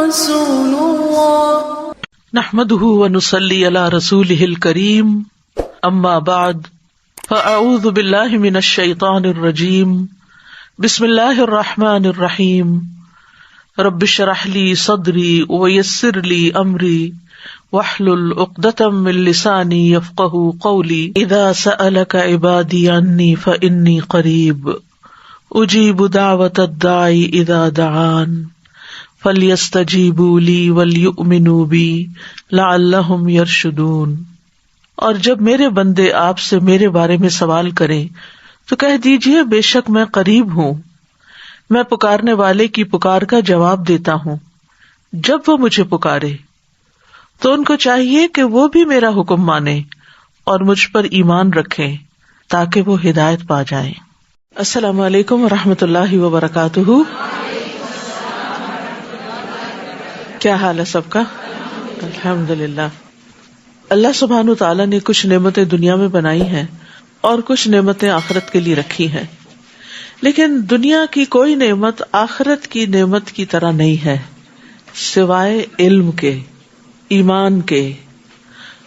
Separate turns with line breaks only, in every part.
رسول الله
نحمده ونصلي على رسوله الكريم اما بعد فاعوذ بالله من الشيطان الرجيم بسم الله الرحمن الرحيم رب اشرح لي صدري ويسر لي امري واحلل عقدة من لساني يفقهوا قولي اذا سألك عبادي عني فاني قريب اجيب دعوة الداعي اذا دعان فَلْيَسْتَجِيبُوا لِي وَلْيُؤْمِنُوا بِي لَعَلَّهُمْ يَرْشُدُونَ۔ اور جب میرے بندے آپ سے میرے بارے میں سوال کریں تو کہہ دیجئے بے شک میں قریب ہوں، میں پکارنے والے کی پکار کا جواب دیتا ہوں۔ جب وہ مجھے پکارے تو ان کو چاہیے کہ وہ بھی میرا حکم مانیں اور مجھ پر ایمان رکھیں تاکہ وہ ہدایت پا جائیں۔ السلام علیکم ورحمۃ اللہ وبرکاتہ۔ کیا حال ہے سب کا؟ الحمدللہ۔ اللہ سبحانہ تعالیٰ نے کچھ نعمتیں دنیا میں بنائی ہیں اور کچھ نعمتیں آخرت کے لیے رکھی ہیں، لیکن دنیا کی کوئی نعمت آخرت کی نعمت کی طرح نہیں ہے سوائے علم کے، ایمان کے۔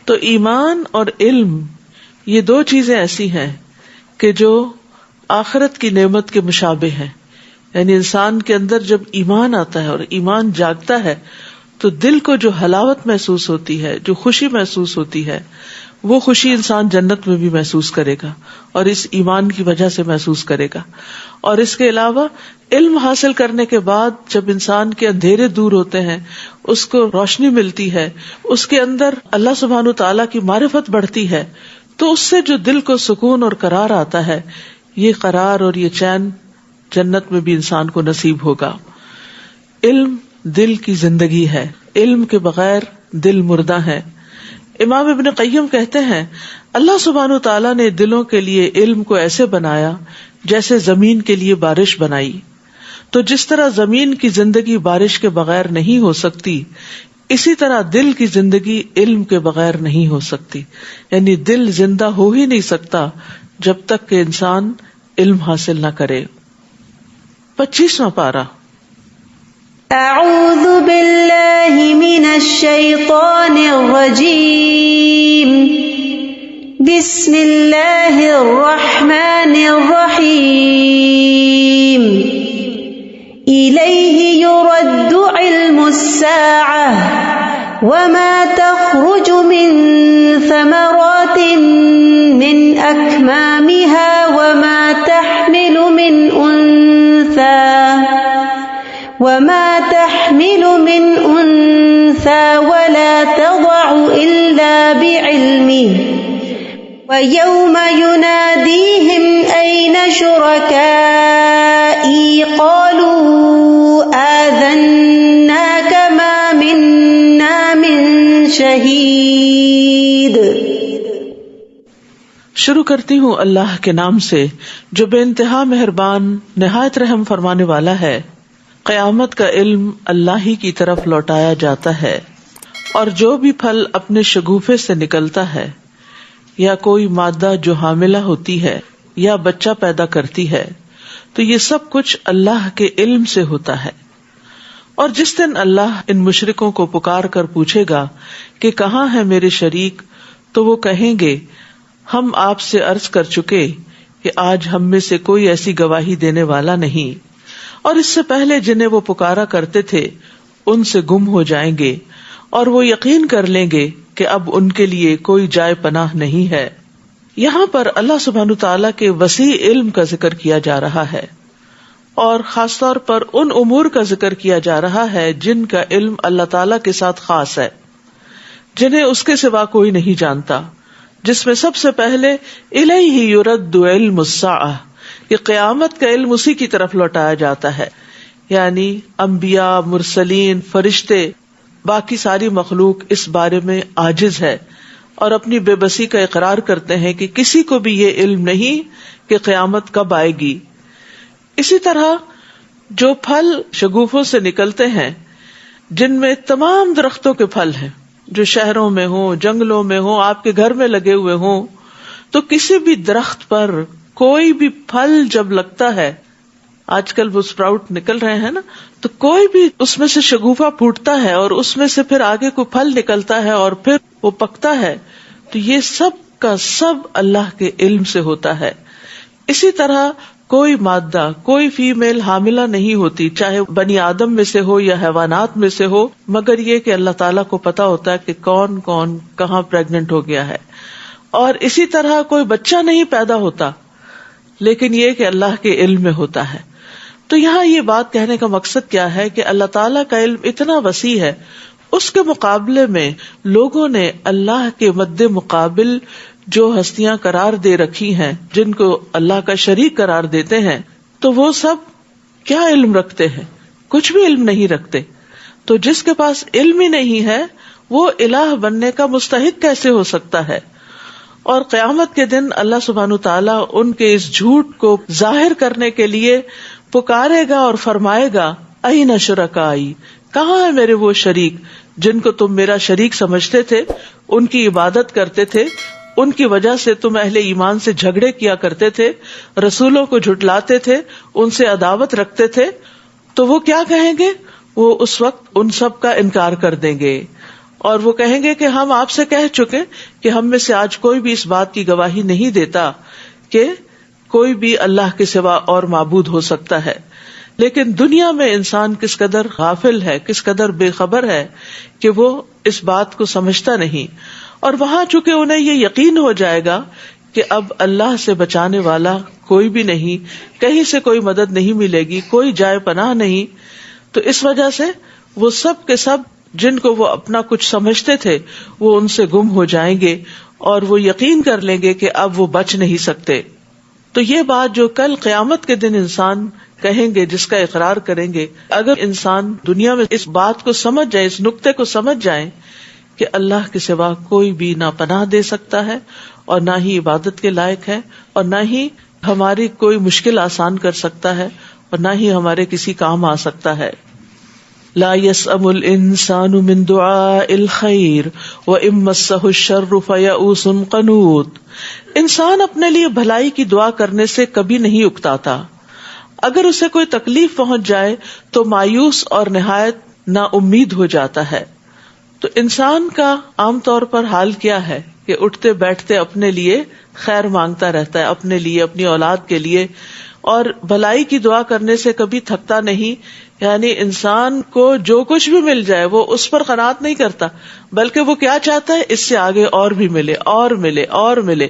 تو ایمان اور علم یہ دو چیزیں ایسی ہیں کہ جو آخرت کی نعمت کے مشابہ ہیں، یعنی انسان کے اندر جب ایمان آتا ہے اور ایمان جاگتا ہے تو دل کو جو حلاوت محسوس ہوتی ہے، جو خوشی محسوس ہوتی ہے، وہ خوشی انسان جنت میں بھی محسوس کرے گا اور اس ایمان کی وجہ سے محسوس کرے گا۔ اور اس کے علاوہ علم حاصل کرنے کے بعد جب انسان کے اندھیرے دور ہوتے ہیں، اس کو روشنی ملتی ہے، اس کے اندر اللہ سبحانہ تعالیٰ کی معرفت بڑھتی ہے، تو اس سے جو دل کو سکون اور قرار آتا ہے، یہ قرار اور یہ چین جنت میں بھی انسان کو نصیب ہوگا۔ علم دل کی زندگی ہے، علم کے بغیر دل مردہ ہے۔ امام ابن قیم کہتے ہیں اللہ سبحانہ تعالیٰ نے دلوں کے لیے علم کو ایسے بنایا جیسے زمین کے لیے بارش بنائی۔ تو جس طرح زمین کی زندگی بارش کے بغیر نہیں ہو سکتی، اسی طرح دل کی زندگی علم کے بغیر نہیں ہو سکتی، یعنی دل زندہ ہو ہی نہیں سکتا جب تک کہ انسان علم حاصل نہ کرے۔ 25واں پارہ۔
اعوذ باللہ من الشیطان الرجیم بسم اللہ الرحمن الرحیم الیہ یرد علم الساعة وما تخرج من ثمرات من اکمامها وما تحمل من انثى ولا تضع الا بعلمه ويوم يناديهم اين شركائي قالوا آذناك ما منا من شهيد۔
شروع کرتی ہوں اللہ کے نام سے جو بے انتہا مہربان نہایت رحم فرمانے والا ہے۔ قیامت کا علم اللہ ہی کی طرف لوٹایا جاتا ہے، اور جو بھی پھل اپنے شگوفے سے نکلتا ہے، یا کوئی مادہ جو حاملہ ہوتی ہے یا بچہ پیدا کرتی ہے، تو یہ سب کچھ اللہ کے علم سے ہوتا ہے۔ اور جس دن اللہ ان مشرکوں کو پکار کر پوچھے گا کہ کہاں ہے میرے شریک، تو وہ کہیں گے ہم آپ سے عرض کر چکے کہ آج ہم میں سے کوئی ایسی گواہی دینے والا نہیں، اور اس سے پہلے جنہیں وہ پکارا کرتے تھے ان سے گم ہو جائیں گے، اور وہ یقین کر لیں گے کہ اب ان کے لیے کوئی جائے پناہ نہیں ہے۔ یہاں پر اللہ سبحانہ تعالیٰ کے وسیع علم کا ذکر کیا جا رہا ہے، اور خاص طور پر ان امور کا ذکر کیا جا رہا ہے جن کا علم اللہ تعالیٰ کے ساتھ خاص ہے، جنہیں اس کے سوا کوئی نہیں جانتا، جس میں سب سے پہلے الیہ یرد علم الساعہ، کہ قیامت کا علم اسی کی طرف لوٹایا جاتا ہے، یعنی انبیاء، مرسلین، فرشتے، باقی ساری مخلوق اس بارے میں عاجز ہے اور اپنی بے بسی کا اقرار کرتے ہیں کہ کسی کو بھی یہ علم نہیں کہ قیامت کب آئے گی۔ اسی طرح جو پھل شگوفوں سے نکلتے ہیں، جن میں تمام درختوں کے پھل ہیں، جو شہروں میں ہوں، جنگلوں میں ہوں، آپ کے گھر میں لگے ہوئے ہوں، تو کسی بھی درخت پر کوئی بھی پھل جب لگتا ہے، آج کل وہ اسپراؤٹ نکل رہے ہیں نا، تو کوئی بھی اس میں سے شگوفہ پھوٹتا ہے اور اس میں سے پھر آگے کوئی پھل نکلتا ہے اور پھر وہ پکتا ہے، تو یہ سب کا سب اللہ کے علم سے ہوتا ہے. اسی طرح کوئی مادہ، کوئی فیمیل حاملہ نہیں ہوتی، چاہے بنی آدم میں سے ہو یا حیوانات میں سے ہو، مگر یہ کہ اللہ تعالیٰ کو پتا ہوتا ہے کہ کون کون کہاں پریگننٹ ہو گیا ہے. اور اسی طرح کوئی بچہ نہیں پیدا ہوتا، لیکن یہ کہ اللہ کے علم میں ہوتا ہے. تو یہاں یہ بات کہنے کا مقصد کیا ہے کہ اللہ تعالیٰ کا علم اتنا وسیع ہے، اس کے مقابلے میں لوگوں نے اللہ کے مد مقابل جو ہستیاں قرار دے رکھی ہیں، جن کو اللہ کا شریک قرار دیتے ہیں، تو وہ سب کیا علم رکھتے ہیں؟ کچھ بھی علم نہیں رکھتے. تو جس کے پاس علم ہی نہیں ہے وہ الہ بننے کا مستحق کیسے ہو سکتا ہے؟ اور قیامت کے دن اللہ سبحانہ تعالیٰ ان کے اس جھوٹ کو ظاہر کرنے کے لیے پکارے گا اور فرمائے گا اَیْنَ شُرَکَائِی، کہاں ہے میرے وہ شریک جن کو تم میرا شریک سمجھتے تھے، ان کی عبادت کرتے تھے، ان کی وجہ سے تم اہل ایمان سے جھگڑے کیا کرتے تھے، رسولوں کو جھٹلاتے تھے، ان سے عداوت رکھتے تھے. تو وہ کیا کہیں گے؟ وہ اس وقت ان سب کا انکار کر دیں گے اور وہ کہیں گے کہ ہم آپ سے کہہ چکے کہ ہم میں سے آج کوئی بھی اس بات کی گواہی نہیں دیتا کہ کوئی بھی اللہ کے سوا اور معبود ہو سکتا ہے. لیکن دنیا میں انسان کس قدر غافل ہے، کس قدر بے خبر ہے کہ وہ اس بات کو سمجھتا نہیں. اور وہاں چونکہ انہیں یہ یقین ہو جائے گا کہ اب اللہ سے بچانے والا کوئی بھی نہیں، کہیں سے کوئی مدد نہیں ملے گی، کوئی جائے پناہ نہیں، تو اس وجہ سے وہ سب کے سب جن کو وہ اپنا کچھ سمجھتے تھے وہ ان سے گم ہو جائیں گے اور وہ یقین کر لیں گے کہ اب وہ بچ نہیں سکتے. تو یہ بات جو کل قیامت کے دن انسان کہیں گے، جس کا اقرار کریں گے، اگر انسان دنیا میں اس بات کو سمجھ جائے، اس نقطے کو سمجھ جائیں کہ اللہ کے سوا کوئی بھی نہ پناہ دے سکتا ہے اور نہ ہی عبادت کے لائق ہے اور نہ ہی ہماری کوئی مشکل آسان کر سکتا ہے اور نہ ہی ہمارے کسی کام آ سکتا ہے. لا يسأم الانسان من دعاء الخير وان مسه الشر فيئوس قنوط. انسان اپنے لیے بھلائی کی دعا کرنے سے کبھی نہیں اکتاتا، اگر اسے کوئی تکلیف پہنچ جائے تو مایوس اور نہایت نا امید ہو جاتا ہے. تو انسان کا عام طور پر حال کیا ہے کہ اٹھتے بیٹھتے اپنے لیے خیر مانگتا رہتا ہے، اپنے لیے، اپنی اولاد کے لیے، اور بھلائی کی دعا کرنے سے کبھی تھکتا نہیں. یعنی انسان کو جو کچھ بھی مل جائے وہ اس پر قناعت نہیں کرتا، بلکہ وہ کیا چاہتا ہے، اس سے آگے اور بھی ملے اور ملے اور ملے.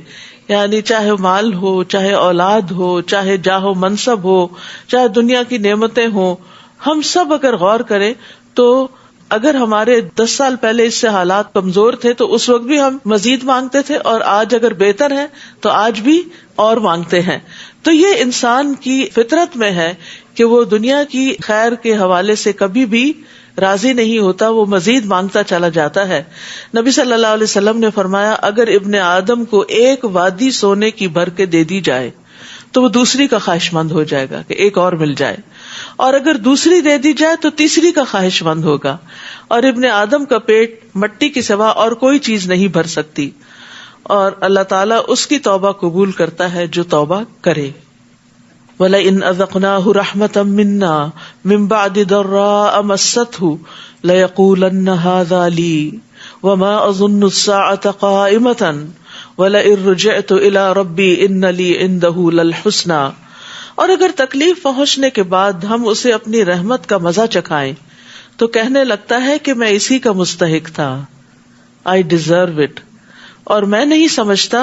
یعنی چاہے مال ہو، چاہے اولاد ہو، چاہے جاہ و منصب ہو، چاہے دنیا کی نعمتیں ہوں، ہم سب اگر غور کریں تو اگر ہمارے 10 سال پہلے اس سے حالات کمزور تھے تو اس وقت بھی ہم مزید مانگتے تھے، اور آج اگر بہتر ہے تو آج بھی اور مانگتے ہیں. تو یہ انسان کی فطرت میں ہے کہ وہ دنیا کی خیر کے حوالے سے کبھی بھی راضی نہیں ہوتا، وہ مزید مانگتا چلا جاتا ہے. نبی صلی اللہ علیہ وسلم نے فرمایا اگر ابن آدم کو ایک وادی سونے کی بھر کے دے دی جائے تو وہ دوسری کا خواہش مند ہو جائے گا کہ ایک اور مل جائے، اور اگر دوسری دے دی جائے تو تیسری کا خواہش مند ہوگا. اور ابن آدم کا پیٹ مٹی کے سوا اور کوئی چیز نہیں بھر سکتی، اور اللہ تعالیٰ اس کی توبہ قبول کرتا ہے جو توبہ کرے. وَلَئِنْ أَذَقْنَاهُ رَحْمَةً مِنَّا مِن بَعْدِ ضَرَّاءَ مَسَّتْهُ لَيَقُولَنَّ هَذَا لِي وَمَا أَظُنُّ السَّاعَةَ قَائِمَةً وَلَئِن رُجِعْتُ إِلَى رَبِّي إِنَّ لِي عِندَهُ لَلْحُسْنَى. اور اگر تکلیف پہنچنے کے بعد ہم اسے اپنی رحمت کا مزہ چکھائیں تو کہنے لگتا ہے کہ میں اسی کا مستحق تھا، I deserve it. اور میں نہیں سمجھتا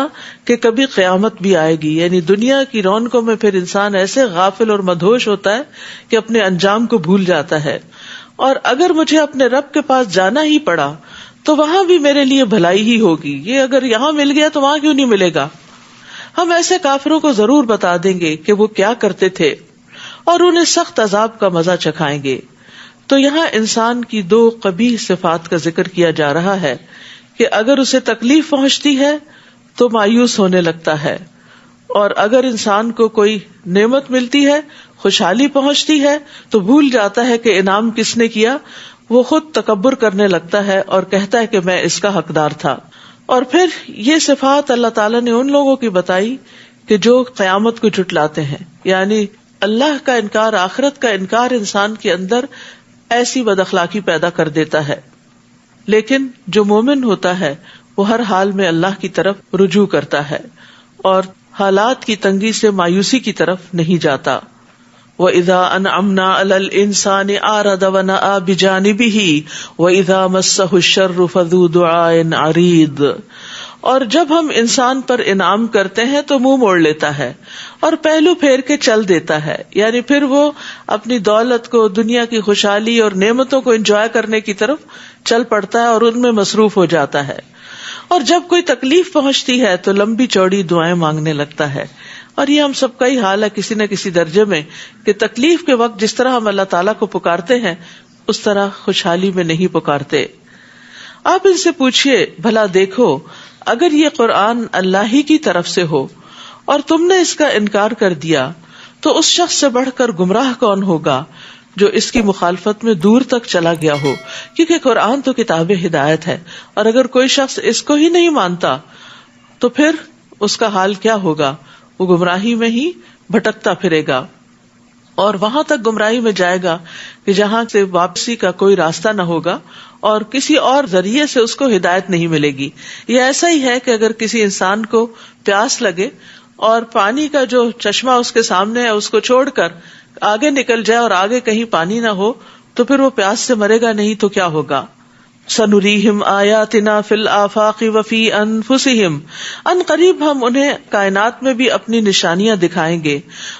کہ کبھی قیامت بھی آئے گی. یعنی دنیا کی رونقوں میں پھر انسان ایسے غافل اور مدہوش ہوتا ہے کہ اپنے انجام کو بھول جاتا ہے. اور اگر مجھے اپنے رب کے پاس جانا ہی پڑا تو وہاں بھی میرے لیے بھلائی ہی ہوگی، یہ اگر یہاں مل گیا تو وہاں کیوں نہیں ملے گا. ہم ایسے کافروں کو ضرور بتا دیں گے کہ وہ کیا کرتے تھے اور انہیں سخت عذاب کا مزہ چکھائیں گے. تو یہاں انسان کی 2 قبیح صفات کا ذکر کیا جا رہا ہے کہ اگر اسے تکلیف پہنچتی ہے تو مایوس ہونے لگتا ہے، اور اگر انسان کو کوئی نعمت ملتی ہے، خوشحالی پہنچتی ہے تو بھول جاتا ہے کہ انعام کس نے کیا. وہ خود تکبر کرنے لگتا ہے اور کہتا ہے کہ میں اس کا حقدار تھا. اور پھر یہ صفات اللہ تعالیٰ نے ان لوگوں کی بتائی کہ جو قیامت کو جھٹلاتے ہیں. یعنی اللہ کا انکار، آخرت کا انکار انسان کے اندر ایسی بد اخلاقی پیدا کر دیتا ہے، لیکن جو مومن ہوتا ہے وہ ہر حال میں اللہ کی طرف رجوع کرتا ہے اور حالات کی تنگی سے مایوسی کی طرف نہیں جاتا. وَإِذَا أَنْعَمْنَا عَلَى الْإِنسَانِ أَعْرَضَ وَنَأَىٰ بِجَانِبِهِ وَإِذَا مَسَّهُ الشَّرُّ فَذُو دُعَاءٍ عَرِيضٍ. اور جب ہم انسان پر انعام کرتے ہیں تو منہ موڑ لیتا ہے اور پہلو پھیر کے چل دیتا ہے، یعنی پھر وہ اپنی دولت کو، دنیا کی خوشحالی اور نعمتوں کو انجوائے کرنے کی طرف چل پڑتا ہے اور ان میں مصروف ہو جاتا ہے. اور جب کوئی تکلیف پہنچتی ہے تو لمبی چوڑی دعائیں مانگنے لگتا ہے. اور یہ ہم سب کا ہی حال ہے کسی نہ کسی درجے میں، کہ تکلیف کے وقت جس طرح ہم اللہ تعالیٰ کو پکارتے ہیں اس طرح خوشحالی میں نہیں پکارتے. آپ ان سے پوچھئے بھلا دیکھو اگر یہ قرآن اللہ ہی کی طرف سے ہو اور تم نے اس کا انکار کر دیا تو اس شخص سے بڑھ کر گمراہ کون ہوگا جو اس کی مخالفت میں دور تک چلا گیا ہو، کیونکہ قرآن تو کتاب ہدایت ہے، اور اگر کوئی شخص اس کو ہی نہیں مانتا تو پھر اس کا حال کیا ہوگا؟ وہ گمراہی میں ہی بھٹکتا پھرے گا اور وہاں تک گمراہی میں جائے گا کہ جہاں سے واپسی کا کوئی راستہ نہ ہوگا اور کسی اور ذریعے سے اس کو ہدایت نہیں ملے گی. یہ ایسا ہی ہے کہ اگر کسی انسان کو پیاس لگے اور پانی کا جو چشمہ اس کے سامنے ہے اس کو چھوڑ کر آگے نکل جائے اور آگے کہیں پانی نہ ہو تو پھر وہ پیاس سے مرے گا نہیں تو کیا ہوگا؟ سنریہم آیاتنا فی الآفاق وفی انفسہم، ان قریب ہم انہیں کائنات میں بھی اپنی نشانیاں دکھائیں گے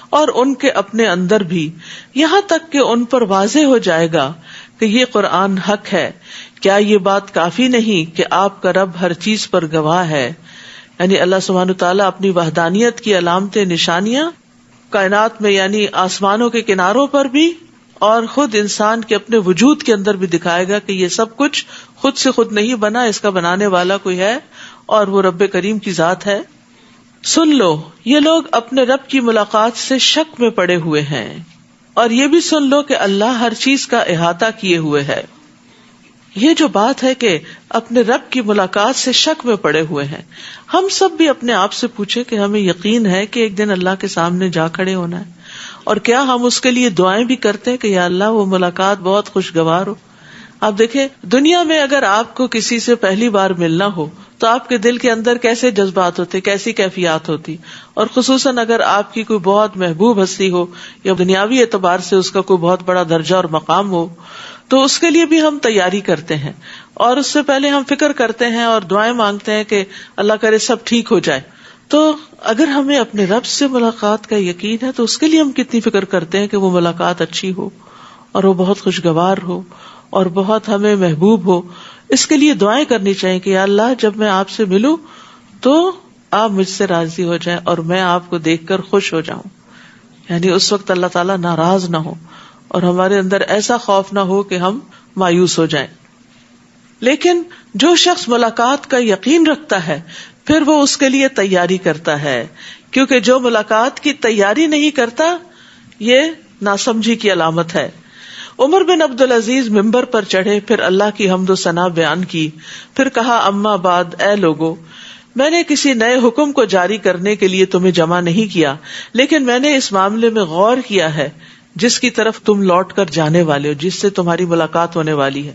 اور ان کے اپنے اندر بھی، یہاں تک کہ ان پر واضح ہو جائے گا کہ یہ قرآن حق ہے. کیا یہ بات کافی نہیں کہ آپ کا رب ہر چیز پر گواہ ہے؟ یعنی اللہ سبحانہ تعالیٰ اپنی وحدانیت کی علامتیں، نشانیاں کائنات میں یعنی آسمانوں کے کناروں پر بھی اور خود انسان کے اپنے وجود کے اندر بھی دکھائے گا کہ یہ سب کچھ خود سے خود نہیں بنا، اس کا بنانے والا کوئی ہے اور وہ رب کریم کی ذات ہے. سن لو یہ لوگ اپنے رب کی ملاقات سے شک میں پڑے ہوئے ہیں، اور یہ بھی سن لو کہ اللہ ہر چیز کا احاطہ کیے ہوئے ہے. یہ جو بات ہے کہ اپنے رب کی ملاقات سے شک میں پڑے ہوئے ہیں، ہم سب بھی اپنے آپ سے پوچھے کہ ہمیں یقین ہے کہ ایک دن اللہ کے سامنے جا کھڑے ہونا ہے، اور کیا ہم اس کے لیے دعائیں بھی کرتے ہیں کہ یا اللہ وہ ملاقات بہت خوشگوار ہو. آپ دیکھیں دنیا میں اگر آپ کو کسی سے پہلی بار ملنا ہو تو آپ کے دل کے اندر کیسے جذبات ہوتے، کیسی کیفیات ہوتی، اور خصوصاً اگر آپ کی کوئی بہت محبوب ہستی ہو یا دنیاوی اعتبار سے اس کا کوئی بہت بڑا درجہ اور مقام ہو تو اس کے لیے بھی ہم تیاری کرتے ہیں اور اس سے پہلے ہم فکر کرتے ہیں اور دعائیں مانگتے ہیں کہ اللہ کرے سب ٹھیک ہو جائے. تو اگر ہمیں اپنے رب سے ملاقات کا یقین ہے تو اس کے لیے ہم کتنی فکر کرتے ہیں کہ وہ ملاقات اچھی ہو اور وہ بہت خوشگوار ہو اور بہت ہمیں محبوب ہو. اس کے لیے دعائیں کرنی چاہیے کہ یا اللہ جب میں آپ سے ملوں تو آپ مجھ سے راضی ہو جائیں اور میں آپ کو دیکھ کر خوش ہو جاؤں، یعنی اس وقت اللہ تعالیٰ ناراض نہ ہو اور ہمارے اندر ایسا خوف نہ ہو کہ ہم مایوس ہو جائیں. لیکن جو شخص ملاقات کا یقین رکھتا ہے پھر وہ اس کے لیے تیاری کرتا ہے، کیونکہ جو ملاقات کی تیاری نہیں کرتا یہ ناسمجھی کی علامت ہے. عمر بن عبدالعزیز ممبر پر چڑھے، پھر اللہ کی حمد و ثنا بیان کی، پھر کہا اما بعد، اے لوگو، میں نے کسی نئے حکم کو جاری کرنے کے لیے تمہیں جمع نہیں کیا، لیکن میں نے اس معاملے میں غور کیا ہے جس کی طرف تم لوٹ کر جانے والے ہو، جس سے تمہاری ملاقات ہونے والی ہے.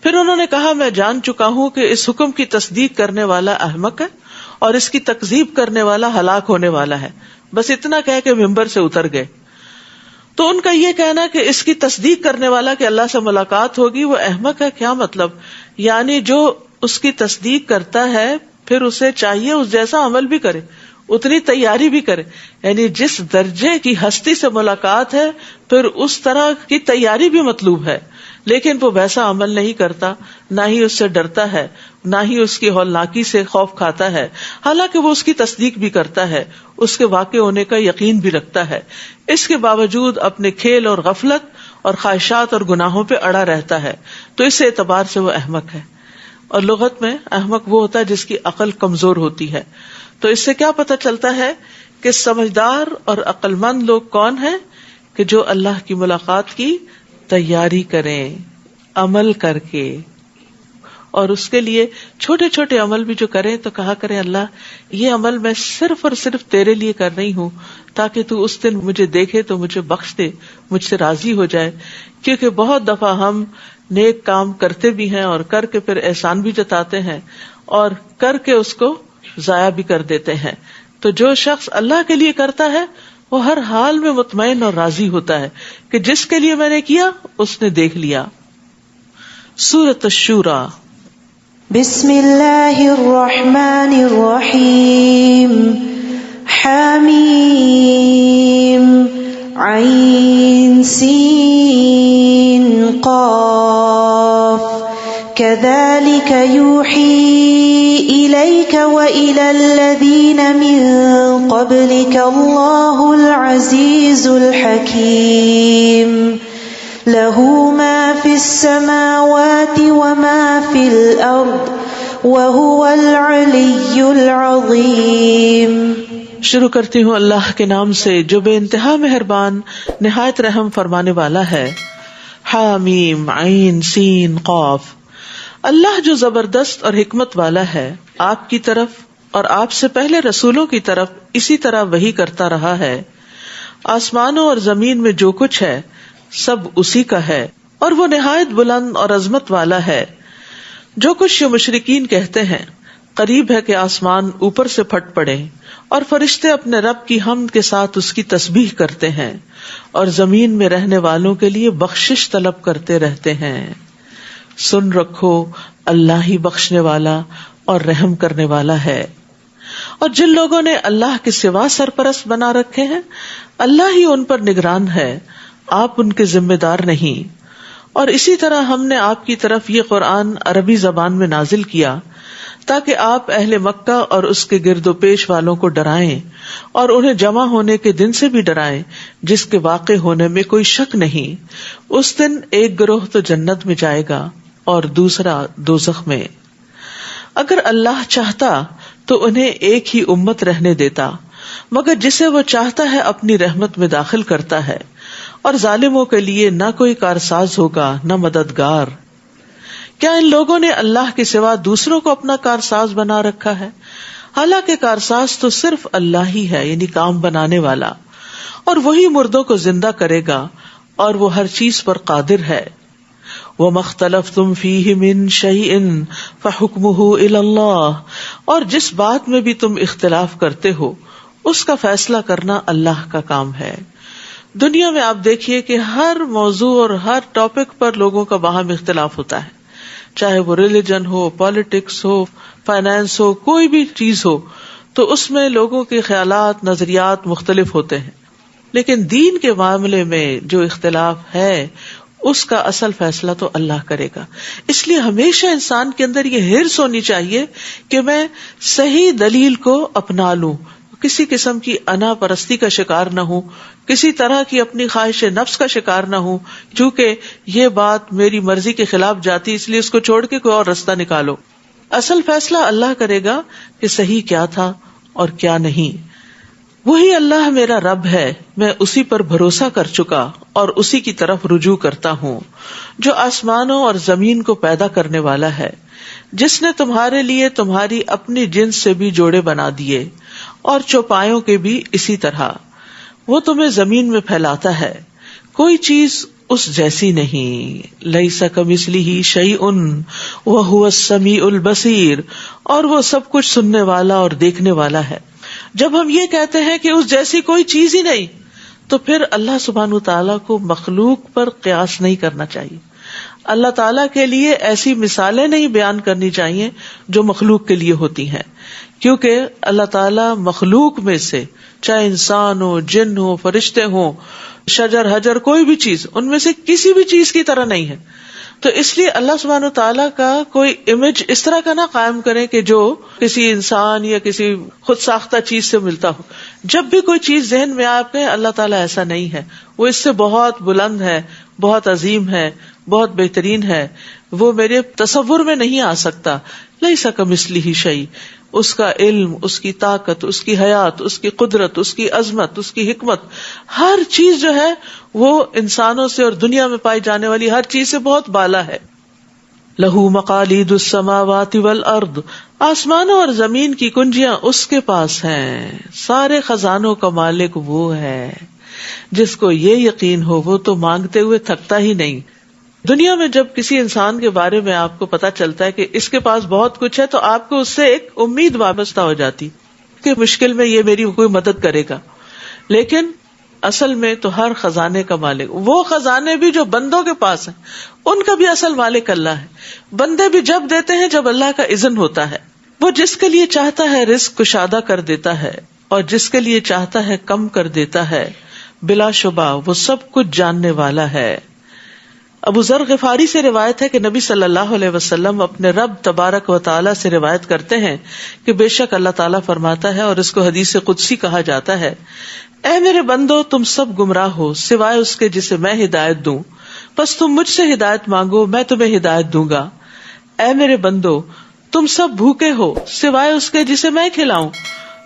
پھر انہوں نے کہا میں جان چکا ہوں کہ اس حکم کی تصدیق کرنے والا احمق ہے اور اس کی تکذیب کرنے والا ہلاک ہونے والا ہے. بس اتنا کہہ کے ممبر سے اتر گئے. تو ان کا یہ کہنا کہ اس کی تصدیق کرنے والا کہ اللہ سے ملاقات ہوگی وہ احمق ہے، کیا مطلب؟ یعنی جو اس کی تصدیق کرتا ہے پھر اسے چاہیے اس جیسا عمل بھی کرے، اتنی تیاری بھی کرے، یعنی جس درجے کی ہستی سے ملاقات ہے پھر اس طرح کی تیاری بھی مطلوب ہے. لیکن وہ ویسا عمل نہیں کرتا، نہ ہی اس سے ڈرتا ہے، نہ ہی اس کی ہولناکی سے خوف کھاتا ہے، حالانکہ وہ اس کی تصدیق بھی کرتا ہے، اس کے واقع ہونے کا یقین بھی رکھتا ہے. اس کے باوجود اپنے کھیل اور غفلت اور خواہشات اور گناہوں پہ اڑا رہتا ہے، تو اس اعتبار سے وہ احمق ہے. اور لغت میں احمق وہ ہوتا ہے جس کی عقل کمزور ہوتی ہے. تو اس سے کیا پتہ چلتا ہے کہ سمجھدار اور عقل مند لوگ کون ہیں؟ کہ جو اللہ کی ملاقات کی تیاری کریں عمل کر کے، اور اس کے لیے چھوٹے چھوٹے عمل بھی جو کریں تو کہا کریں اللہ یہ عمل میں صرف اور صرف تیرے لیے کر رہی ہوں تاکہ تو اس دن مجھے دیکھے تو مجھے بخش دے، مجھ سے راضی ہو جائے. کیونکہ بہت دفعہ ہم نیک کام کرتے بھی ہیں اور کر کے پھر احسان بھی جتاتے ہیں اور کر کے اس کو ضائع بھی کر دیتے ہیں. تو جو شخص اللہ کے لیے کرتا ہے وہ ہر حال میں مطمئن اور راضی ہوتا ہے کہ جس کے لیے میں نے کیا اس نے دیکھ لیا. سورۃ الشورى.
بسم اللہ الرحمن الرحیم. حمیم عین سین قاف. كذلك يوحي إليك وإلى الذين من قبلك الله العزيز الحكيم. له ما في السماوات وما في الأرض وهو العلي العظيم.
شروع کرتی ہوں اللہ کے نام سے جو بے انتہا مہربان نہایت رحم فرمانے والا ہے. حامیم عین سین قاف. اللہ جو زبردست اور حکمت والا ہے آپ کی طرف اور آپ سے پہلے رسولوں کی طرف اسی طرح وحی کرتا رہا ہے. آسمانوں اور زمین میں جو کچھ ہے سب اسی کا ہے اور وہ نہایت بلند اور عظمت والا ہے. جو کچھ یہ مشرکین کہتے ہیں قریب ہے کہ آسمان اوپر سے پھٹ پڑے اور فرشتے اپنے رب کی حمد کے ساتھ اس کی تسبیح کرتے ہیں اور زمین میں رہنے والوں کے لیے بخشش طلب کرتے رہتے ہیں. سن رکھو اللہ ہی بخشنے والا اور رحم کرنے والا ہے. اور جن لوگوں نے اللہ کے سوا سرپرست بنا رکھے ہیں اللہ ہی ان پر نگران ہے، آپ ان کے ذمہ دار نہیں. اور اسی طرح ہم نے آپ کی طرف یہ قرآن عربی زبان میں نازل کیا تاکہ آپ اہل مکہ اور اس کے گرد و پیش والوں کو ڈرائیں اور انہیں جمع ہونے کے دن سے بھی ڈرائیں جس کے واقع ہونے میں کوئی شک نہیں. اس دن ایک گروہ تو جنت میں جائے گا اور دوسرا دوزخ میں. اگر اللہ چاہتا تو انہیں ایک ہی امت رہنے دیتا، مگر جسے وہ چاہتا ہے اپنی رحمت میں داخل کرتا ہے، اور ظالموں کے لیے نہ کوئی کارساز ہوگا نہ مددگار. کیا ان لوگوں نے اللہ کے سوا دوسروں کو اپنا کارساز بنا رکھا ہے؟ حالانکہ کارساز تو صرف اللہ ہی ہے، یعنی کام بنانے والا، اور وہی مردوں کو زندہ کرے گا اور وہ ہر چیز پر قادر ہے. وَمَا اخْتَلَفْتُمْ فِيهِ مِنْ شَيْءٍ فَحُكْمُهُ إِلَى اللَّهِ. اور جس بات میں بھی تم اختلاف کرتے ہو اس کا فیصلہ کرنا اللہ کا کام ہے. دنیا میں آپ دیکھیے کہ ہر موضوع اور ہر ٹاپک پر لوگوں کا باہم اختلاف ہوتا ہے، چاہے وہ ریلیجن ہو، پالیٹکس ہو، فائنانس ہو، کوئی بھی چیز ہو، تو اس میں لوگوں کے خیالات نظریات مختلف ہوتے ہیں. لیکن دین کے معاملے میں جو اختلاف ہے اس کا اصل فیصلہ تو اللہ کرے گا. اس لیے ہمیشہ انسان کے اندر یہ حرص ہونی چاہیے کہ میں صحیح دلیل کو اپنا لوں، کسی قسم کی انا پرستی کا شکار نہ ہوں، کسی طرح کی اپنی خواہش نفس کا شکار نہ ہوں، چونکہ یہ بات میری مرضی کے خلاف جاتی اس لیے اس کو چھوڑ کے کوئی اور رستہ نکالو. اصل فیصلہ اللہ کرے گا کہ صحیح کیا تھا اور کیا نہیں. وہی اللہ میرا رب ہے، میں اسی پر بھروسہ کر چکا اور اسی کی طرف رجوع کرتا ہوں، جو آسمانوں اور زمین کو پیدا کرنے والا ہے، جس نے تمہارے لیے تمہاری اپنی جنس سے بھی جوڑے بنا دیے اور چوپایوں کے بھی اسی طرح. وہ تمہیں زمین میں پھیلاتا ہے، کوئی چیز اس جیسی نہیں. لیس کمثلہ شیء وہو السمیع البصیر. اور وہ سب کچھ سننے والا اور دیکھنے والا ہے. جب ہم یہ کہتے ہیں کہ اس جیسی کوئی چیز ہی نہیں تو پھر اللہ سبحانہ وتعالیٰ کو مخلوق پر قیاس نہیں کرنا چاہیے. اللہ تعالیٰ کے لیے ایسی مثالیں نہیں بیان کرنی چاہیے جو مخلوق کے لیے ہوتی ہیں، کیونکہ اللہ تعالیٰ مخلوق میں سے چاہے انسان ہو، جن ہو، فرشتے ہوں، شجر حجر، کوئی بھی چیز ان میں سے کسی بھی چیز کی طرح نہیں ہے. تو اس لیے اللہ سبحانہ تعالیٰ کا کوئی امیج اس طرح کا نہ قائم کرے کہ جو کسی انسان یا کسی خود ساختہ چیز سے ملتا ہو. جب بھی کوئی چیز ذہن میں آپ کے اللہ تعالیٰ ایسا نہیں ہے، وہ اس سے بہت بلند ہے، بہت عظیم ہے، بہت بہترین ہے، وہ میرے تصور میں نہیں آ سکتا. لیس کمثلہ شیء. اس کا علم، اس کی طاقت، اس کی حیات، اس کی قدرت، اس کی عظمت، اس کی حکمت، ہر چیز جو ہے وہ انسانوں سے اور دنیا میں پائی جانے والی ہر چیز سے بہت بالا ہے. لہ مقالید السماوات والارض آسمانوں اور زمین کی کنجیاں اس کے پاس ہیں، سارے خزانوں کا مالک وہ ہے. جس کو یہ یقین ہو وہ تو مانگتے ہوئے تھکتا ہی نہیں. دنیا میں جب کسی انسان کے بارے میں آپ کو پتا چلتا ہے کہ اس کے پاس بہت کچھ ہے تو آپ کو اس سے ایک امید وابستہ ہو جاتی کہ مشکل میں یہ میری کوئی مدد کرے گا. لیکن اصل میں تو ہر خزانے کا مالک، وہ خزانے بھی جو بندوں کے پاس ہیں ان کا بھی اصل مالک اللہ ہے. بندے بھی جب دیتے ہیں جب اللہ کا اذن ہوتا ہے. وہ جس کے لیے چاہتا ہے رزق کشادہ کر دیتا ہے اور جس کے لیے چاہتا ہے کم کر دیتا ہے. بلا شبہ وہ سب کچھ جاننے والا ہے. ابو ذر غفاری سے روایت ہے کہ نبی صلی اللہ علیہ وسلم اپنے رب تبارک و تعالی سے روایت کرتے ہیں کہ بے شک اللہ تعالیٰ فرماتا ہے، اور اس کو حدیث قدسی کہا جاتا ہے، اے میرے بندو تم سب گمراہ ہو سوائے اس کے جسے میں ہدایت دوں، بس تم مجھ سے ہدایت مانگو میں تمہیں ہدایت دوں گا. اے میرے بندو تم سب بھوکے ہو سوائے اس کے جسے میں کھلاؤں،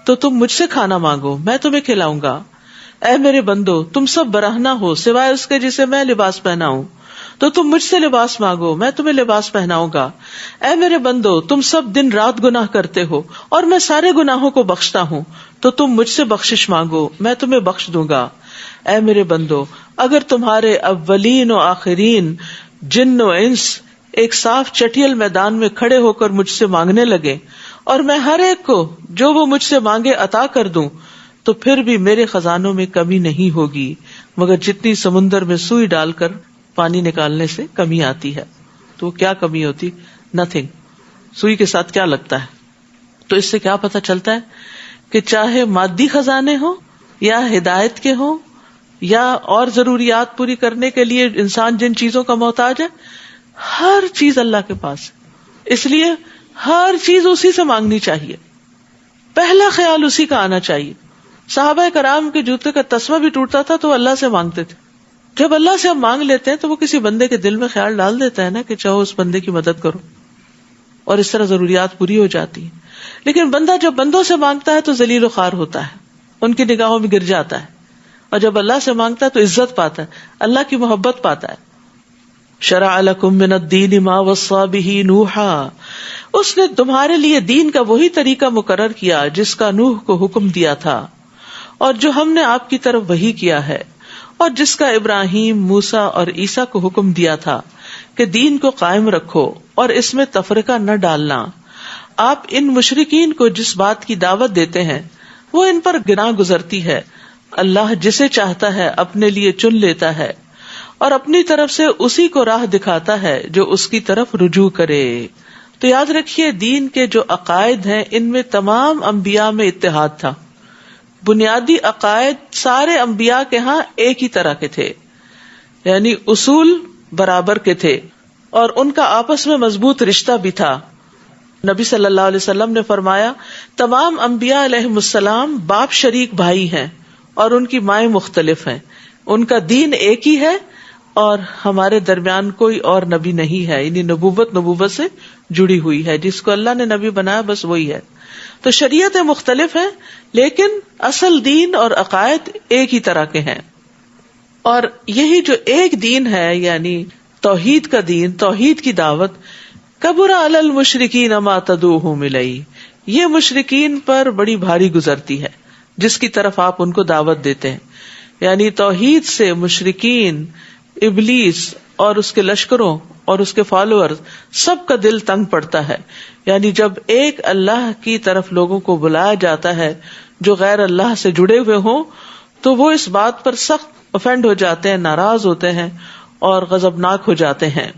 تو تم مجھ سے کھانا مانگو میں تمہیں کھلاؤں گا. اے میرے بندو تم سب برہنہ ہو سوائے اس کے جسے میں لباس پہناؤں، تو تم مجھ سے لباس مانگو میں تمہیں لباس پہناؤں گا. اے میرے بندو تم سب دن رات گناہ کرتے ہو اور میں سارے گناہوں کو بخشتا ہوں، تو تم مجھ سے بخشش مانگو میں تمہیں بخش دوں گا. اے میرے بندو اگر تمہارے اولین و آخرین جن و انس ایک صاف چٹیل میدان میں کھڑے ہو کر مجھ سے مانگنے لگے اور میں ہر ایک کو جو وہ مجھ سے مانگے عطا کر دوں، تو پھر بھی میرے خزانوں میں کمی نہیں ہوگی مگر جتنی سمندر میں سوئی ڈال کر پانی نکالنے سے کمی آتی ہے. تو کیا کمی ہوتی؟ نتھنگ. سوئی کے ساتھ کیا لگتا ہے؟ تو اس سے کیا پتا چلتا ہے کہ چاہے مادی خزانے ہوں یا ہدایت کے ہوں یا اور ضروریات پوری کرنے کے لیے انسان جن چیزوں کا محتاج ہے، ہر چیز اللہ کے پاس ہے. اس لیے ہر چیز اسی سے مانگنی چاہیے، پہلا خیال اسی کا آنا چاہیے. صحابہ کرام کے جوتے کا تسمہ بھی ٹوٹتا تھا تو اللہ سے مانگتے تھے. جب اللہ سے ہم مانگ لیتے ہیں تو وہ کسی بندے کے دل میں خیال ڈال دیتا ہے نا کہ چاہو اس بندے کی مدد کرو، اور اس طرح ضروریات پوری ہو جاتی ہیں. لیکن بندہ جب بندوں سے مانگتا ہے تو ذلیل و خوار ہوتا ہے، ان کی نگاہوں میں گر جاتا ہے، اور جب اللہ سے مانگتا ہے تو عزت پاتا ہے، اللہ کی محبت پاتا ہے. شرع لکم من الدین ما وصی بہ نوحا، اس نے تمہارے لیے دین کا وہی طریقہ مقرر کیا جس کا نوح کو حکم دیا تھا، اور جو ہم نے آپ کی طرف وحی کیا ہے، اور جس کا ابراہیم، موسیٰ اور عیسیٰ کو حکم دیا تھا کہ دین کو قائم رکھو اور اس میں تفرقہ نہ ڈالنا. آپ ان مشرکین کو جس بات کی دعوت دیتے ہیں وہ ان پر گناہ گزرتی ہے. اللہ جسے چاہتا ہے اپنے لیے چن لیتا ہے اور اپنی طرف سے اسی کو راہ دکھاتا ہے جو اس کی طرف رجوع کرے. تو یاد رکھیے دین کے جو عقائد ہیں ان میں تمام انبیاء میں اتحاد تھا. بنیادی عقائد سارے انبیاء کے ہاں ایک ہی طرح کے تھے، یعنی اصول برابر کے تھے اور ان کا آپس میں مضبوط رشتہ بھی تھا. نبی صلی اللہ علیہ وسلم نے فرمایا تمام انبیاء علیہم السلام باپ شریک بھائی ہیں اور ان کی مائیں مختلف ہیں. ان کا دین ایک ہی ہے اور ہمارے درمیان کوئی اور نبی نہیں ہے، یعنی نبوت سے جڑی ہوئی ہے. جس کو اللہ نے نبی بنایا بس وہی ہے. تو شریعتیں مختلف ہیں لیکن اصل دین اور عقائد ایک ہی طرح کے ہیں. اور یہی جو ایک دین ہے یعنی توحید کا دین، توحید کی دعوت، کبر علی المشرکین ما تدعوہم الیہ، یہ مشرکین پر بڑی بھاری گزرتی ہے جس کی طرف آپ ان کو دعوت دیتے ہیں. یعنی توحید سے مشرکین، ابلیس اور اس کے لشکروں اور اس کے فالوور سب کا دل تنگ پڑتا ہے. یعنی جب ایک اللہ کی طرف لوگوں کو بلایا جاتا ہے جو غیر اللہ سے جڑے ہوئے ہوں تو وہ اس بات پر سخت افینڈ ہو جاتے ہیں، ناراض ہوتے ہیں اور غضبناک ہو جاتے ہیں.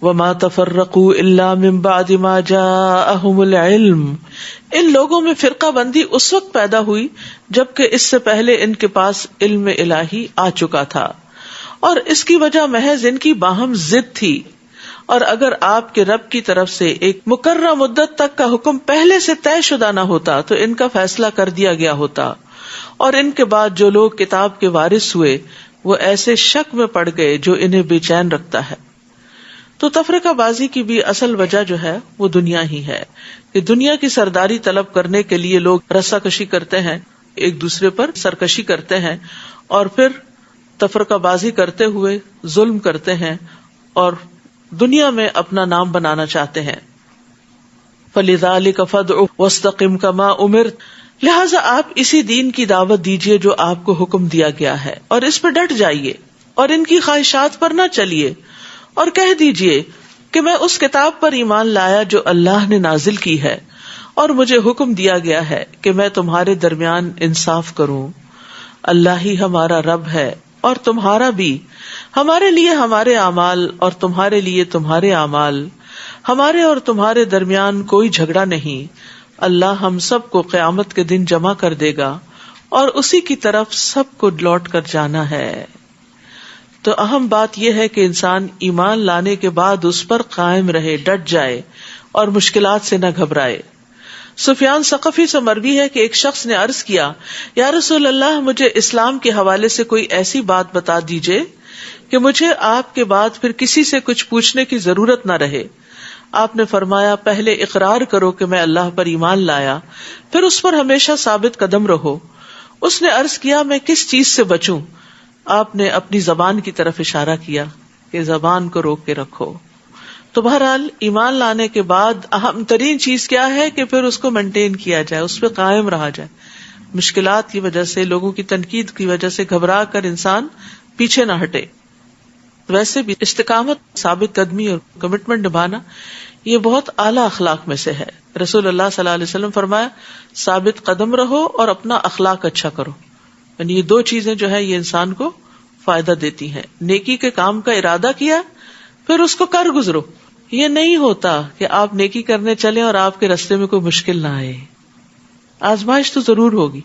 وَمَا تَفَرَّقُوا إِلَّا مِن بَعْدِ مَا جَاءَهُمُ الْعِلْمُ، ان لوگوں میں فرقہ بندی اس وقت پیدا ہوئی جبکہ اس سے پہلے ان کے پاس علم الہی آ چکا تھا، اور اس کی وجہ محض ان کی باہم ضد تھی. اور اگر آپ کے رب کی طرف سے ایک مقررہ مدت تک کا حکم پہلے سے طے شدہ نہ ہوتا تو ان کا فیصلہ کر دیا گیا ہوتا، اور ان کے بعد جو لوگ کتاب کے وارث ہوئے وہ ایسے شک میں پڑ گئے جو انہیں بے چین رکھتا ہے. تو تفرقہ بازی کی بھی اصل وجہ جو ہے وہ دنیا ہی ہے کہ دنیا کی سرداری طلب کرنے کے لیے لوگ رسا کشی کرتے ہیں، ایک دوسرے پر سرکشی کرتے ہیں اور پھر تفرقہ بازی کرتے ہوئے ظلم کرتے ہیں اور دنیا میں اپنا نام بنانا چاہتے ہیں. فَلِذَلِكَ فَادْعُ وَاسْتَقِمْ كَمَا أُمِرْتَ، لہٰذا آپ اسی دین کی دعوت دیجیے جو آپ کو حکم دیا گیا ہے، اور اس پہ ڈٹ جائیے اور ان کی خواہشات پر نہ چلیے، اور کہہ دیجیے کہ میں اس کتاب پر ایمان لایا جو اللہ نے نازل کی ہے، اور مجھے حکم دیا گیا ہے کہ میں تمہارے درمیان انصاف کروں۔ اللہ ہی ہمارا رب ہے اور تمہارا بھی، ہمارے لیے ہمارے اعمال اور تمہارے لیے تمہارے اعمال، ہمارے اور تمہارے درمیان کوئی جھگڑا نہیں۔ اللہ ہم سب کو قیامت کے دن جمع کر دے گا اور اسی کی طرف سب کو لوٹ کر جانا ہے۔ تو اہم بات یہ ہے کہ انسان ایمان لانے کے بعد اس پر قائم رہے، ڈٹ جائے اور مشکلات سے نہ گھبرائے۔ سفیان ثقفی سے مروی ہے کہ ایک شخص نے عرض کیا، یا رسول اللہ، مجھے اسلام کے حوالے سے کوئی ایسی بات بتا دیجئے کہ مجھے آپ کے بعد پھر کسی سے کچھ پوچھنے کی ضرورت نہ رہے۔ آپ نے فرمایا، پہلے اقرار کرو کہ میں اللہ پر ایمان لایا، پھر اس پر ہمیشہ ثابت قدم رہو۔ اس نے عرض کیا، میں کس چیز سے بچوں؟ آپ نے اپنی زبان کی طرف اشارہ کیا کہ زبان کو روک کے رکھو۔ تو بہرحال ایمان لانے کے بعد اہم ترین چیز کیا ہے کہ پھر اس کو مینٹین کیا جائے، اس پہ قائم رہا جائے۔ مشکلات کی وجہ سے، لوگوں کی تنقید کی وجہ سے گھبرا کر انسان پیچھے نہ ہٹے۔ ویسے بھی استقامت، ثابت قدمی اور کمٹمنٹ نبھانا یہ بہت اعلیٰ اخلاق میں سے ہے۔ رسول اللہ صلی اللہ علیہ وسلم فرمایا، ثابت قدم رہو اور اپنا اخلاق اچھا کرو۔ یعنی یہ دو چیزیں جو ہے یہ انسان کو فائدہ دیتی ہیں۔ نیکی کے کام کا ارادہ کیا، پھر اس کو کر گزرو۔ یہ نہیں ہوتا کہ آپ نیکی کرنے چلیں اور آپ کے راستے میں کوئی مشکل نہ آئے۔ آزمائش تو ضرور ہوگی،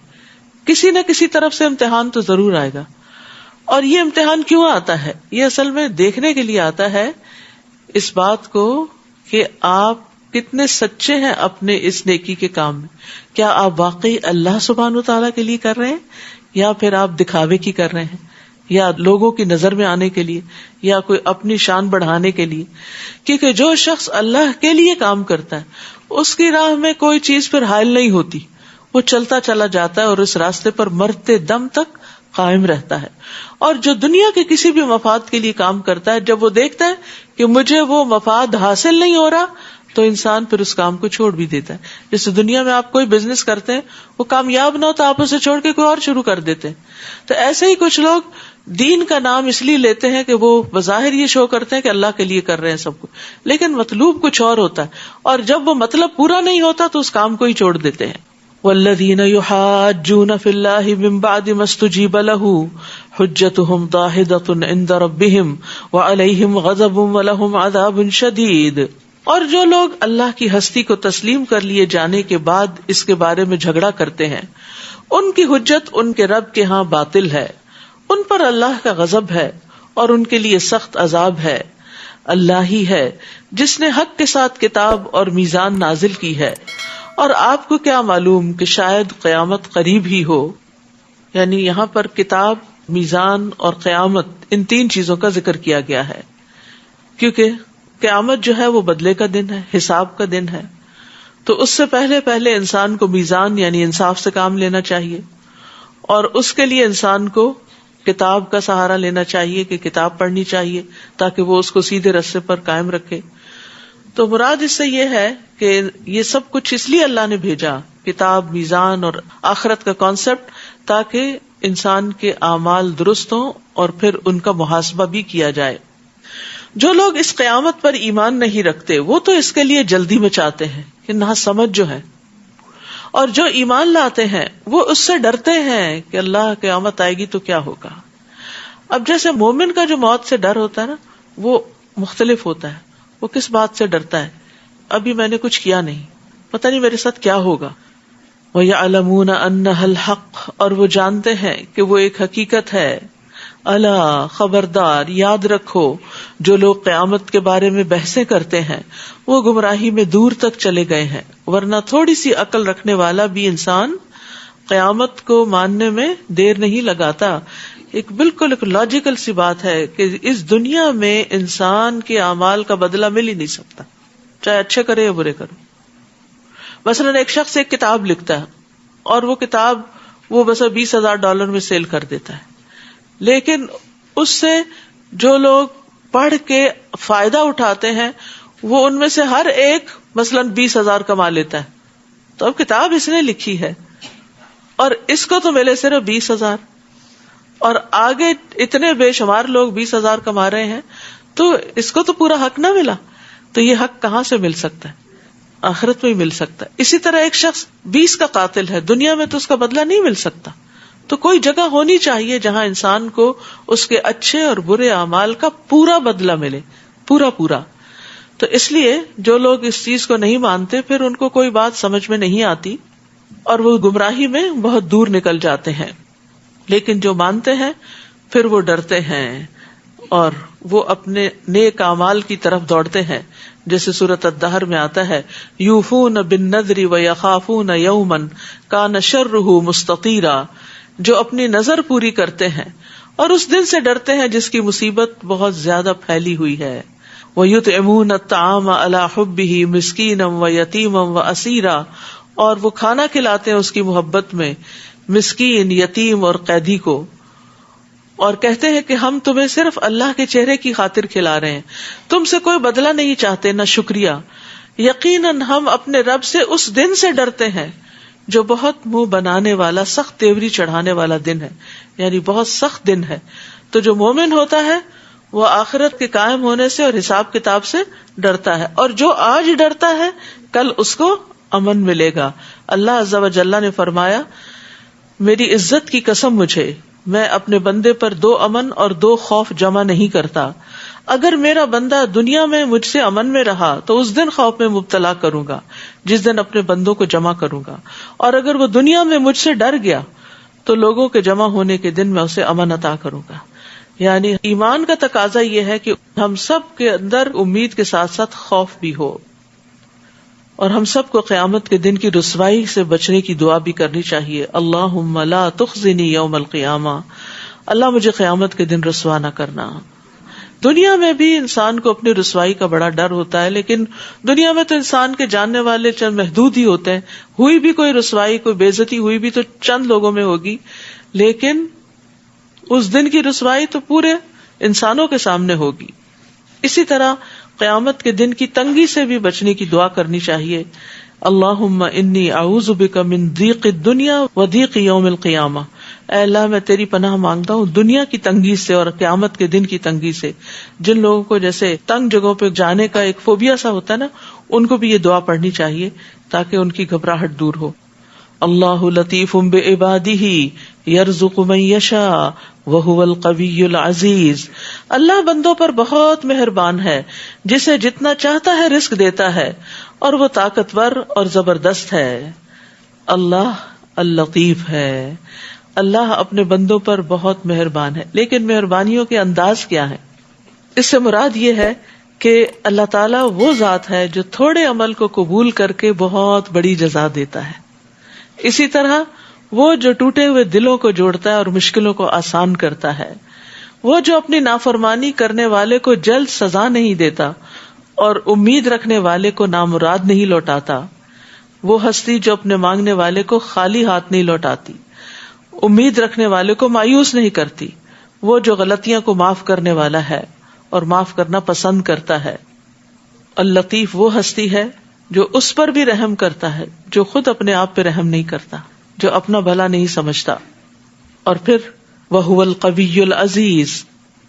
کسی نہ کسی طرف سے امتحان تو ضرور آئے گا۔ اور یہ امتحان کیوں آتا ہے؟ یہ اصل میں دیکھنے کے لیے آتا ہے اس بات کو کہ آپ کتنے سچے ہیں اپنے اس نیکی کے کام میں۔ کیا آپ واقعی اللہ سبحانہ وتعالیٰ کے لیے کر رہے ہیں، یا پھر آپ دکھاوے کی کر رہے ہیں، یا لوگوں کی نظر میں آنے کے لیے، یا کوئی اپنی شان بڑھانے کے لیے؟ کیونکہ جو شخص اللہ کے لیے کام کرتا ہے اس کی راہ میں کوئی چیز پھر حائل نہیں ہوتی، وہ چلتا چلا جاتا ہے اور اس راستے پر مرتے دم تک قائم رہتا ہے۔ اور جو دنیا کے کسی بھی مفاد کے لیے کام کرتا ہے، جب وہ دیکھتا ہے کہ مجھے وہ مفاد حاصل نہیں ہو رہا تو انسان پھر اس کام کو چھوڑ بھی دیتا ہے۔ جیسے دنیا میں آپ کوئی بزنس کرتے ہیں، وہ کامیاب نہ ہوتا آپ اسے چھوڑ کے کوئی اور شروع کر دیتے ہیں۔ تو ایسے ہی کچھ لوگ دین کا نام اس لیے لیتے ہیں کہ وہ بظاہر یہ شو کرتے ہیں کہ اللہ کے لیے کر رہے ہیں سب کچھ، لیکن مطلوب کچھ اور ہوتا ہے، اور جب وہ مطلب پورا نہیں ہوتا تو اس کام کو ہی چھوڑ دیتے ہیں۔ والذین یحاجون فی اللہ من بعد ما استجیب له حجتهم ضاحدۃ عند ربهم وعلیہم غضب ولہم عذاب شدید۔ اور جو لوگ اللہ کی ہستی کو تسلیم کر لیے جانے کے بعد اس کے بارے میں جھگڑا کرتے ہیں، ان کی حجت ان کے رب کے ہاں باطل ہے، ان پر اللہ کا غضب ہے اور ان کے لیے سخت عذاب ہے۔ اللہ ہی ہے جس نے حق کے ساتھ کتاب اور میزان نازل کی ہے، اور آپ کو کیا معلوم کہ شاید قیامت قریب ہی ہو۔ یعنی یہاں پر کتاب، میزان اور قیامت، ان تین چیزوں کا ذکر کیا گیا ہے، کیونکہ قیامت جو ہے وہ بدلے کا دن ہے، حساب کا دن ہے۔ تو اس سے پہلے انسان کو میزان یعنی انصاف سے کام لینا چاہیے، اور اس کے لیے انسان کو کتاب کا سہارا لینا چاہیے کہ کتاب پڑھنی چاہیے تاکہ وہ اس کو سیدھے رستے پر قائم رکھے۔ تو مراد اس سے یہ ہے کہ یہ سب کچھ اس لیے اللہ نے بھیجا، کتاب، میزان اور آخرت کا کانسیپٹ، تاکہ انسان کے اعمال درست ہوں اور پھر ان کا محاسبہ بھی کیا جائے۔ جو لوگ اس قیامت پر ایمان نہیں رکھتے وہ تو اس کے لیے جلدی مچاتے ہیں کہ نہ سمجھ جو ہے، اور جو ایمان لاتے ہیں وہ اس سے ڈرتے ہیں کہ اللہ قیامت آئے گی تو کیا ہوگا۔ اب جیسے مومن کا جو موت سے ڈر ہوتا ہے نا، وہ مختلف ہوتا ہے۔ وہ کس بات سے ڈرتا ہے؟ ابھی میں نے کچھ کیا نہیں، پتہ نہیں میرے ساتھ کیا ہوگا۔ وَيَعْلَمُونَ أَنَّهَا الْحَقُّ، اور وہ جانتے ہیں کہ وہ ایک حقیقت ہے۔ الا، خبردار، یاد رکھو، جو لوگ قیامت کے بارے میں بحثیں کرتے ہیں وہ گمراہی میں دور تک چلے گئے ہیں، ورنہ تھوڑی سی عقل رکھنے والا بھی انسان قیامت کو ماننے میں دیر نہیں لگاتا۔ بالکل ایک لاجیکل سی بات ہے کہ اس دنیا میں انسان کے اعمال کا بدلہ مل ہی نہیں سکتا، چاہے اچھے کرے یا برے کرے۔ مثلاً ایک شخص ایک کتاب لکھتا ہے اور وہ کتاب وہ بس $20,000 میں سیل کر دیتا ہے، لیکن اس سے جو لوگ پڑھ کے فائدہ اٹھاتے ہیں وہ ان میں سے ہر ایک مثلاً 20,000 کما لیتا ہے، تو اب کتاب اس نے لکھی ہے اور اس کو تو ملے صرف 20,000، اور آگے اتنے بے شمار لوگ 20,000 کما رہے ہیں، تو اس کو تو پورا حق نہ ملا. تو یہ حق کہاں سے مل سکتا ہے؟ آخرت میں ہی مل سکتا ہے. اسی طرح ایک شخص 20 کا قاتل ہے، دنیا میں تو اس کا بدلہ نہیں مل سکتا. تو کوئی جگہ ہونی چاہیے جہاں انسان کو اس کے اچھے اور برے اعمال کا پورا بدلہ ملے، پورا. تو اس لیے جو لوگ اس چیز کو نہیں مانتے پھر ان کو کوئی بات سمجھ میں نہیں آتی اور وہ گمراہی میں بہت دور نکل جاتے ہیں. لیکن جو مانتے ہیں پھر وہ ڈرتے ہیں اور وہ اپنے نیک اعمال کی طرف دوڑتے ہیں. جیسے سورۃ الدہر میں آتا ہے، یوفون بالنذر ویخافون یوما کان شرہ مستطیرا، جو اپنی نظر پوری کرتے ہیں اور اس دن سے ڈرتے ہیں جس کی مصیبت بہت زیادہ پھیلی ہوئی ہے. وَيُطْعِمُونَ الطَّعَامَ عَلَى حُبِّهِ مِسْكِينًا وَيَتِيمًا وَأَسِيرًا، اور وہ کھانا کھلاتے ہیں اس کی محبت میں مسکین، یتیم اور قیدی کو، اور کہتے ہیں کہ ہم تمہیں صرف اللہ کے چہرے کی خاطر کھلا رہے ہیں، تم سے کوئی بدلہ نہیں چاہتے نہ شکریہ. یقیناً ہم اپنے رب سے اس دن سے ڈرتے ہیں جو بہت منہ بنانے والا، سخت تیوری چڑھانے والا دن ہے، یعنی بہت سخت دن ہے. تو جو مومن ہوتا ہے وہ آخرت کے قائم ہونے سے اور حساب کتاب سے ڈرتا ہے، اور جو آج ڈرتا ہے کل اس کو امن ملے گا. اللہ عز و جل نے فرمایا، میری عزت کی قسم مجھے، میں اپنے بندے پر 2 امن اور 2 خوف جمع نہیں کرتا. اگر میرا بندہ دنیا میں مجھ سے امن میں رہا تو اس دن خوف میں مبتلا کروں گا جس دن اپنے بندوں کو جمع کروں گا، اور اگر وہ دنیا میں مجھ سے ڈر گیا تو لوگوں کے جمع ہونے کے دن میں اسے امن عطا کروں گا. یعنی ایمان کا تقاضا یہ ہے کہ ہم سب کے اندر امید کے ساتھ ساتھ خوف بھی ہو، اور ہم سب کو قیامت کے دن کی رسوائی سے بچنے کی دعا بھی کرنی چاہیے. اللہم لا تخزنی یوم القیامہ، اللہ مجھے قیامت کے دن رسوا نہ کرنا. دنیا میں بھی انسان کو اپنی رسوائی کا بڑا ڈر ہوتا ہے، لیکن دنیا میں تو انسان کے جاننے والے چند محدود ہی ہوتے ہیں. ہوئی بھی کوئی رسوائی، کوئی بے عزتی ہوئی بھی تو چند لوگوں میں ہوگی، لیکن اس دن کی رسوائی تو پورے انسانوں کے سامنے ہوگی. اسی طرح قیامت کے دن کی تنگی سے بھی بچنے کی دعا کرنی چاہیے. اللہم انی اعوذ بک من ضیق الدنیا و ضیق یوم القیامہ، اے اللہ میں تیری پناہ مانگتا ہوں دنیا کی تنگی سے اور قیامت کے دن کی تنگی سے. جن لوگوں کو جیسے تنگ جگہوں پہ جانے کا ایک فوبیا سا ہوتا ہے نا، ان کو بھی یہ دعا پڑھنی چاہیے تاکہ ان کی گھبراہٹ دور ہو. اللہ لطیف بعبادہ یرزق من یشاء وہو القوی العزیز، اللہ بندوں پر بہت مہربان ہے، جسے جتنا چاہتا ہے رزق دیتا ہے، اور وہ طاقتور اور زبردست ہے. اللہ اللطیف ہے، اللہ اپنے بندوں پر بہت مہربان ہے. لیکن مہربانیوں کے انداز کیا ہے؟ اس سے مراد یہ ہے کہ اللہ تعالیٰ وہ ذات ہے جو تھوڑے عمل کو قبول کر کے بہت بڑی جزا دیتا ہے. اسی طرح وہ جو ٹوٹے ہوئے دلوں کو جوڑتا ہے اور مشکلوں کو آسان کرتا ہے، وہ جو اپنی نافرمانی کرنے والے کو جلد سزا نہیں دیتا اور امید رکھنے والے کو نامراد نہیں لوٹاتا، وہ ہستی جو اپنے مانگنے والے کو خالی ہاتھ نہیں لوٹاتی، امید رکھنے والے کو مایوس نہیں کرتی، وہ جو غلطیاں کو معاف کرنے والا ہے اور معاف کرنا پسند کرتا ہے. اللطیف وہ ہستی ہے جو اس پر بھی رحم کرتا ہے جو خود اپنے آپ پہ رحم نہیں کرتا، جو اپنا بھلا نہیں سمجھتا. اور پھر وہو القوی العزیز،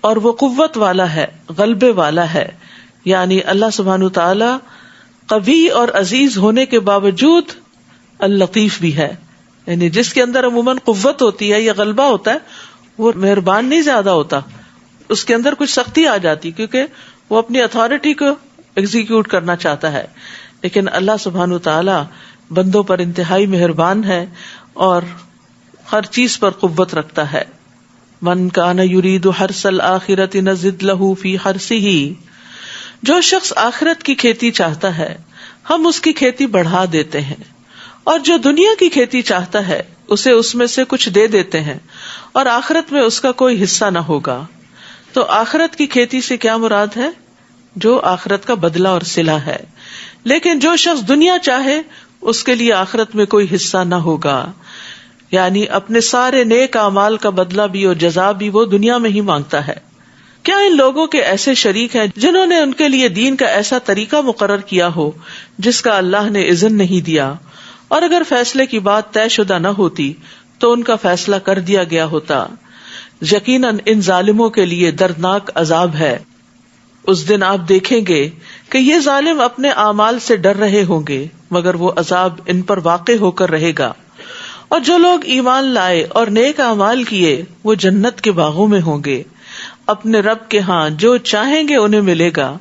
اور وہ قوت والا ہے، غلبے والا ہے. یعنی اللہ سبحانہ تعالی قوی اور عزیز ہونے کے باوجود اللطیف بھی ہے. یعنی جس کے اندر عموماً قوت ہوتی ہے یا غلبہ ہوتا ہے وہ مہربان نہیں زیادہ ہوتا، اس کے اندر کچھ سختی آ جاتی کیونکہ وہ اپنی اتھارٹی کو ایگزیکیوٹ کرنا چاہتا ہے. لیکن اللہ سبحانہ تعالی بندوں پر انتہائی مہربان ہے اور ہر چیز پر قوت رکھتا ہے. من کان یرید حرث الآخرۃ نزد لہ فی حرثہ، جو شخص آخرت کی کھیتی چاہتا ہے ہم اس کی کھیتی بڑھا دیتے ہیں، اور جو دنیا کی کھیتی چاہتا ہے اسے اس میں سے کچھ دے دیتے ہیں، اور آخرت میں اس کا کوئی حصہ نہ ہوگا. تو آخرت کی کھیتی سے کیا مراد ہے؟ جو آخرت کا بدلہ اور صلہ ہے. لیکن جو شخص دنیا چاہے اس کے لیے آخرت میں کوئی حصہ نہ ہوگا، یعنی اپنے سارے نیک اعمال کا بدلہ بھی اور جزا بھی وہ دنیا میں ہی مانگتا ہے. کیا ان لوگوں کے ایسے شریک ہیں جنہوں نے ان کے لیے دین کا ایسا طریقہ مقرر کیا ہو جس کا اللہ نے اذن نہیں دیا، اور اگر فیصلے کی بات طے شدہ نہ ہوتی تو ان کا فیصلہ کر دیا گیا ہوتا۔ یقیناً ان ظالموں کے لیے دردناک عذاب ہے۔ اس دن آپ دیکھیں گے کہ یہ ظالم اپنے اعمال سے ڈر رہے ہوں گے، مگر وہ عذاب ان پر واقع ہو کر رہے گا۔ اور جو لوگ ایمان لائے اور نیک اعمال کیے وہ جنت کے باغوں میں ہوں گے، اپنے رب کے ہاں جو چاہیں گے انہیں ملے گا،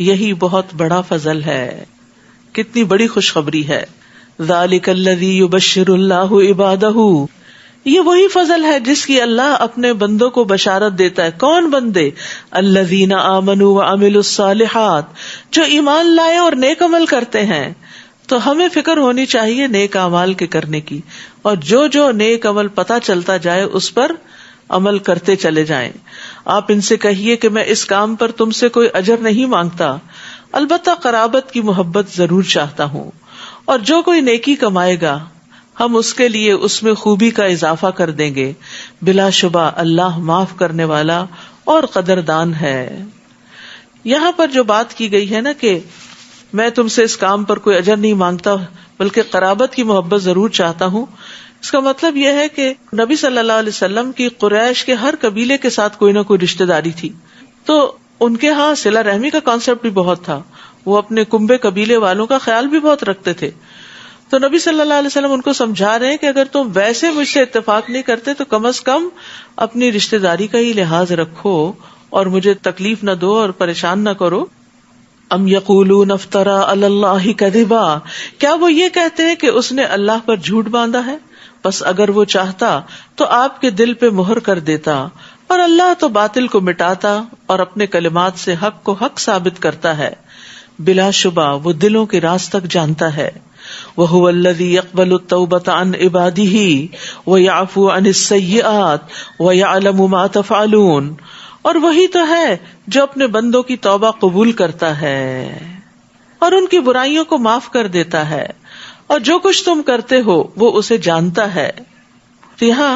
یہی بہت بڑا فضل ہے۔ کتنی بڑی خوشخبری ہے۔ ذالک الذی یبشر اللہ عبادہ، یہ وہی فضل ہے جس کی اللہ اپنے بندوں کو بشارت دیتا ہے۔ کون بندے؟ الذین آمنوا وعملوا الصالحات، جو ایمان لائے اور نیک عمل کرتے ہیں۔ تو ہمیں فکر ہونی چاہیے نیک اعمال کے کرنے کی، اور جو نیک عمل پتہ چلتا جائے اس پر عمل کرتے چلے جائیں۔ آپ ان سے کہیے کہ میں اس کام پر تم سے کوئی اجر نہیں مانگتا، البتہ قرابت کی محبت ضرور چاہتا ہوں، اور جو کوئی نیکی کمائے گا ہم اس کے لیے اس میں خوبی کا اضافہ کر دیں گے، بلا شبہ اللہ معاف کرنے والا اور قدردان ہے۔ یہاں پر جو بات کی گئی ہے نا کہ میں تم سے اس کام پر کوئی اجر نہیں مانگتا بلکہ قرابت کی محبت ضرور چاہتا ہوں، اس کا مطلب یہ ہے کہ نبی صلی اللہ علیہ وسلم کی قریش کے ہر قبیلے کے ساتھ کوئی نہ کوئی رشتہ داری تھی، تو ان کے ہاں صلہ رحمی کا کانسیپٹ بھی بہت تھا، وہ اپنے کنبے قبیلے والوں کا خیال بھی بہت رکھتے تھے۔ تو نبی صلی اللہ علیہ وسلم ان کو سمجھا رہے ہیں کہ اگر تم ویسے مجھ سے اتفاق نہیں کرتے تو کم از کم اپنی رشتہ داری کا ہی لحاظ رکھو اور مجھے تکلیف نہ دو اور پریشان نہ کرو۔ ام یقولون افترا علی اللہ کذبا، کیا وہ یہ کہتے ہیں کہ اس نے اللہ پر جھوٹ باندھا ہے؟ بس اگر وہ چاہتا تو آپ کے دل پہ مہر کر دیتا، اور اللہ تو باطل کو مٹاتا اور اپنے کلمات سے حق کو حق ثابت کرتا ہے۔ بلا شبہ وہ دلوں کے راز تک جانتا ہے۔ وَهُوَ الَّذِي يَقْبَلُ التَّوْبَةَ عَنْ عِبَادِهِ وَيَعْفُو عَنِ السَّيِّئَاتِ وَيَعْلَمُ مَا تَفْعَلُونَ، اور وہی تو ہے جو اپنے بندوں کی توبہ قبول کرتا ہے اور ان کی برائیوں کو معاف کر دیتا ہے، اور جو کچھ تم کرتے ہو وہ اسے جانتا ہے۔ تو یہاں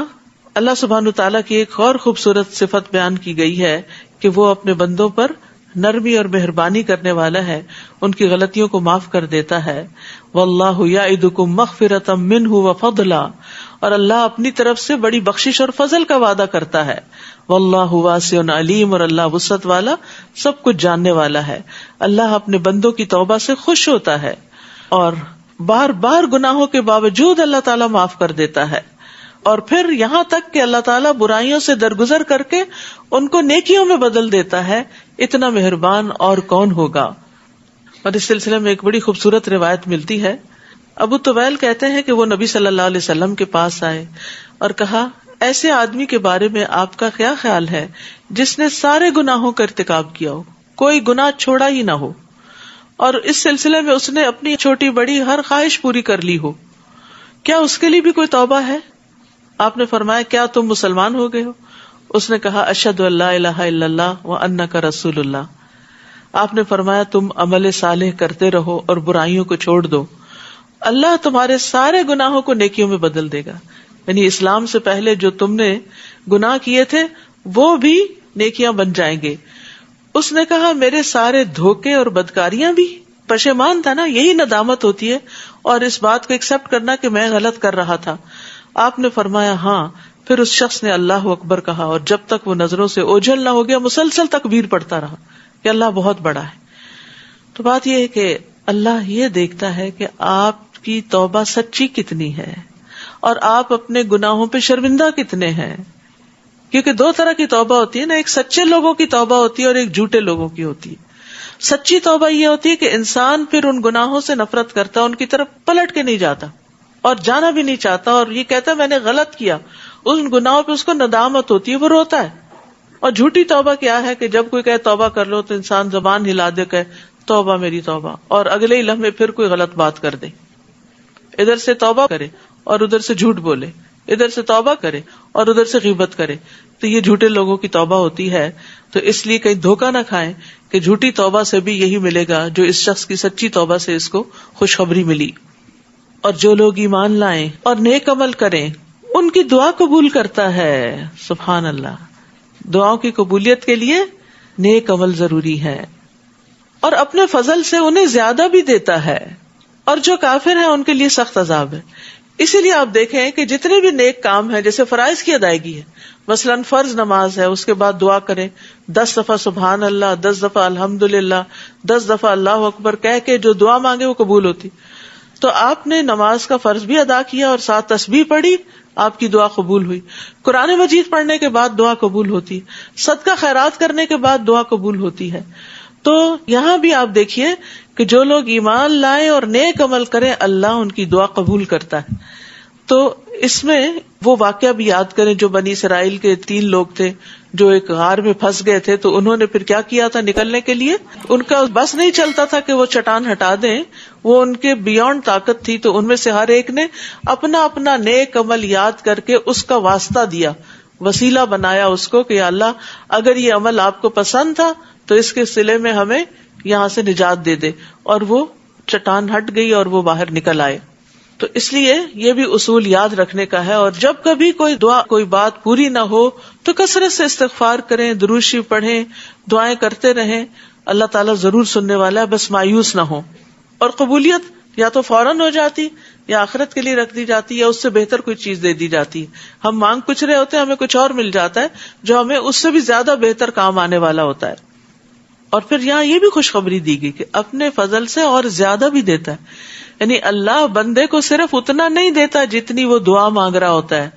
اللہ سبحانہ تعالیٰ کی ایک اور خوبصورت صفت بیان کی گئی ہے کہ وہ اپنے بندوں پر نرمی اور مہربانی کرنے والا ہے، ان کی غلطیوں کو معاف کر دیتا ہے۔ واللہ یعدکم مغفرۃ منہ وفضلا، اور اللہ اپنی طرف سے بڑی بخشش اور فضل کا وعدہ کرتا ہے۔ واللہ واسع علیم، اور اللہ وسعت والا سب کچھ جاننے والا ہے۔ اللہ اپنے بندوں کی توبہ سے خوش ہوتا ہے اور بار بار گناہوں کے باوجود اللہ تعالیٰ معاف کر دیتا ہے، اور پھر یہاں تک کہ اللہ تعالیٰ برائیوں سے درگزر کر کے ان کو نیکیوں میں بدل دیتا ہے۔ اتنا مہربان اور کون ہوگا؟ اور اس سلسلے میں ایک بڑی خوبصورت روایت ملتی ہے۔ ابو طویل کہتے ہیں کہ وہ نبی صلی اللہ علیہ وسلم کے پاس آئے اور کہا، ایسے آدمی کے بارے میں آپ کا کیا خیال ہے جس نے سارے گناہوں کا ارتکاب کیا ہو، کوئی گناہ چھوڑا ہی نہ ہو، اور اس سلسلے میں اس نے اپنی چھوٹی بڑی ہر خواہش پوری کر لی ہو، کیا اس کے لیے بھی کوئی توبہ ہے؟ آپ نے فرمایا، کیا تم مسلمان ہو گئے ہو؟ اس نے کہا، اشہد ان لا الہ الا اللہ وانک رسول اللہ۔ آپ نے فرمایا، تم عمل صالح کرتے رہو اور برائیوں کو چھوڑ دو، اللہ تمہارے سارے گناہوں کو نیکیوں میں بدل دے گا۔ یعنی اسلام سے پہلے جو تم نے گناہ کیے تھے وہ بھی نیکیاں بن جائیں گے۔ اس نے کہا، میرے سارے دھوکے اور بدکاریاں بھی؟ پشیمان تھا نا، یہی ندامت ہوتی ہے، اور اس بات کو ایکسپٹ کرنا کہ میں غلط کر رہا تھا۔ آپ نے فرمایا، ہاں۔ پھر اس شخص نے اللہ اکبر کہا، اور جب تک وہ نظروں سے اوجھل نہ ہو گیا مسلسل تکبیر پڑھتا رہا کہ اللہ بہت بڑا ہے۔ تو بات یہ ہے کہ اللہ یہ دیکھتا ہے کہ آپ کی توبہ سچی کتنی ہے اور آپ اپنے گناہوں پہ شرمندہ کتنے ہیں، کیونکہ دو طرح کی توبہ ہوتی ہے نا، ایک سچے لوگوں کی توبہ ہوتی ہے اور ایک جھوٹے لوگوں کی ہوتی ہے۔ سچی توبہ یہ ہوتی ہے کہ انسان پھر ان گناہوں سے نفرت کرتا، ان کی طرف پلٹ کے نہیں جاتا اور جانا بھی نہیں چاہتا، اور یہ کہتا ہے میں نے غلط کیا، ان گناہوں پہ اس کو ندامت ہوتی ہے، وہ روتا ہے۔ اور جھوٹی توبہ کیا ہے کہ جب کوئی کہے توبہ کر لو تو انسان زبان ہلا دے کہ توبہ میری توبہ، اور اگلے ہی لمحے پھر کوئی غلط بات کر دے، ادھر سے توبہ کرے اور ادھر سے جھوٹ بولے، ادھر سے توبہ کرے اور ادھر سے غیبت کرے۔ تو یہ جھوٹے لوگوں کی توبہ ہوتی ہے۔ تو اس لیے کہیں دھوکہ نہ کھائیں کہ جھوٹی توبہ سے بھی یہی ملے گا جو اس شخص کی سچی توبہ سے اس کو خوشخبری ملی۔ اور جو لوگ ایمان لائیں اور نیک عمل کریں ان کی دعا قبول کرتا ہے۔ سبحان اللہ، دعاؤں کی قبولیت کے لیے نیک عمل ضروری ہے، اور اپنے فضل سے انہیں زیادہ بھی دیتا ہے، اور جو کافر ہیں ان کے لیے سخت عذاب ہے۔ اسی لیے آپ دیکھیں کہ جتنے بھی نیک کام ہیں، جیسے فرائض کی ادائیگی ہے، مثلاً فرض نماز ہے، اس کے بعد دعا کریں 10 دفعہ سبحان اللہ، 10 دفعہ الحمدللہ، 10 دفعہ اللہ اکبر کہہ کے جو دعا مانگے وہ قبول ہوتی۔ تو آپ نے نماز کا فرض بھی ادا کیا اور ساتھ تسبیح پڑھی، آپ کی دعا قبول ہوئی۔ قرآن مجید پڑھنے کے بعد دعا قبول ہوتی، صدقہ خیرات کرنے کے بعد دعا قبول ہوتی ہے۔ تو یہاں بھی آپ دیکھیے کہ جو لوگ ایمان لائیں اور نیک عمل کریں، اللہ ان کی دعا قبول کرتا ہے۔ تو اس میں وہ واقعہ بھی یاد کریں جو بنی اسرائیل کے 3 لوگ تھے جو ایک غار میں پھنس گئے تھے، تو انہوں نے پھر کیا کیا تھا نکلنے کے لیے؟ ان کا بس نہیں چلتا تھا کہ وہ چٹان ہٹا دیں، وہ ان کے بیونڈ طاقت تھی، تو ان میں سے ہر ایک نے اپنا اپنا نیک عمل یاد کر کے اس کا واسطہ دیا، وسیلہ بنایا اس کو کہ یا اللہ اگر یہ عمل آپ کو پسند تھا تو اس کے صلے میں ہمیں یہاں سے نجات دے دے، اور وہ چٹان ہٹ گئی اور وہ باہر نکل آئے۔ تو اس لیے یہ بھی اصول یاد رکھنے کا ہے، اور جب کبھی کوئی دعا کوئی بات پوری نہ ہو تو کثرت سے استغفار کریں، درود شریف پڑھیں، دعائیں کرتے رہیں، اللہ تعالیٰ ضرور سننے والا ہے، بس مایوس نہ ہو۔ اور قبولیت یا تو فوراً ہو جاتی یا آخرت کے لیے رکھ دی جاتی یا اس سے بہتر کوئی چیز دے دی جاتی۔ ہم مانگ کچھ رہے ہوتے ہیں، ہمیں کچھ اور مل جاتا ہے جو ہمیں اس سے بھی زیادہ بہتر کام آنے والا ہوتا ہے۔ اور پھر یہاں یہ بھی خوشخبری دی گئی کہ اپنے فضل سے اور زیادہ بھی دیتا ہے، یعنی اللہ بندے کو صرف اتنا نہیں دیتا جتنی وہ دعا مانگ رہا ہوتا ہے،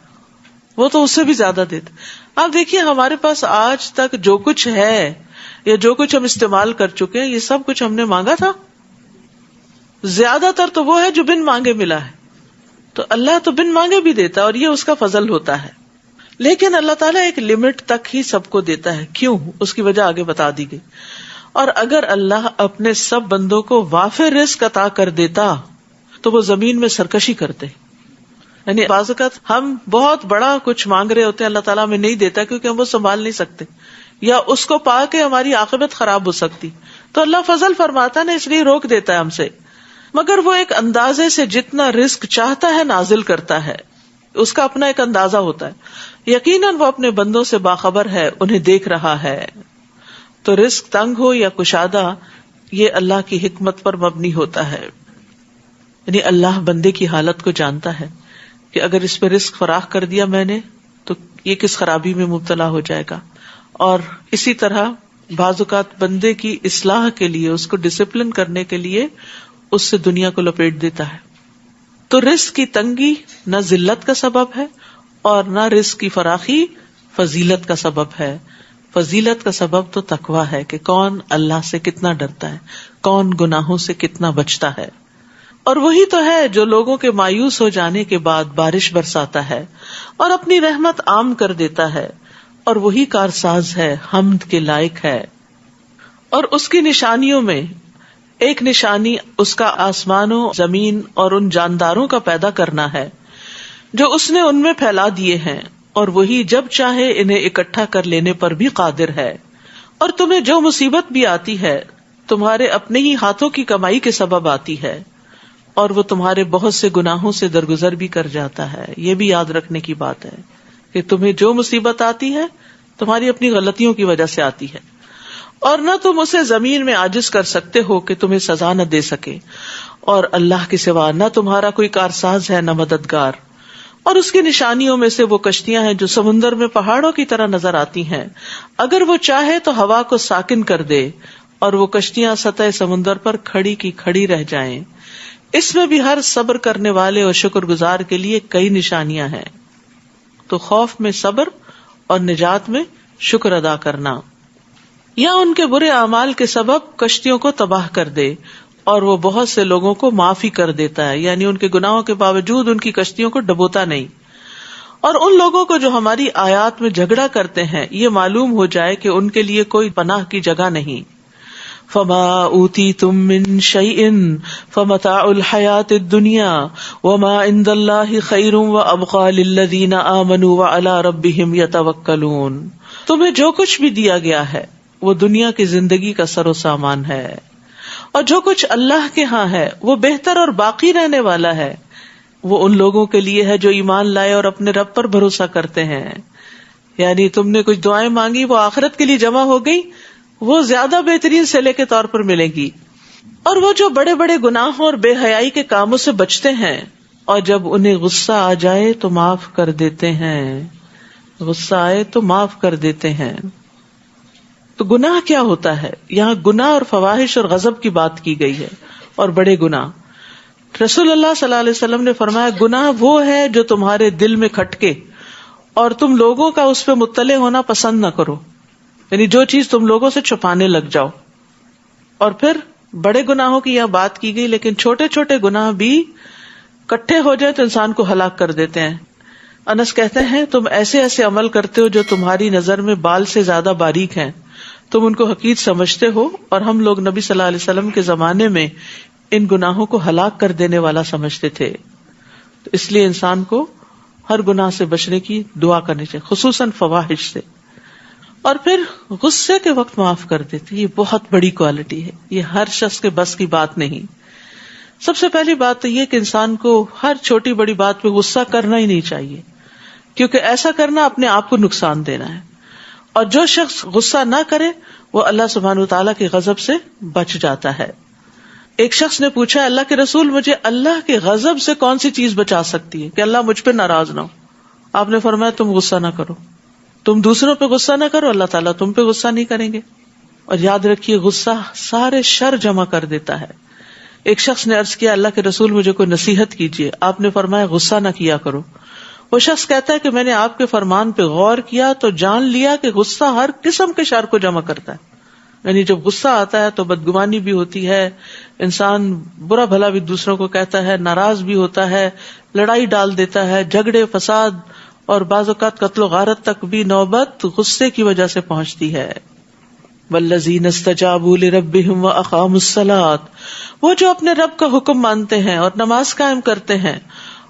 وہ تو اس سے بھی زیادہ دیتا۔ آپ دیکھیے ہمارے پاس آج تک جو کچھ ہے یا جو کچھ ہم استعمال کر چکے ہیں، یہ سب کچھ ہم نے مانگا تھا؟ زیادہ تر تو وہ ہے جو بن مانگے ملا ہے۔ تو اللہ تو بن مانگے بھی دیتا ہے اور یہ اس کا فضل ہوتا ہے، لیکن اللہ تعالیٰ ایک لمٹ تک ہی سب کو دیتا ہے۔ کیوں؟ اس کی وجہ آگے بتا دی گئی۔ اور اگر اللہ اپنے سب بندوں کو وافر رزق عطا کر دیتا تو وہ زمین میں سرکشی کرتے، یعنی بعض اوقات ہم بہت بڑا کچھ مانگ رہے ہوتے ہیں، اللہ تعالیٰ ہمیں نہیں دیتا کیونکہ ہم وہ سنبھال نہیں سکتے، یا اس کو پا کے ہماری عاقبت خراب ہو سکتی، تو اللہ فضل فرماتا نا، اس لیے روک دیتا ہے ہم سے، مگر وہ ایک اندازے سے جتنا رزق چاہتا ہے نازل کرتا ہے، اس کا اپنا ایک اندازہ ہوتا ہے۔ یقیناً وہ اپنے بندوں سے باخبر ہے، انہیں دیکھ رہا ہے۔ تو رزق تنگ ہو یا کشادہ، یہ اللہ کی حکمت پر مبنی ہوتا ہے، یعنی اللہ بندے کی حالت کو جانتا ہے کہ اگر اس پہ رزق فراخ کر دیا میں نے تو یہ کس خرابی میں مبتلا ہو جائے گا۔ اور اسی طرح بعض اوقات بندے کی اصلاح کے لیے، اس کو ڈسپلن کرنے کے لیے اس سے دنیا کو لپیٹ دیتا ہے۔ تو رزق کی تنگی نہ ذلت کا سبب ہے اور نہ رزق کی فراخی فضیلت کا سبب ہے۔ فضیلت کا سبب تو تقویٰ ہے کہ کون اللہ سے کتنا ڈرتا ہے، کون گناہوں سے کتنا بچتا ہے۔ اور وہی تو ہے جو لوگوں کے مایوس ہو جانے کے بعد بارش برساتا ہے اور اپنی رحمت عام کر دیتا ہے، اور وہی کارساز ہے، حمد کے لائق ہے۔ اور اس کی نشانیوں میں ایک نشانی اس کا آسمانوں، زمین اور ان جانداروں کا پیدا کرنا ہے جو اس نے ان میں پھیلا دیے ہیں، اور وہی جب چاہے انہیں اکٹھا کر لینے پر بھی قادر ہے۔ اور تمہیں جو مصیبت بھی آتی ہے تمہارے اپنے ہی ہاتھوں کی کمائی کے سبب آتی ہے، اور وہ تمہارے بہت سے گناہوں سے درگزر بھی کر جاتا ہے۔ یہ بھی یاد رکھنے کی بات ہے کہ تمہیں جو مصیبت آتی ہے تمہاری اپنی غلطیوں کی وجہ سے آتی ہے، اور نہ تم اسے زمین میں عاجز کر سکتے ہو کہ تمہیں سزا نہ دے سکے، اور اللہ کے سوا نہ تمہارا کوئی کارساز ہے نہ مددگار۔ اور اس کی نشانیوں میں سے وہ کشتیاں ہیں جو سمندر میں پہاڑوں کی طرح نظر آتی ہیں، اگر وہ چاہے تو ہوا کو ساکن کر دے اور وہ کشتیاں سطح سمندر پر کھڑی کی کھڑی رہ جائیں۔ اس میں بھی ہر صبر کرنے والے اور شکر گزار کے لیے کئی نشانیاں ہیں۔ تو خوف میں صبر اور نجات میں شکر ادا کرنا، یا ان کے برے اعمال کے سبب کشتیوں کو تباہ کر دے اور وہ بہت سے لوگوں کو معافی کر دیتا ہے، یعنی ان کے گناہوں کے باوجود ان کی کشتیوں کو ڈبوتا نہیں۔ اور ان لوگوں کو جو ہماری آیات میں جھگڑا کرتے ہیں یہ معلوم ہو جائے کہ ان کے لیے کوئی پناہ کی جگہ نہیں۔ فما اوتیتم من شیء فمتاع الحیاۃ الدنیا وما عند اللہ خیر وابقى للذین آمنوا وعلی ربہم یتوکلون۔ تمہیں جو کچھ بھی دیا گیا ہے وہ دنیا کی زندگی کا سر و سامان ہے، اور جو کچھ اللہ کے ہاں ہے وہ بہتر اور باقی رہنے والا ہے، وہ ان لوگوں کے لیے ہے جو ایمان لائے اور اپنے رب پر بھروسہ کرتے ہیں۔ یعنی تم نے کچھ دعائیں مانگی وہ آخرت کے لیے جمع ہو گئی، وہ زیادہ بہترین صلے کے طور پر ملے گی. اور وہ جو بڑے بڑے گناہوں اور بے حیائی کے کاموں سے بچتے ہیں اور جب انہیں غصہ آ جائے تو معاف کر دیتے ہیں. غصہ آئے تو معاف کر دیتے ہیں. تو گناہ کیا ہوتا ہے؟ یہاں گناہ اور فواحش اور غضب کی بات کی گئی ہے اور بڑے گناہ. رسول اللہ صلی اللہ علیہ وسلم نے فرمایا گناہ وہ ہے جو تمہارے دل میں کھٹکے اور تم لوگوں کا اس پہ مطلع ہونا پسند نہ کرو، یعنی جو چیز تم لوگوں سے چھپانے لگ جاؤ. اور پھر بڑے گناہوں کی یہاں بات کی گئی، لیکن چھوٹے چھوٹے گناہ بھی کٹھے ہو جائے تو انسان کو ہلاک کر دیتے ہیں. انس کہتے ہیں تم ایسے ایسے عمل کرتے ہو جو تمہاری نظر میں بال سے زیادہ باریک ہیں، تم ان کو حقیر سمجھتے ہو، اور ہم لوگ نبی صلی اللہ علیہ وسلم کے زمانے میں ان گناہوں کو ہلاک کر دینے والا سمجھتے تھے. تو اس لیے انسان کو ہر گناہ سے بچنے کی دعا کرنی چاہیے، خصوصاً فواحش سے. اور پھر غصے کے وقت معاف کر دیتے، یہ بہت بڑی کوالٹی ہے، یہ ہر شخص کے بس کی بات نہیں. سب سے پہلی بات تو یہ کہ انسان کو ہر چھوٹی بڑی بات پہ غصہ کرنا ہی نہیں چاہیے، کیونکہ ایسا کرنا اپنے آپ کو نقصان دینا ہے. اور جو شخص غصہ نہ کرے وہ اللہ سبحانہ وتعالیٰ کے غضب سے بچ جاتا ہے. ایک شخص نے پوچھا اللہ کے رسول مجھے اللہ کے غضب سے کون سی چیز بچا سکتی ہے کہ اللہ مجھ پہ ناراض نہ ہو؟ آپ نے فرمایا تم غصہ نہ کرو، تم دوسروں پہ غصہ نہ کرو، اللہ تعالیٰ تم پہ غصہ نہیں کریں گے. اور یاد رکھیے غصہ سارے شر جمع کر دیتا ہے. ایک شخص نے عرض کیا اللہ کے رسول مجھے کوئی نصیحت کیجیے. آپ نے فرمایا غصہ نہ کیا کرو. وہ شخص کہتا ہے کہ میں نے آپ کے فرمان پہ غور کیا تو جان لیا کہ غصہ ہر قسم کے شر کو جمع کرتا ہے. یعنی جب غصہ آتا ہے تو بدگمانی بھی ہوتی ہے، انسان برا بھلا بھی دوسروں کو کہتا ہے، ناراض بھی ہوتا ہے، لڑائی ڈال دیتا ہے، جھگڑے فساد اور بعض اوقات قتل و غارت تک بھی نوبت غصے کی وجہ سے پہنچتی ہے. والذین استجابوا لربہم واقاموا الصلاۃ، وہ جو اپنے رب کا حکم مانتے ہیں اور نماز قائم کرتے ہیں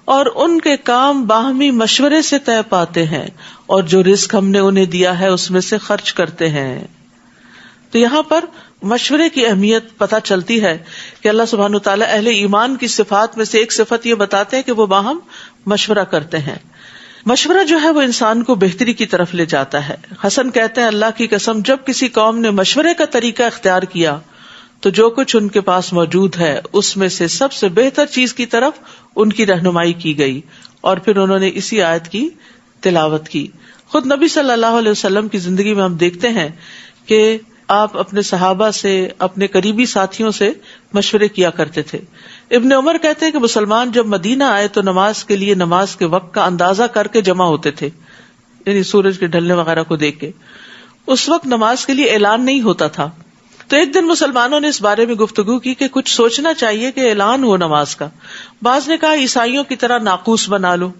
اور ان کے کام باہمی مشورے سے طے پاتے ہیں اور جو رزق ہم نے انہیں دیا ہے اس میں سے خرچ کرتے ہیں. تو یہاں پر مشورے کی اہمیت پتہ چلتی ہے کہ اللہ سبحانہ وتعالیٰ اہل ایمان کی صفات میں سے ایک صفت یہ بتاتے ہیں کہ وہ باہم مشورہ کرتے ہیں. مشورہ جو ہے وہ انسان کو بہتری کی طرف لے جاتا ہے. حسن کہتے ہیں اللہ کی قسم جب کسی قوم نے مشورے کا طریقہ اختیار کیا تو جو کچھ ان کے پاس موجود ہے اس میں سے سب سے بہتر چیز کی طرف ان کی رہنمائی کی گئی. اور پھر انہوں نے اسی آیت کی تلاوت کی. خود نبی صلی اللہ علیہ وسلم کی زندگی میں ہم دیکھتے ہیں کہ آپ اپنے صحابہ سے، اپنے قریبی ساتھیوں سے مشورے کیا کرتے تھے. ابن عمر کہتے ہیں کہ مسلمان جب مدینہ آئے تو نماز کے لیے نماز کے وقت کا اندازہ کر کے جمع ہوتے تھے، یعنی سورج کے ڈھلنے وغیرہ کو دیکھ کے. اس وقت نماز کے لیے اعلان نہیں ہوتا تھا. تو ایک دن مسلمانوں نے اس بارے میں گفتگو کی کہ کچھ سوچنا چاہیے کہ اعلان ہو نماز کا. بعض نے کہا عیسائیوں کی طرح ناقوس بنا لو،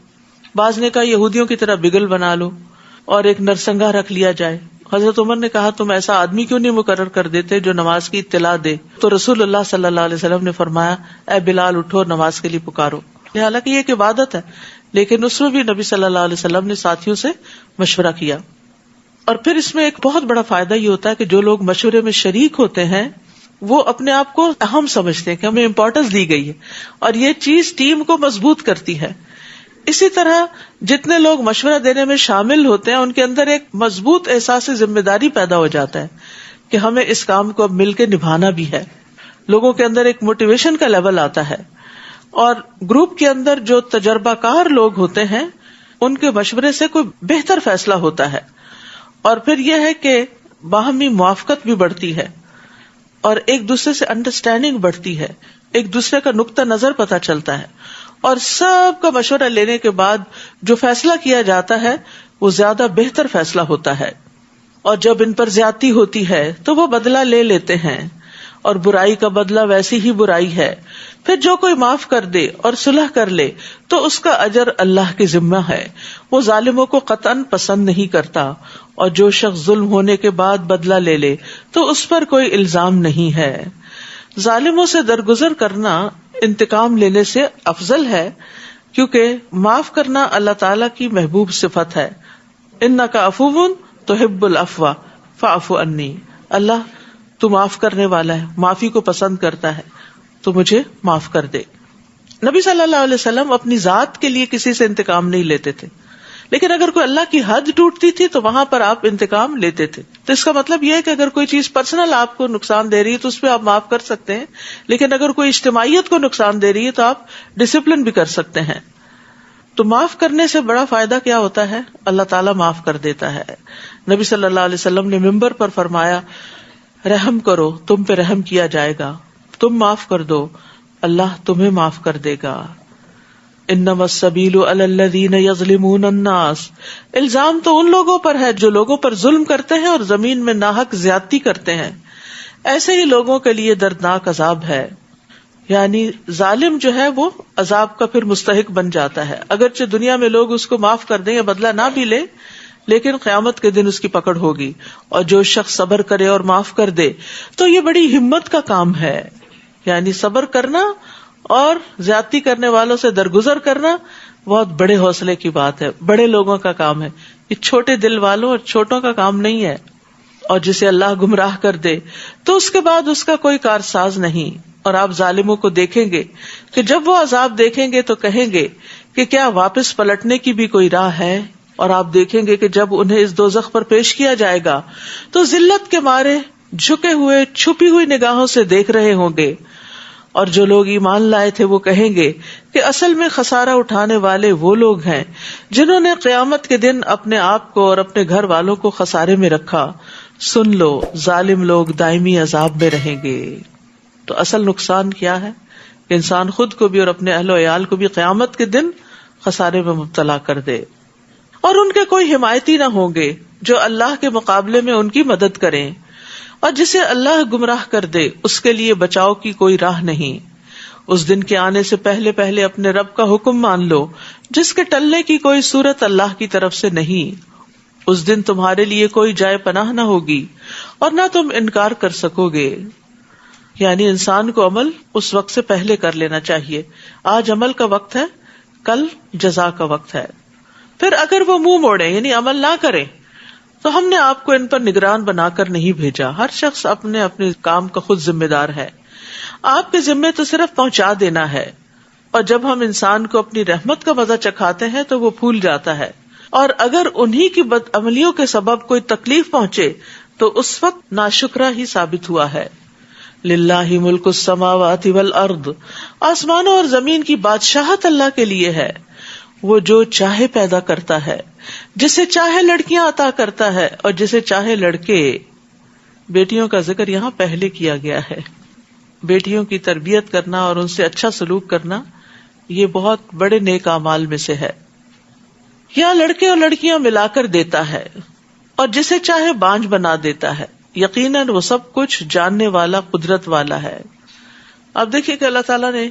بعض نے کہا یہودیوں کی طرح بگل بنا لو اور ایک نرسنگا رکھ لیا جائے. حضرت عمر نے کہا تم ایسا آدمی کیوں نہیں مقرر کر دیتے جو نماز کی اطلاع دے؟ تو رسول اللہ صلی اللہ علیہ وسلم نے فرمایا اے بلال اٹھو اور نماز کے لیے پکارو. حالانکہ یہ ایک عبادت ہے، لیکن اس میں بھی نبی صلی اللہ علیہ وسلم نے ساتھیوں سے مشورہ کیا. اور پھر اس میں ایک بہت بڑا فائدہ یہ ہوتا ہے کہ جو لوگ مشورے میں شریک ہوتے ہیں وہ اپنے آپ کو اہم سمجھتے ہیں کہ ہمیں امپورٹنس دی گئی ہے، اور یہ چیز ٹیم کو مضبوط کرتی ہے. اسی طرح جتنے لوگ مشورہ دینے میں شامل ہوتے ہیں ان کے اندر ایک مضبوط احساس ذمہ داری پیدا ہو جاتا ہے کہ ہمیں اس کام کو اب مل کے نبھانا بھی ہے. لوگوں کے اندر ایک موٹیویشن کا لیول آتا ہے. اور گروپ کے اندر جو تجربہ کار لوگ ہوتے ہیں ان کے مشورے سے کوئی بہتر فیصلہ ہوتا ہے. اور پھر یہ ہے کہ باہمی موافقت بھی بڑھتی ہے اور ایک دوسرے سے انڈرسٹینڈنگ بڑھتی ہے، ایک دوسرے کا نقطہ نظر پتہ چلتا ہے، اور سب کا مشورہ لینے کے بعد جو فیصلہ کیا جاتا ہے وہ زیادہ بہتر فیصلہ ہوتا ہے. اور جب ان پر زیادتی ہوتی ہے تو وہ بدلہ لے لیتے ہیں، اور برائی کا بدلہ ویسی ہی برائی ہے. پھر جو کوئی معاف کر دے اور صلح کر لے تو اس کا اجر اللہ کے ذمہ ہے، وہ ظالموں کو قطعاً پسند نہیں کرتا. اور جو شخص ظلم ہونے کے بعد بدلہ لے لے تو اس پر کوئی الزام نہیں ہے. ظالموں سے درگزر کرنا انتقام لینے سے افضل ہے، کیونکہ معاف کرنا اللہ تعالیٰ کی محبوب صفت ہے. انک عفو تحب العفو فاعف عنی، اللہ تو معاف کرنے والا ہے، معافی کو پسند کرتا ہے تو مجھے معاف کر دے. نبی صلی اللہ علیہ وسلم اپنی ذات کے لیے کسی سے انتقام نہیں لیتے تھے، لیکن اگر کوئی اللہ کی حد ٹوٹتی تھی تو وہاں پر آپ انتقام لیتے تھے. تو اس کا مطلب یہ ہے کہ اگر کوئی چیز پرسنل آپ کو نقصان دے رہی ہے تو اس پہ آپ معاف کر سکتے ہیں، لیکن اگر کوئی اجتماعیت کو نقصان دے رہی ہے تو آپ ڈسپلن بھی کر سکتے ہیں. تو معاف کرنے سے بڑا فائدہ کیا ہوتا ہے؟ اللہ تعالیٰ معاف کر دیتا ہے. نبی صلی اللہ علیہ وسلم نے ممبر پر فرمایا، رحم کرو تم پہ رحم کیا جائے گا، تم معاف کر دو اللہ تمہیں معاف کر دے گا. انما السبیل علی الذین یظلمون الناس، الزام تو ان لوگوں پر ہے جو لوگوں پر ظلم کرتے ہیں اور زمین میں ناحق زیادتی کرتے ہیں، ایسے ہی لوگوں کے لیے دردناک عذاب ہے. یعنی ظالم جو ہے وہ عذاب کا پھر مستحق بن جاتا ہے. اگرچہ دنیا میں لوگ اس کو معاف کر دیں یا بدلہ نہ بھی لے، لیکن قیامت کے دن اس کی پکڑ ہوگی. اور جو شخص صبر کرے اور معاف کر دے تو یہ بڑی ہمت کا کام ہے. یعنی صبر کرنا اور زیادتی کرنے والوں سے درگزر کرنا بہت بڑے حوصلے کی بات ہے، بڑے لوگوں کا کام ہے. یہ چھوٹے دل والوں اور چھوٹوں کا کام نہیں ہے. اور جسے اللہ گمراہ کر دے تو اس کے بعد اس کا کوئی کارساز نہیں. اور آپ ظالموں کو دیکھیں گے کہ جب وہ عذاب دیکھیں گے تو کہیں گے کہ کیا واپس پلٹنے کی بھی کوئی راہ ہے. اور آپ دیکھیں گے کہ جب انہیں اس دوزخ پر پیش کیا جائے گا تو ذلت کے مارے جھکے ہوئے چھپی ہوئی نگاہوں سے دیکھ رہے ہوں گے. اور جو لوگ ایمان لائے تھے وہ کہیں گے کہ اصل میں خسارہ اٹھانے والے وہ لوگ ہیں جنہوں نے قیامت کے دن اپنے آپ کو اور اپنے گھر والوں کو خسارے میں رکھا. سن لو ظالم لوگ دائمی عذاب میں رہیں گے. تو اصل نقصان کیا ہے کہ انسان خود کو بھی اور اپنے اہل و عیال کو بھی قیامت کے دن خسارے میں مبتلا کر دے. اور ان کے کوئی حمایتی نہ ہوں گے جو اللہ کے مقابلے میں ان کی مدد کریں. اور جسے اللہ گمراہ کر دے اس کے لیے بچاؤ کی کوئی راہ نہیں. اس دن کے آنے سے پہلے پہلے اپنے رب کا حکم مان لو جس کے ٹلنے کی کوئی صورت اللہ کی طرف سے نہیں. اس دن تمہارے لیے کوئی جائے پناہ نہ ہوگی اور نہ تم انکار کر سکو گے. یعنی انسان کو عمل اس وقت سے پہلے کر لینا چاہیے. آج عمل کا وقت ہے، کل جزا کا وقت ہے. پھر اگر وہ منہ موڑے یعنی عمل نہ کرے تو ہم نے آپ کو ان پر نگران بنا کر نہیں بھیجا. ہر شخص اپنے اپنے کام کا خود ذمہ دار ہے. آپ کے ذمے تو صرف پہنچا دینا ہے. اور جب ہم انسان کو اپنی رحمت کا مزہ چکھاتے ہیں تو وہ پھول جاتا ہے. اور اگر انہی کی بدعملیوں کے سبب کوئی تکلیف پہنچے تو اس وقت ناشکرا ہی ثابت ہوا ہے. للہ ملک السماوات والارض، آسمانوں اور زمین کی بادشاہت اللہ کے لیے ہے. وہ جو چاہے پیدا کرتا ہے، جسے چاہے لڑکیاں عطا کرتا ہے اور جسے چاہے لڑکے. بیٹیوں کا ذکر یہاں پہلے کیا گیا ہے. بیٹیوں کی تربیت کرنا اور ان سے اچھا سلوک کرنا یہ بہت بڑے نیک اعمال میں سے ہے. یا لڑکے اور لڑکیاں ملا کر دیتا ہے اور جسے چاہے بانجھ بنا دیتا ہے. یقیناً وہ سب کچھ جاننے والا قدرت والا ہے. اب دیکھیے کہ اللہ تعالیٰ نے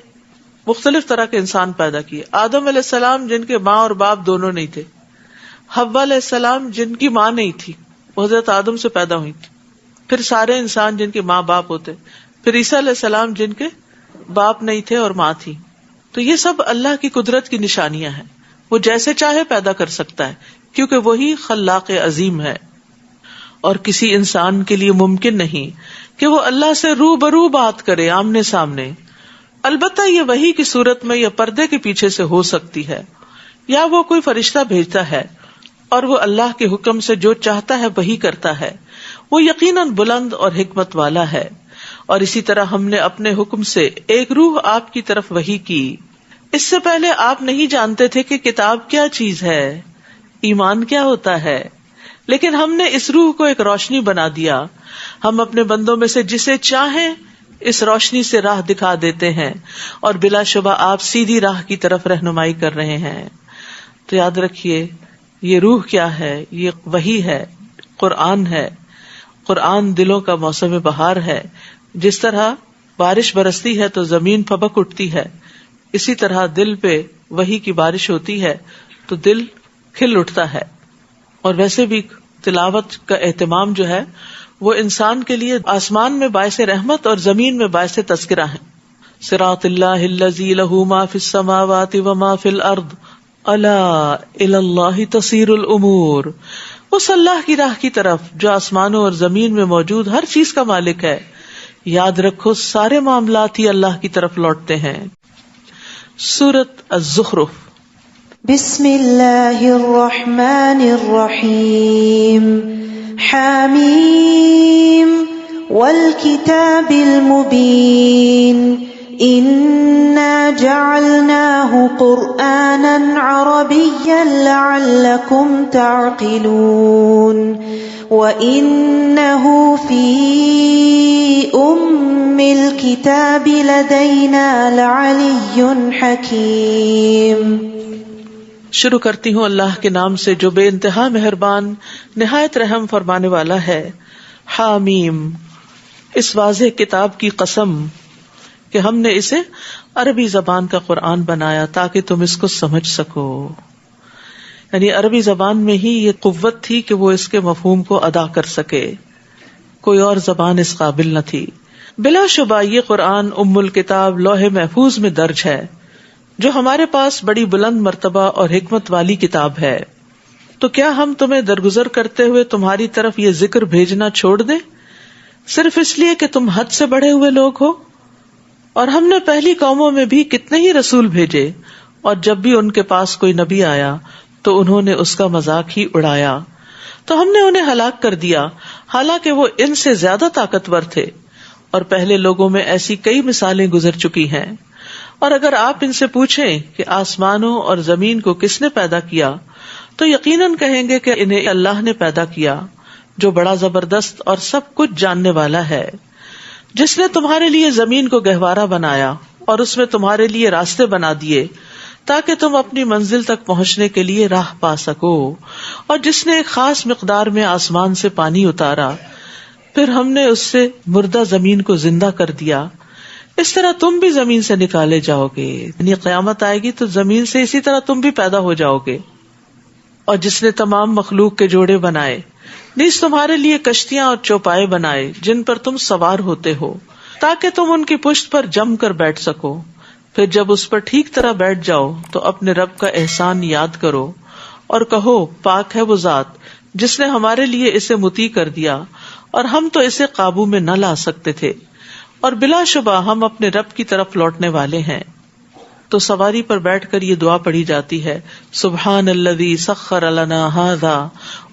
مختلف طرح کے انسان پیدا کیے. آدم علیہ السلام جن کے ماں اور باپ دونوں نہیں تھے، حوا علیہ السلام جن کی ماں نہیں تھی، وہ حضرت آدم سے پیدا ہوئی تھی. پھر سارے انسان جن کے ماں باپ ہوتے. پھر عیسیٰ علیہ السلام جن کے باپ نہیں تھے اور ماں تھی. تو یہ سب اللہ کی قدرت کی نشانیاں ہیں. وہ جیسے چاہے پیدا کر سکتا ہے کیونکہ وہی خلاق عظیم ہے. اور کسی انسان کے لیے ممکن نہیں کہ وہ اللہ سے روبرو بات کرے آمنے سامنے. البتہ یہ وحی کی صورت میں یا پردے کے پیچھے سے ہو سکتی ہے، یا وہ کوئی فرشتہ بھیجتا ہے اور وہ اللہ کے حکم سے جو چاہتا ہے وہی کرتا ہے. وہ یقیناً بلند اور حکمت والا ہے. اور اسی طرح ہم نے اپنے حکم سے ایک روح آپ کی طرف وحی کی. اس سے پہلے آپ نہیں جانتے تھے کہ کتاب کیا چیز ہے، ایمان کیا ہوتا ہے، لیکن ہم نے اس روح کو ایک روشنی بنا دیا. ہم اپنے بندوں میں سے جسے چاہیں اس روشنی سے راہ دکھا دیتے ہیں اور بلا شبہ آپ سیدھی راہ کی طرف رہنمائی کر رہے ہیں. تو یاد رکھیے یہ روح کیا ہے، یہ وحی ہے، قرآن ہے. قرآن دلوں کا موسم بہار ہے. جس طرح بارش برستی ہے تو زمین پھبک اٹھتی ہے، اسی طرح دل پہ وحی کی بارش ہوتی ہے تو دل کھل اٹھتا ہے. اور ویسے بھی تلاوت کا اہتمام جو ہے وہ انسان کے لیے آسمان میں باعث رحمت اور زمین میں باعث تذکرہ ہے. صراط اللہ الذی لہ ما فی السماوات و ما فی الارض الا الی اللہ تصیر الامور. اس اللہ کی راہ کی طرف جو آسمانوں اور زمین میں موجود ہر چیز کا مالک ہے. یاد رکھو سارے معاملات ہی اللہ کی طرف لوٹتے ہیں. سورۃ الزخرف
بسم اللہ الرحمن الرحیم حامیم والکتاب المبین انا جعلناه قرآنا عربیا لعلکم تعقلون وَإِنَّهُ فِي أُمِّ الْكِتَابِ لَدَيْنَا لَعَلِيٌّ حَكِيمٌ۔
شروع کرتی ہوں اللہ کے نام سے جو بے انتہا مہربان نہایت رحم فرمانے والا ہے۔ حامیم، اس واضح کتاب کی قسم کہ ہم نے اسے عربی زبان کا قرآن بنایا تاکہ تم اس کو سمجھ سکو، یعنی عربی زبان میں ہی یہ قوت تھی کہ وہ اس کے مفہوم کو ادا کر سکے، کوئی اور زبان اس قابل نہ تھی۔ بلا شبہ یہ قرآن ام الکتاب لوح محفوظ میں درج ہے، جو ہمارے پاس بڑی بلند مرتبہ اور حکمت والی کتاب ہے۔ تو کیا ہم تمہیں درگزر کرتے ہوئے تمہاری طرف یہ ذکر بھیجنا چھوڑ دیں، صرف اس لیے کہ تم حد سے بڑھے ہوئے لوگ ہو؟ اور ہم نے پہلی قوموں میں بھی کتنے ہی رسول بھیجے، اور جب بھی ان کے پاس کوئی نبی آیا تو انہوں نے اس کا مذاق ہی اڑایا، تو ہم نے انہیں ہلاک کر دیا، حالانکہ وہ ان سے زیادہ طاقتور تھے، اور پہلے لوگوں میں ایسی کئی مثالیں گزر چکی ہیں۔ اور اگر آپ ان سے پوچھیں کہ آسمانوں اور زمین کو کس نے پیدا کیا، تو یقیناً کہیں گے کہ انہیں اللہ نے پیدا کیا، جو بڑا زبردست اور سب کچھ جاننے والا ہے، جس نے تمہارے لیے زمین کو گہوارہ بنایا اور اس میں تمہارے لیے راستے بنا دیے تاکہ تم اپنی منزل تک پہنچنے کے لیے راہ پا سکو، اور جس نے ایک خاص مقدار میں آسمان سے پانی اتارا، پھر ہم نے اس سے مردہ زمین کو زندہ کر دیا، اس طرح تم بھی زمین سے نکالے جاؤ گے، یعنی قیامت آئے گی تو زمین سے اسی طرح تم بھی پیدا ہو جاؤ گے۔ اور جس نے تمام مخلوق کے جوڑے بنائے، نیز تمہارے لیے کشتیاں اور چوپائے بنائے جن پر تم سوار ہوتے ہو، تاکہ تم ان کی پشت پر جم کر بیٹھ سکو، پھر جب اس پر ٹھیک طرح بیٹھ جاؤ تو اپنے رب کا احسان یاد کرو اور کہو پاک ہے وہ ذات جس نے ہمارے لیے اسے مطیع کر دیا، اور ہم تو اسے قابو میں نہ لا سکتے تھے، اور بلا شبہ ہم اپنے رب کی طرف لوٹنے والے ہیں۔ تو سواری پر بیٹھ کر یہ دعا پڑھی جاتی ہے، سبحان الذی سخر لنا ھذا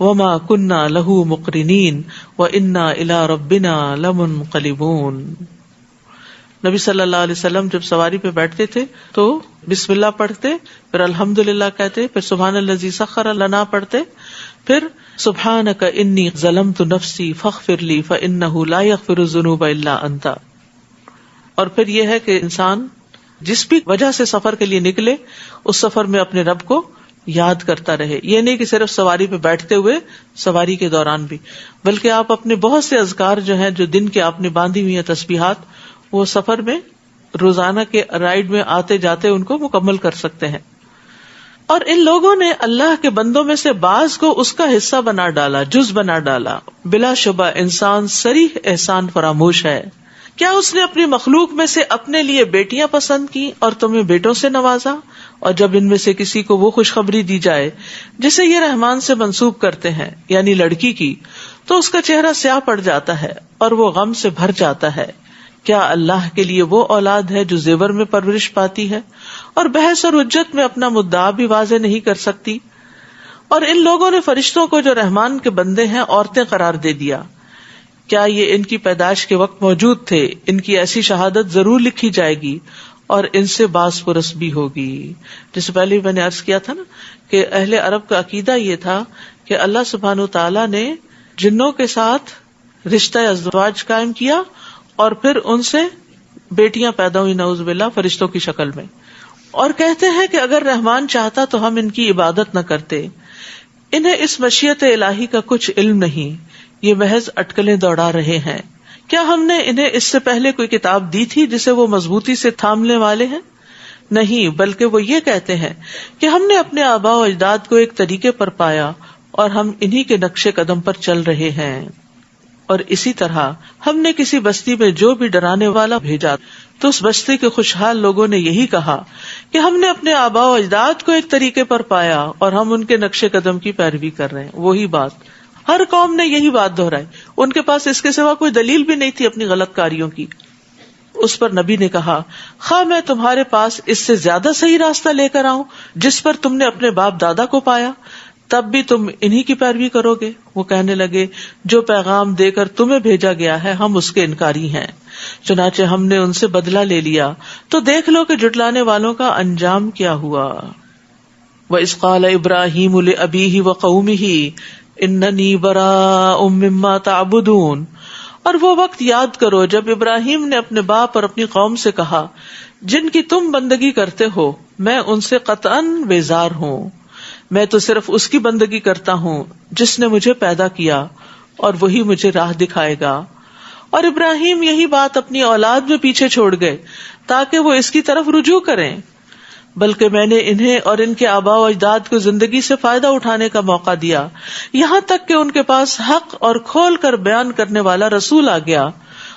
وما کنا لہ مقرنین وانا الی ربنا لمنقلبون۔ نبی صلی اللہ علیہ وسلم جب سواری پہ بیٹھتے تھے تو بسم اللہ پڑھتے، پھر الحمدللہ کہتے، پھر سبحان الذی سخر لنا پڑھتے، پھر سبحانک انی ظلمت نفسی فاغفر لی فانہ لا یغفر الذنوب الا انت۔ اور پھر یہ ہے کہ انسان جس بھی وجہ سے سفر کے لیے نکلے، اس سفر میں اپنے رب کو یاد کرتا رہے، یہ نہیں کہ صرف سواری پہ بیٹھتے ہوئے، سواری کے دوران بھی، بلکہ آپ اپنے بہت سے اذکار جو ہیں، جو دن کے آپ نے باندھی ہوئی ہیں تسبیحات، وہ سفر میں روزانہ کے رائڈ میں آتے جاتے ان کو مکمل کر سکتے ہیں۔ اور ان لوگوں نے اللہ کے بندوں میں سے بعض کو اس کا حصہ بنا ڈالا، جز بنا ڈالا۔ بلا شبہ انسان صریح احسان فراموش ہے۔ کیا اس نے اپنی مخلوق میں سے اپنے لیے بیٹیاں پسند کی اور تمہیں بیٹوں سے نوازا؟ اور جب ان میں سے کسی کو وہ خوشخبری دی جائے جسے یہ رحمان سے منسوب کرتے ہیں، یعنی لڑکی کی، تو اس کا چہرہ سیاہ پڑ جاتا ہے اور وہ غم سے بھر جاتا ہے۔ کیا اللہ کے لیے وہ اولاد ہے جو زیور میں پرورش پاتی ہے اور بحث اور حجت میں اپنا مدعا بھی واضح نہیں کر سکتی؟ اور ان لوگوں نے فرشتوں کو جو رحمان کے بندے ہیں عورتیں قرار دے دیا۔ کیا یہ ان کی پیدائش کے وقت موجود تھے؟ ان کی ایسی شہادت ضرور لکھی جائے گی اور ان سے باز پرس بھی ہوگی۔ جس پہلے میں نے عرض کیا تھا نا کہ اہل عرب کا عقیدہ یہ تھا کہ اللہ سبحانہ وتعالیٰ نے جنوں کے ساتھ رشتہ ازدواج قائم کیا اور پھر ان سے بیٹیاں پیدا ہوئی، نعوذ باللہ، فرشتوں کی شکل میں، اور کہتے ہیں کہ اگر رحمان چاہتا تو ہم ان کی عبادت نہ کرتے۔ انہیں اس مشیت الہی کا کچھ علم نہیں، یہ محض اٹکلیں دوڑا رہے ہیں۔ کیا ہم نے انہیں اس سے پہلے کوئی کتاب دی تھی جسے وہ مضبوطی سے تھامنے والے ہیں؟ نہیں، بلکہ وہ یہ کہتے ہیں کہ ہم نے اپنے آباء و اجداد کو ایک طریقے پر پایا اور ہم انہی کے نقش قدم پر چل رہے ہیں۔ اور اسی طرح ہم نے کسی بستی میں جو بھی ڈرانے والا بھیجا تو اس بستی کے خوشحال لوگوں نے یہی کہا کہ ہم نے اپنے آباء و اجداد کو ایک طریقے پر پایا اور ہم ان کے نقش قدم کی پیروی کر رہے ہیں۔ وہی بات ہر قوم نے یہی بات دہرائی، ان کے پاس اس کے سوا کوئی دلیل بھی نہیں تھی اپنی غلط کاریوں کی۔ اس پر نبی نے کہا خواہ میں تمہارے پاس اس سے زیادہ صحیح راستہ لے کر آؤں جس پر تم نے اپنے باپ دادا کو پایا، تب بھی تم انہی کی پیروی کرو گے؟ وہ کہنے لگے جو پیغام دے کر تمہیں بھیجا گیا ہے ہم اس کے انکاری ہیں، چنانچہ ہم نے ان سے بدلہ لے لیا، تو دیکھ لو کہ جھٹلانے والوں کا انجام کیا ہوا۔ وَإِذْ قَالَ إِبْرَاهِيمُ لِأَبِيهِ وَقَوْمِهِ إِنَّنِي بَرَاءٌ مِّمَّا تَعْبُدُونَ، اور وہ وقت یاد کرو جب ابراہیم نے اپنے باپ اور اپنی قوم سے کہا جن کی تم بندگی کرتے ہو میں ان سے قطعاً بیزار ہوں، میں تو صرف اس کی بندگی کرتا ہوں جس نے مجھے پیدا کیا اور وہی مجھے راہ دکھائے گا۔ اور ابراہیم یہی بات اپنی اولاد میں پیچھے چھوڑ گئے تاکہ وہ اس کی طرف رجوع کریں، بلکہ میں نے انہیں اور ان کے آباء و اجداد کو زندگی سے فائدہ اٹھانے کا موقع دیا، یہاں تک کہ ان کے پاس حق اور کھول کر بیان کرنے والا رسول آ گیا،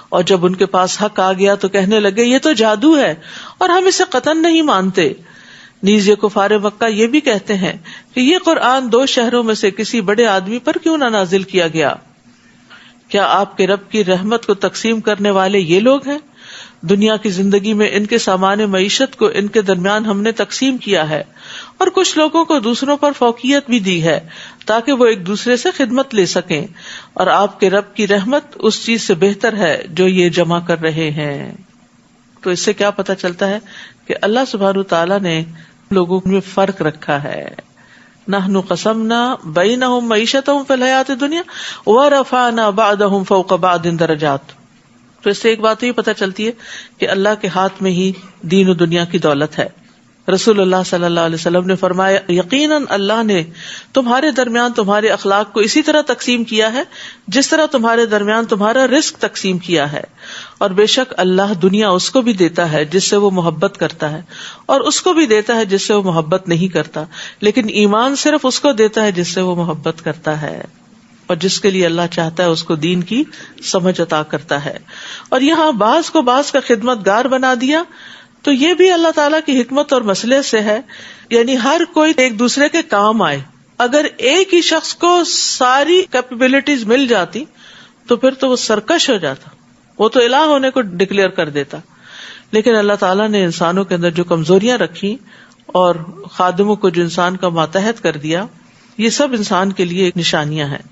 اور جب ان کے پاس حق آ گیا تو کہنے لگے یہ تو جادو ہے اور ہم اسے قطعاً نہیں مانتے۔ نیز یہ کفار مکہ یہ بھی کہتے ہیں کہ یہ قرآن 2 شہروں میں سے کسی بڑے آدمی پر کیوں نہ نازل کیا گیا؟ کیا آپ کے رب کی رحمت کو تقسیم کرنے والے یہ لوگ ہیں؟ دنیا کی زندگی میں ان کے سامان معیشت کو ان کے درمیان ہم نے تقسیم کیا ہے، اور کچھ لوگوں کو دوسروں پر فوقیت بھی دی ہے تاکہ وہ ایک دوسرے سے خدمت لے سکیں، اور آپ کے رب کی رحمت اس چیز سے بہتر ہے جو یہ جمع کر رہے ہیں۔ تو اس سے کیا پتہ چلتا ہے کہ اللہ سبحانہ وتعالیٰ نے لوگوں میں فرق رکھا ہے۔ نحن قسمنا بینہم معیشتہم فی الحیات الدنیا ورفعنا بعضہم فوق بعض درجات۔ تو اس سے ایک بات یہ پتہ چلتی ہے کہ اللہ کے ہاتھ میں ہی دین و دنیا کی دولت ہے۔ رسول اللہ صلی اللہ علیہ وسلم نے فرمایا یقیناً اللہ نے تمہارے درمیان تمہارے اخلاق کو اسی طرح تقسیم کیا ہے جس طرح تمہارے درمیان تمہارا رزق تقسیم کیا ہے، اور بے شک اللہ دنیا اس کو بھی دیتا ہے جس سے وہ محبت کرتا ہے، اور اس کو بھی دیتا ہے جس سے وہ محبت نہیں کرتا، لیکن ایمان صرف اس کو دیتا ہے جس سے وہ محبت کرتا ہے، اور جس کے لیے اللہ چاہتا ہے اس کو دین کی سمجھ عطا کرتا ہے۔ اور یہاں بعض کو بعض کا خدمت گار بنا دیا، تو یہ بھی اللہ تعالیٰ کی حکمت اور مسئلے سے ہے، یعنی ہر کوئی ایک دوسرے کے کام آئے۔ اگر ایک ہی شخص کو ساری کیپیبلٹیز مل جاتی تو پھر تو وہ سرکش ہو جاتا، وہ تو الہ ہونے کو ڈکلیئر کر دیتا، لیکن اللہ تعالیٰ نے انسانوں کے اندر جو کمزوریاں رکھی اور خادموں کو جو انسان کا ماتحت کر دیا، یہ سب انسان کے لیے ایک نشانیاں ہیں۔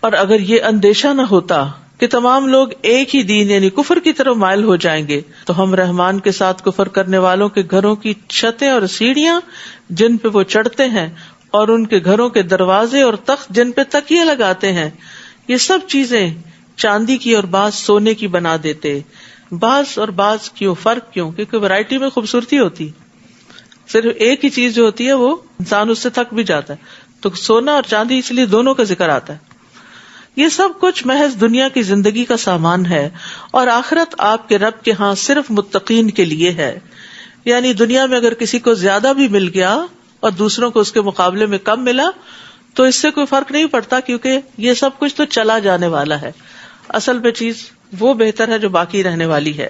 اور اگر یہ اندیشہ نہ ہوتا کہ تمام لوگ ایک ہی دین یعنی کفر کی طرف مائل ہو جائیں گے تو ہم رحمان کے ساتھ کفر کرنے والوں کے گھروں کی چھتیں اور سیڑھیاں جن پہ وہ چڑھتے ہیں اور ان کے گھروں کے دروازے اور تخت جن پہ تکیے لگاتے ہیں، یہ سب چیزیں چاندی کی اور بعض سونے کی بنا دیتے۔ بعض اور بعض کیوں فرق کیوں؟ کیونکہ ورائٹی میں خوبصورتی ہوتی، صرف ایک ہی چیز جو ہوتی ہے وہ انسان اس سے تھک بھی جاتا ہے، تو سونا اور چاندی اس لیے دونوں کا ذکر آتا ہے۔ یہ سب کچھ محض دنیا کی زندگی کا سامان ہے، اور آخرت آپ کے رب کے ہاں صرف متقین کے لیے ہے۔ یعنی دنیا میں اگر کسی کو زیادہ بھی مل گیا اور دوسروں کو اس کے مقابلے میں کم ملا تو اس سے کوئی فرق نہیں پڑتا، کیونکہ یہ سب کچھ تو چلا جانے والا ہے۔ اصل میں چیز وہ بہتر ہے جو باقی رہنے والی ہے۔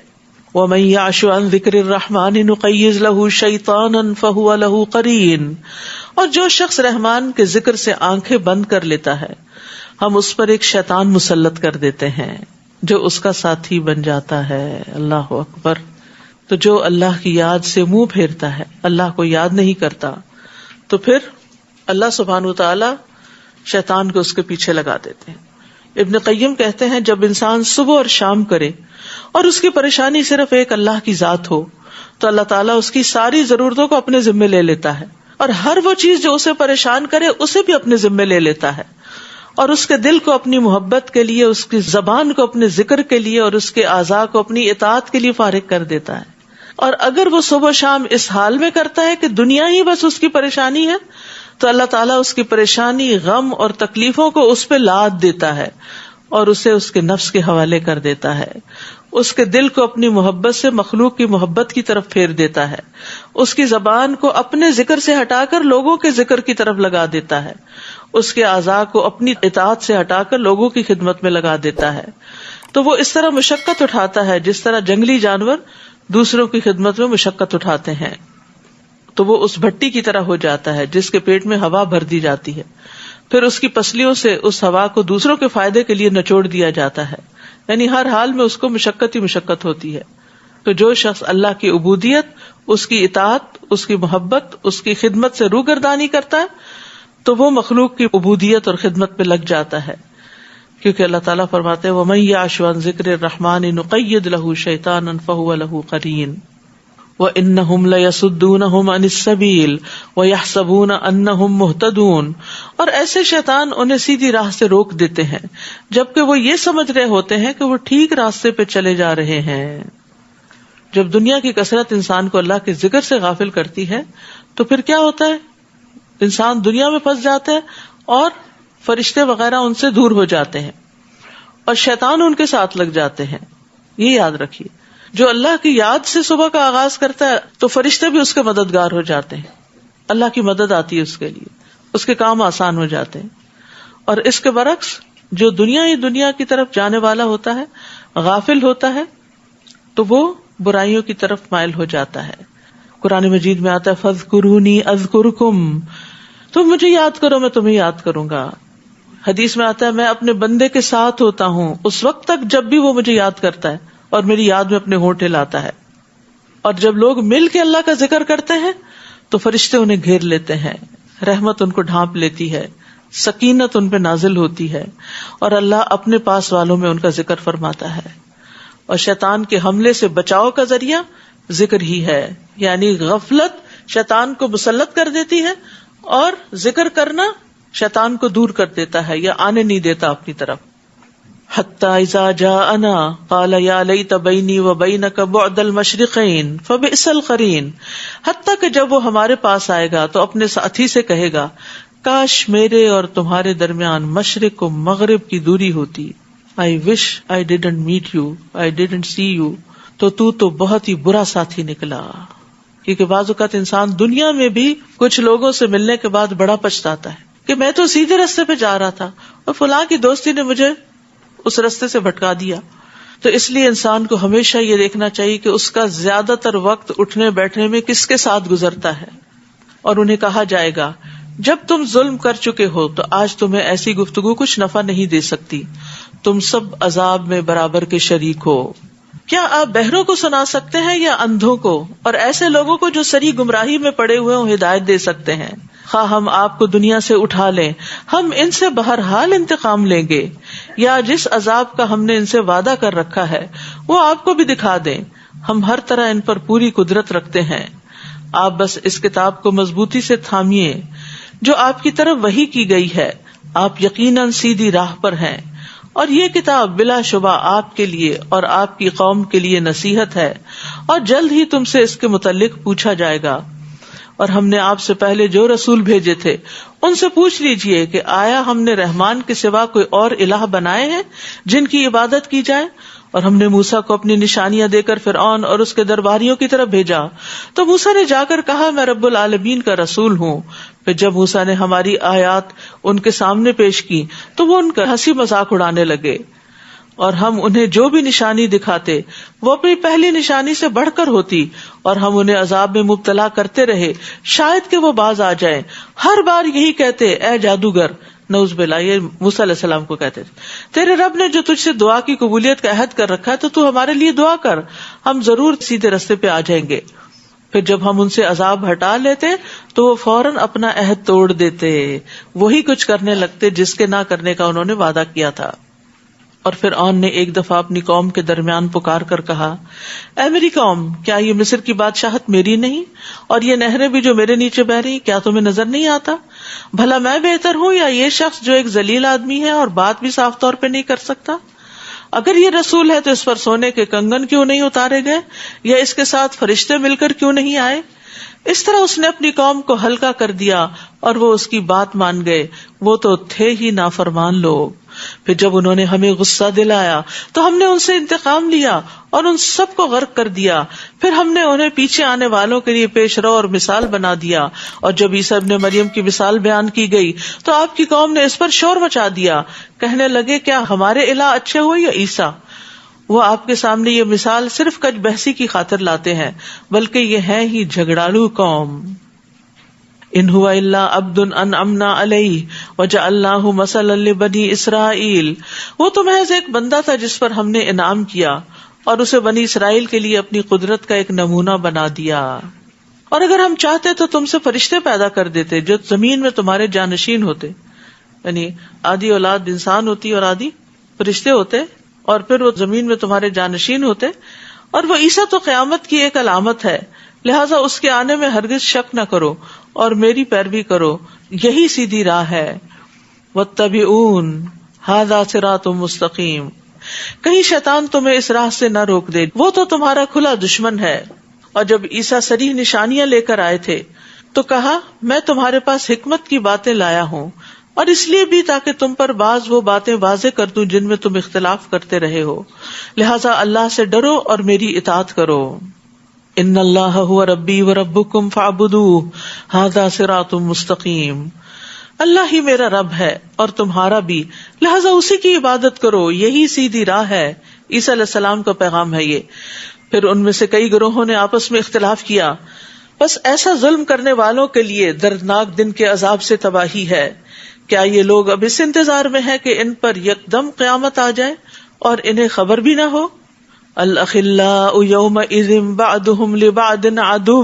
وَمَن يَعْشُ عَن ذِكْرِ الرَّحْمَنِ نُقَيِّضْ لَهُ شَيْطَانًا فَهُوَ لَهُ قَرِينٌ، اور جو شخص رحمان کے ذکر سے آنکھیں بند کر لیتا ہے ہم اس پر ایک شیطان مسلط کر دیتے ہیں جو اس کا ساتھی بن جاتا ہے۔ اللہ اکبر۔ تو جو اللہ کی یاد سے منہ پھیرتا ہے، اللہ کو یاد نہیں کرتا، تو پھر اللہ سبحانہ وتعالی شیطان کو اس کے پیچھے لگا دیتے ہیں۔ ابن قیم کہتے ہیں جب انسان صبح اور شام کرے اور اس کی پریشانی صرف ایک اللہ کی ذات ہو تو اللہ تعالیٰ اس کی ساری ضرورتوں کو اپنے ذمے لے لیتا ہے، اور ہر وہ چیز جو اسے پریشان کرے اسے بھی اپنے ذمے لے لیتا ہے، اور اس کے دل کو اپنی محبت کے لیے، اس کی زبان کو اپنے ذکر کے لیے، اور اس کے اعضاء کو اپنی اطاعت کے لیے فارغ کر دیتا ہے۔ اور اگر وہ صبح شام اس حال میں کرتا ہے کہ دنیا ہی بس اس کی پریشانی ہے تو اللہ تعالیٰ اس کی پریشانی، غم اور تکلیفوں کو اس پہ لاد دیتا ہے اور اسے اس کے نفس کے حوالے کر دیتا ہے، اس کے دل کو اپنی محبت سے مخلوق کی محبت کی طرف پھیر دیتا ہے، اس کی زبان کو اپنے ذکر سے ہٹا کر لوگوں کے ذکر کی طرف لگا دیتا ہے، اس کے اعضاء کو اپنی اطاعت سے ہٹا کر لوگوں کی خدمت میں لگا دیتا ہے۔ تو وہ اس طرح مشقت اٹھاتا ہے جس طرح جنگلی جانور دوسروں کی خدمت میں مشقت اٹھاتے ہیں۔ تو وہ اس بھٹی کی طرح ہو جاتا ہے جس کے پیٹ میں ہوا بھر دی جاتی ہے، پھر اس کی پسلیوں سے اس ہوا کو دوسروں کے فائدے کے لیے نچوڑ دیا جاتا ہے، یعنی ہر حال میں اس کو مشقت ہی مشقت ہوتی ہے۔ تو جو شخص اللہ کی عبودیت، اس کی اطاعت، اس کی محبت، اس کی خدمت سے روگردانی کرتا ہے تو وہ مخلوق کی عبودیت اور خدمت پہ لگ جاتا ہے، کیونکہ اللہ تعالیٰ فرماتے ہیں وَمَن يَعْشُ عَن ذِكْرِ الرَّحْمَنِ نُقَيِّضْ لَهُ شَيْطَانًا فَهُوَ لَهُ قَرِينٌ وَإِنَّهُمْ لَيَصُدُّونَهُمْ عَنِ السَّبِيلِ وَيَحْسَبُونَ أَنَّهُمْ مُهْتَدُونَ، اور ایسے شیطان انہیں سیدھی راہ سے روک دیتے ہیں جبکہ وہ یہ سمجھ رہے ہوتے ہیں کہ وہ ٹھیک راستے پہ چلے جا رہے ہیں۔ جب دنیا کی کثرت انسان کو اللہ کے ذکر سے غافل کرتی ہے تو پھر کیا ہوتا ہے؟ انسان دنیا میں پھنس جاتا ہے اور فرشتے وغیرہ ان سے دور ہو جاتے ہیں اور شیطان ان کے ساتھ لگ جاتے ہیں۔ یہ یاد رکھیے، جو اللہ کی یاد سے صبح کا آغاز کرتا ہے تو فرشتے بھی اس کے مددگار ہو جاتے ہیں، اللہ کی مدد آتی ہے اس کے لیے، اس کے کام آسان ہو جاتے ہیں۔ اور اس کے برعکس جو دنیا کی طرف جانے والا ہوتا ہے، غافل ہوتا ہے، تو وہ برائیوں کی طرف مائل ہو جاتا ہے۔ قرآن مجید میں آتا ہے فَاذْكُرُونِي أَذْكُرْكُمْ، تم مجھے یاد کرو میں تمہیں یاد کروں گا۔ حدیث میں آتا ہے میں اپنے بندے کے ساتھ ہوتا ہوں اس وقت تک جب بھی وہ مجھے یاد کرتا ہے اور میری یاد میں اپنے ہونٹ ہلاتا ہے۔ اور جب لوگ مل کے اللہ کا ذکر کرتے ہیں تو فرشتے انہیں گھیر لیتے ہیں، رحمت ان کو ڈھانپ لیتی ہے، سکینت ان پہ نازل ہوتی ہے، اور اللہ اپنے پاس والوں میں ان کا ذکر فرماتا ہے۔ اور شیطان کے حملے سے بچاؤ کا ذریعہ ذکر ہی ہے، یعنی غفلت شیطان کو مسلط کر دیتی ہے اور ذکر کرنا شیطان کو دور کر دیتا ہے یا آنے نہیں دیتا اپنی طرف۔ حتی اذا جاءنا قال یا لیت بینی وبینک بعد المشرقین فبئس القرین، حتیٰ کہ جب وہ ہمارے پاس آئے گا تو اپنے ساتھی سے کہے گا کاش میرے اور تمہارے درمیان مشرق و مغرب کی دوری ہوتی۔ I wish I didn't meet you, I didn't see you، تو بہت ہی برا ساتھی نکلا۔ کیونکہ بعض اوقات انسان دنیا میں بھی کچھ لوگوں سے ملنے کے بعد بڑا پچھتاتا ہے کہ میں تو سیدھے راستے پہ جا رہا تھا اور فلاں کی دوستی نے مجھے اس راستے سے بھٹکا دیا۔ تو اس لیے انسان کو ہمیشہ یہ دیکھنا چاہیے کہ اس کا زیادہ تر وقت اٹھنے بیٹھنے میں کس کے ساتھ گزرتا ہے، اور انہیں کہا جائے گا جب تم ظلم کر چکے ہو تو آج تمہیں ایسی گفتگو کچھ نفع نہیں دے سکتی، تم سب عذاب میں برابر کے شریک ہو۔ کیا آپ بہروں کو سنا سکتے ہیں یا اندھوں کو، اور ایسے لوگوں کو جو سری گمراہی میں پڑے ہوئے ہوں ہدایت دے سکتے ہیں؟ خواہ ہم آپ کو دنیا سے اٹھا لیں، ہم ان سے بہرحال انتقام لیں گے، یا جس عذاب کا ہم نے ان سے وعدہ کر رکھا ہے وہ آپ کو بھی دکھا دیں، ہم ہر طرح ان پر پوری قدرت رکھتے ہیں۔ آپ بس اس کتاب کو مضبوطی سے تھامیے جو آپ کی طرف وحی کی گئی ہے، آپ یقیناً سیدھی راہ پر ہیں، اور یہ کتاب بلا شبہ آپ کے لیے اور آپ کی قوم کے لیے نصیحت ہے، اور جلد ہی تم سے اس کے متعلق پوچھا جائے گا۔ اور ہم نے آپ سے پہلے جو رسول بھیجے تھے ان سے پوچھ لیجئے کہ آیا ہم نے رحمان کے سوا کوئی اور الہ بنائے ہیں جن کی عبادت کی جائے؟ اور ہم نے موسیٰ کو اپنی نشانیاں دے کر فرعون اور اس کے درباریوں کی طرف بھیجا، تو موسیٰ نے جا کر کہا میں رب العالمین کا رسول ہوں۔ پھر جب موسیٰ نے ہماری آیات ان کے سامنے پیش کی تو وہ ان کا ہنسی مذاق اڑانے لگے، اور ہم انہیں جو بھی نشانی دکھاتے وہ اپنی پہلی نشانی سے بڑھ کر ہوتی، اور ہم انہیں عذاب میں مبتلا کرتے رہے شاید کہ وہ باز آ جائیں۔ ہر بار یہی کہتے اے جادوگر، نعوذ باللہ، یہ موسیٰ علیہ السلام کو کہتے تیرے رب نے جو تجھ سے دعا کی قبولیت کا عہد کر رکھا ہے تو ہمارے لیے دعا کر، ہم ضرور سیدھے راستے پہ آ جائیں گے۔ پھر جب ہم ان سے عذاب ہٹا لیتے تو وہ فوراً اپنا عہد توڑ دیتے، وہی کچھ کرنے لگتے جس کے نہ کرنے کا انہوں نے وعدہ کیا تھا۔ اور فرعون نے ایک دفعہ اپنی قوم کے درمیان پکار کر کہا اے میری قوم، کیا یہ مصر کی بادشاہت میری نہیں، اور یہ نہریں بھی جو میرے نیچے بہ رہی، کیا تمہیں نظر نہیں آتا؟ بھلا میں بہتر ہوں یا یہ شخص جو ایک ذلیل آدمی ہے اور بات بھی صاف طور پہ نہیں کر سکتا؟ اگر یہ رسول ہے تو اس پر سونے کے کنگن کیوں نہیں اتارے گئے، یا اس کے ساتھ فرشتے مل کر کیوں نہیں آئے؟ اس طرح اس نے اپنی قوم کو ہلکا کر دیا اور وہ اس کی بات مان گئے، وہ تو تھے ہی نافرمان لوگ۔ پھر جب انہوں نے ہمیں غصہ دلایا تو ہم نے ان سے انتقام لیا اور ان سب کو غرق کر دیا، پھر ہم نے انہیں پیچھے آنے والوں کے لیے پیش رو اور مثال بنا دیا۔ اور جب عیسیٰ ابن مریم کی مثال بیان کی گئی تو آپ کی قوم نے اس پر شور مچا دیا، کہنے لگے کیا ہمارے الہ اچھے ہوئے یا عیسیٰ؟ وہ آپ کے سامنے یہ مثال صرف کج بحثی کی خاطر لاتے ہیں، بلکہ یہ ہے ہی جھگڑالو قوم۔ ان هو الا عبد انعمنا علیہ وجعلناہ مثلا لبنی اسرائیل، وہ تو محض ایک بندہ تھا جس پر ہم نے انعام کیا اور اسے بنی اسرائیل کے لیے اپنی قدرت کا ایک نمونہ بنا دیا. اور اگر ہم چاہتے تو تم سے فرشتے پیدا کر دیتے جو زمین میں تمہارے جانشین ہوتے، یعنی آدھی اولاد انسان ہوتی اور آدھی فرشتے ہوتے، اور پھر وہ زمین میں تمہارے جانشین ہوتے. اور وہ عیسیٰ تو قیامت کی ایک علامت ہے، لہٰذا اس کے آنے میں ہرگز شک نہ کرو اور میری پیروی کرو، یہی سیدھی راہ ہے. واتبعون ھذا صراط مستقیم. کہیں شیطان تمہیں اس راہ سے نہ روک دے، وہ تو تمہارا کھلا دشمن ہے. اور جب عیسیٰ صریح نشانیاں لے کر آئے تھے تو کہا میں تمہارے پاس حکمت کی باتیں لایا ہوں، اور اس لیے بھی تاکہ تم پر بعض وہ باتیں واضح کر دوں جن میں تم اختلاف کرتے رہے ہو، لہٰذا اللہ سے ڈرو اور میری اطاعت کرو. ان اللہ هو ربی وربکم فاعبدوہ ھذا صراط مستقیم. اللہ ہی میرا رب ہے اور تمہارا بھی، لہٰذا اسی کی عبادت کرو، یہی سیدھی راہ ہے. عیسیٰ علیہ السلام کا پیغام ہے یہ. پھر ان میں سے کئی گروہوں نے آپس میں اختلاف کیا، بس ایسا ظلم کرنے والوں کے لیے دردناک دن کے عذاب سے تباہی ہے. کیا یہ لوگ اب اس انتظار میں ہیں کہ ان پر یکدم قیامت آ جائے اور انہیں خبر بھی نہ ہو؟ الاخلاء یومئذ بعضهم لبعض عدو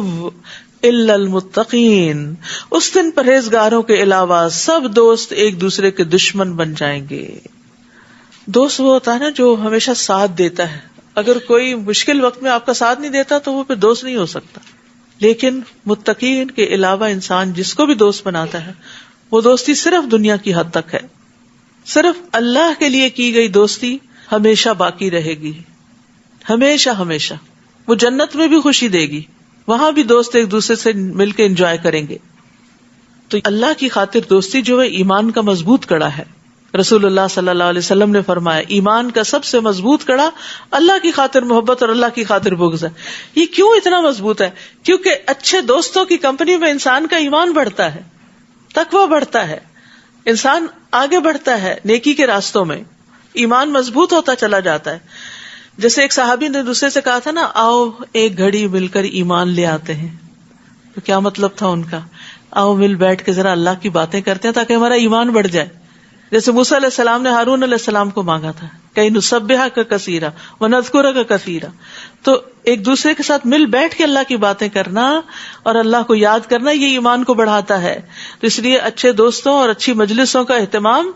الا المتقین. اس دن پرہیزگاروں کے علاوہ سب دوست ایک دوسرے کے دشمن بن جائیں گے. دوست وہ ہوتا ہے نا جو ہمیشہ ساتھ دیتا ہے. اگر کوئی مشکل وقت میں آپ کا ساتھ نہیں دیتا تو وہ پھر دوست نہیں ہو سکتا. لیکن متقین کے علاوہ انسان جس کو بھی دوست بناتا ہے وہ دوستی صرف دنیا کی حد تک ہے. صرف اللہ کے لیے کی گئی دوستی ہمیشہ باقی رہے گی، ہمیشہ ہمیشہ. وہ جنت میں بھی خوشی دے گی، وہاں بھی دوست ایک دوسرے سے مل کے انجوائے کریں گے. تو اللہ کی خاطر دوستی جو ہے ایمان کا مضبوط کڑا ہے. رسول اللہ صلی اللہ علیہ وسلم نے فرمایا ایمان کا سب سے مضبوط کڑا اللہ کی خاطر محبت اور اللہ کی خاطر بغض ہے. یہ کیوں اتنا مضبوط ہے؟ کیونکہ اچھے دوستوں کی کمپنی میں انسان کا ایمان بڑھتا ہے، تقویٰ بڑھتا ہے، انسان آگے بڑھتا ہے نیکی کے راستوں میں، ایمان مضبوط ہوتا چلا جاتا ہے. جیسے ایک صحابی نے دوسرے سے کہا تھا نا آؤ ایک گھڑی مل کر ایمان لے آتے ہیں. تو کیا مطلب تھا ان کا؟ آؤ مل بیٹھ کے ذرا اللہ کی باتیں کرتے ہیں تاکہ ہمارا ایمان بڑھ جائے. جیسے موسیٰ علیہ السلام نے ہارون علیہ السلام کو مانگا تھا کہ نسبحک کثیرا ونذکرک کثیرا. تو ایک دوسرے کے ساتھ مل بیٹھ کے اللہ کی باتیں کرنا اور اللہ کو یاد کرنا یہ ایمان کو بڑھاتا ہے. تو اس لیے اچھے دوستوں اور اچھی مجلسوں کا اہتمام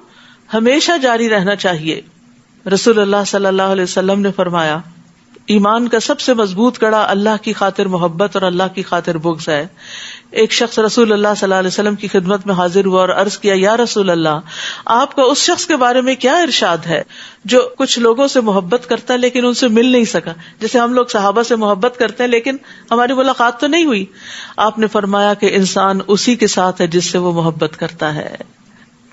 ہمیشہ جاری رہنا چاہیے. رسول اللہ صلی اللہ علیہ وسلم نے فرمایا ایمان کا سب سے مضبوط کڑا اللہ کی خاطر محبت اور اللہ کی خاطر بغض ہے. ایک شخص رسول اللہ صلی اللہ علیہ وسلم کی خدمت میں حاضر ہوا اور عرض کیا یا رسول اللہ آپ کا اس شخص کے بارے میں کیا ارشاد ہے جو کچھ لوگوں سے محبت کرتا ہے لیکن ان سے مل نہیں سکا؟ جیسے ہم لوگ صحابہ سے محبت کرتے ہیں لیکن ہماری ملاقات تو نہیں ہوئی. آپ نے فرمایا کہ انسان اسی کے ساتھ ہے جس سے وہ محبت کرتا ہے.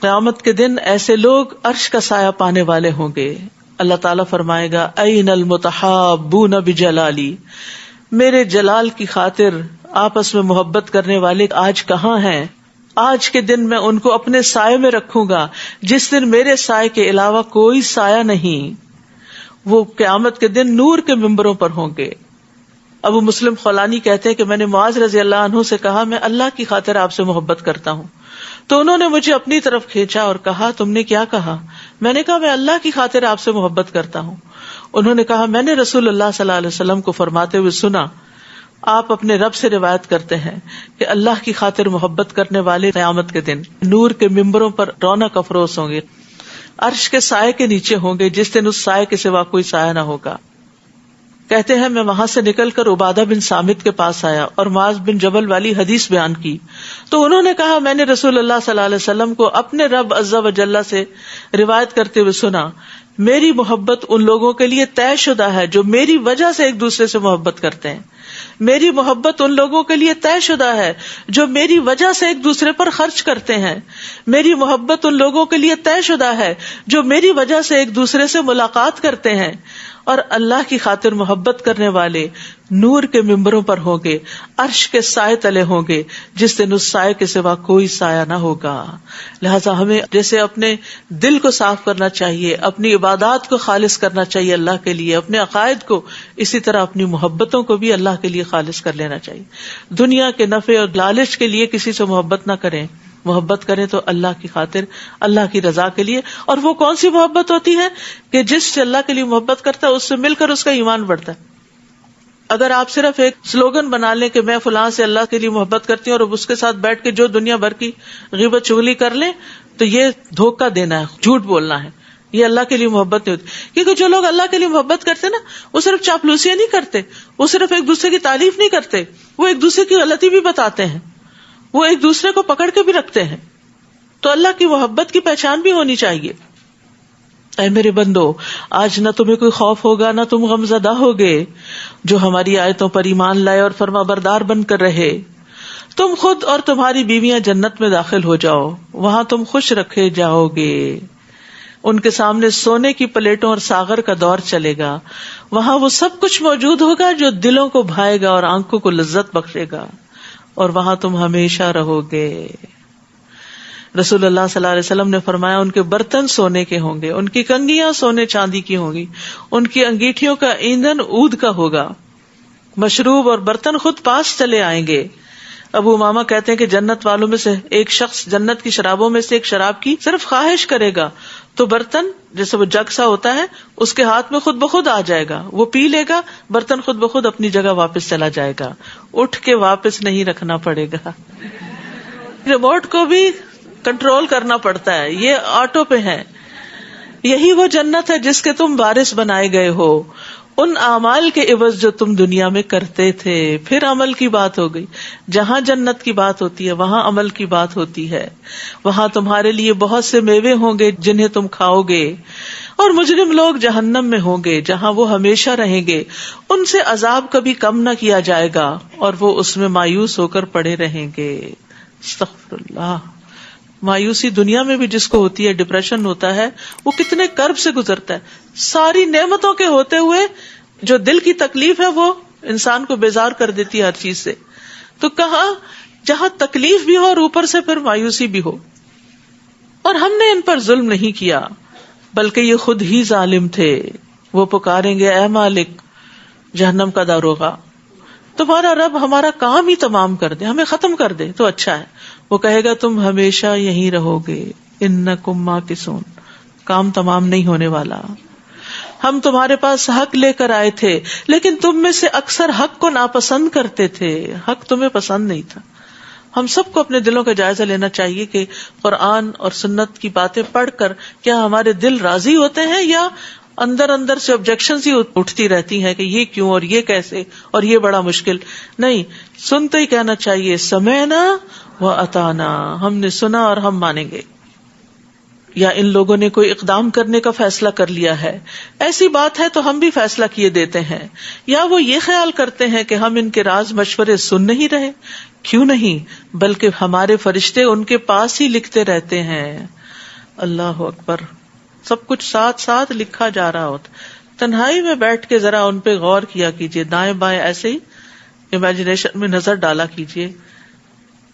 قیامت کے دن ایسے لوگ عرش کا سایہ پانے والے ہوں گے. اللہ تعالیٰ فرمائے گا این المتحابون بجلالی، میرے جلال کی خاطر آپس میں محبت کرنے والے آج کہاں ہیں؟ آج کے دن میں ان کو اپنے سائے میں رکھوں گا جس دن میرے سائے کے علاوہ کوئی سایہ نہیں. وہ قیامت کے دن نور کے ممبروں پر ہوں گے. ابو مسلم خولانی کہتے ہیں کہ میں نے معاذ رضی اللہ عنہ سے کہا میں اللہ کی خاطر آپ سے محبت کرتا ہوں. تو انہوں نے مجھے اپنی طرف کھینچا اور کہا تم نے کیا کہا؟ میں نے کہا میں اللہ کی خاطر آپ سے محبت کرتا ہوں. انہوں نے کہا میں نے رسول اللہ صلی اللہ علیہ وسلم کو فرماتے ہوئے سنا آپ اپنے رب سے روایت کرتے ہیں کہ اللہ کی خاطر محبت کرنے والے قیامت کے دن نور کے ممبروں پر رونق افروز ہوں گے، عرش کے سائے کے نیچے ہوں گے جس دن اس سائے کے سوا کوئی سایہ نہ ہوگا. کہتے ہیں میں وہاں سے نکل کر عبادہ بن صامت کے پاس آیا اور معاذ بن جبل والی حدیث بیان کی. تو انہوں نے کہا میں نے رسول اللہ صلی اللہ علیہ وسلم کو اپنے رب عز و جل سے روایت کرتے ہوئے سنا میری محبت ان لوگوں کے لیے طے شدہ ہے جو میری وجہ سے ایک دوسرے سے محبت کرتے ہیں. میری محبت ان لوگوں کے لیے طے شدہ ہے جو میری وجہ سے ایک دوسرے پر خرچ کرتے ہیں. میری محبت ان لوگوں کے لیے طے شدہ ہے جو میری وجہ سے ایک دوسرے سے ملاقات کرتے ہیں. اور اللہ کی خاطر محبت کرنے والے نور کے ممبروں پر ہوں گے، عرش کے سائے تلے ہوں گے جس دن اس سائے کے سوا کوئی سایہ نہ ہوگا. لہٰذا ہمیں جیسے اپنے دل کو صاف کرنا چاہیے، اپنی عبادات کو خالص کرنا چاہیے اللہ کے لیے، اپنے عقائد کو، اسی طرح اپنی محبتوں کو بھی اللہ کے لیے خالص کر لینا چاہیے. دنیا کے نفع اور لالچ کے لیے کسی سے محبت نہ کریں، محبت کریں تو اللہ کی خاطر، اللہ کی رضا کے لیے. اور وہ کون سی محبت ہوتی ہے کہ جس سے اللہ کے لیے محبت کرتا ہے اس سے مل کر اس کا ایمان بڑھتا ہے. اگر آپ صرف ایک سلوگن بنا لیں کہ میں فلاں سے اللہ کے لیے محبت کرتی ہوں اور اس کے ساتھ بیٹھ کے جو دنیا بھر کی غیبت چغلی کر لیں تو یہ دھوکہ دینا ہے، جھوٹ بولنا ہے. یہ اللہ کے لیے محبت نہیں ہوتی. کیونکہ جو لوگ اللہ کے لیے محبت کرتے نا وہ صرف چاپلوسیاں نہیں کرتے، وہ صرف ایک دوسرے کی تعریف نہیں کرتے، وہ ایک دوسرے کی غلطی بھی بتاتے ہیں، وہ ایک دوسرے کو پکڑ کے بھی رکھتے ہیں. تو اللہ کی محبت کی پہچان بھی ہونی چاہیے. اے میرے بندو، آج نہ تمہیں کوئی خوف ہوگا نہ تم غم زدہ ہوگے جو ہماری آیتوں پر ایمان لائے اور فرما بردار بن کر رہے. تم خود اور تمہاری بیویاں جنت میں داخل ہو جاؤ، وہاں تم خوش رکھے جاؤ گے. ان کے سامنے سونے کی پلیٹوں اور ساغر کا دور چلے گا. وہاں وہ سب کچھ موجود ہوگا جو دلوں کو بھائے گا اور آنکھوں کو لذت بخشے گا، اور وہاں تم ہمیشہ رہو گے. رسول اللہ صلی اللہ علیہ وسلم نے فرمایا ان کے برتن سونے کے ہوں گے، ان کی کنگیاں سونے چاندی کی ہوں گی، ان کی انگیٹھیوں کا ایندھن عود کا ہوگا. مشروب اور برتن خود پاس چلے آئیں گے. ابو امامہ کہتے ہیں کہ جنت والوں میں سے ایک شخص جنت کی شرابوں میں سے ایک شراب کی صرف خواہش کرے گا تو برتن جیسے وہ جگ سا ہوتا ہے اس کے ہاتھ میں خود بخود آ جائے گا، وہ پی لے گا، برتن خود بخود اپنی جگہ واپس چلا جائے گا، اٹھ کے واپس نہیں رکھنا پڑے گا. ریموٹ کو بھی کنٹرول کرنا پڑتا ہے، یہ آٹو پہ ہے. یہی وہ جنت ہے جس کے تم وارث بنائے گئے ہو ان اعمال کے عوض جو تم دنیا میں کرتے تھے. پھر عمل کی بات ہو گئی. جہاں جنت کی بات ہوتی ہے وہاں عمل کی بات ہوتی ہے. وہاں تمہارے لیے بہت سے میوے ہوں گے جنہیں تم کھاؤ گے. اور مجرم لوگ جہنم میں ہوں گے جہاں وہ ہمیشہ رہیں گے. ان سے عذاب کبھی کم نہ کیا جائے گا اور وہ اس میں مایوس ہو کر پڑے رہیں گے. استغفر اللہ. مایوسی دنیا میں بھی جس کو ہوتی ہے، ڈپریشن ہوتا ہے، وہ کتنے کرب سے گزرتا ہے. ساری نعمتوں کے ہوتے ہوئے جو دل کی تکلیف ہے وہ انسان کو بیزار کر دیتی ہے ہر چیز سے. تو کہاں جہاں تکلیف بھی ہو اور اوپر سے پھر مایوسی بھی ہو. اور ہم نے ان پر ظلم نہیں کیا بلکہ یہ خود ہی ظالم تھے. وہ پکاریں گے اے مالک، جہنم کا داروغہ، تمہارا رب ہمارا کام ہی تمام کر دے، ہمیں ختم کر دے تو اچھا ہے. وہ کہے گا تم ہمیشہ یہیں رہو گے. انکم ماکثون، کام تمام نہیں ہونے والا. ہم تمہارے پاس حق لے کر آئے تھے لیکن تم میں سے اکثر حق کو ناپسند کرتے تھے. حق تمہیں پسند نہیں تھا. ہم سب کو اپنے دلوں کا جائزہ لینا چاہیے کہ قرآن اور سنت کی باتیں پڑھ کر کیا ہمارے دل راضی ہوتے ہیں یا اندر اندر سے آبجیکشنز ہی اٹھتی رہتی ہیں کہ یہ کیوں اور یہ کیسے اور یہ بڑا مشکل. نہیں، سنتے ہی کہنا چاہیے سمعنا و اطعنا، ہم نے سنا اور ہم مانیں گے. یا ان لوگوں نے کوئی اقدام کرنے کا فیصلہ کر لیا ہے، ایسی بات ہے تو ہم بھی فیصلہ کیے دیتے ہیں. یا وہ یہ خیال کرتے ہیں کہ ہم ان کے راز مشورے سن نہیں رہے. کیوں نہیں، بلکہ ہمارے فرشتے ان کے پاس ہی لکھتے رہتے ہیں. اللہ اکبر. سب کچھ ساتھ ساتھ لکھا جا رہا ہوتا. تنہائی میں بیٹھ کے ذرا ان پہ غور کیا کیجیے، دائیں بائیں ایسے ہی امیجنیشن میں نظر ڈالا کیجیے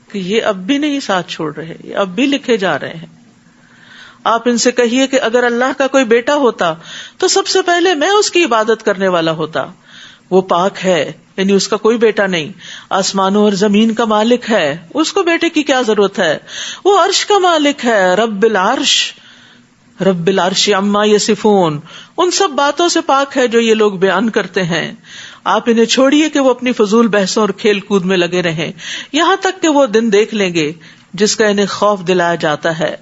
کہ یہ اب بھی نہیں ساتھ چھوڑ رہے، یہ اب بھی لکھے جا رہے ہیں. آپ ان سے کہیے کہ اگر اللہ کا کوئی بیٹا ہوتا تو سب سے پہلے میں اس کی عبادت کرنے والا ہوتا. وہ پاک ہے، یعنی اس کا کوئی بیٹا نہیں، آسمانوں اور زمین کا مالک ہے، اس کو بیٹے کی کیا ضرورت ہے. وہ عرش کا مالک ہے، رب العرش عما یصفون، ان سب باتوں سے پاک ہے جو یہ لوگ بیان کرتے ہیں. آپ انہیں چھوڑیے کہ وہ اپنی فضول بحثوں اور کھیل کود میں لگے رہیں یہاں تک کہ وہ دن دیکھ لیں گے جس کا انہیں خوف دلایا جاتا ہے.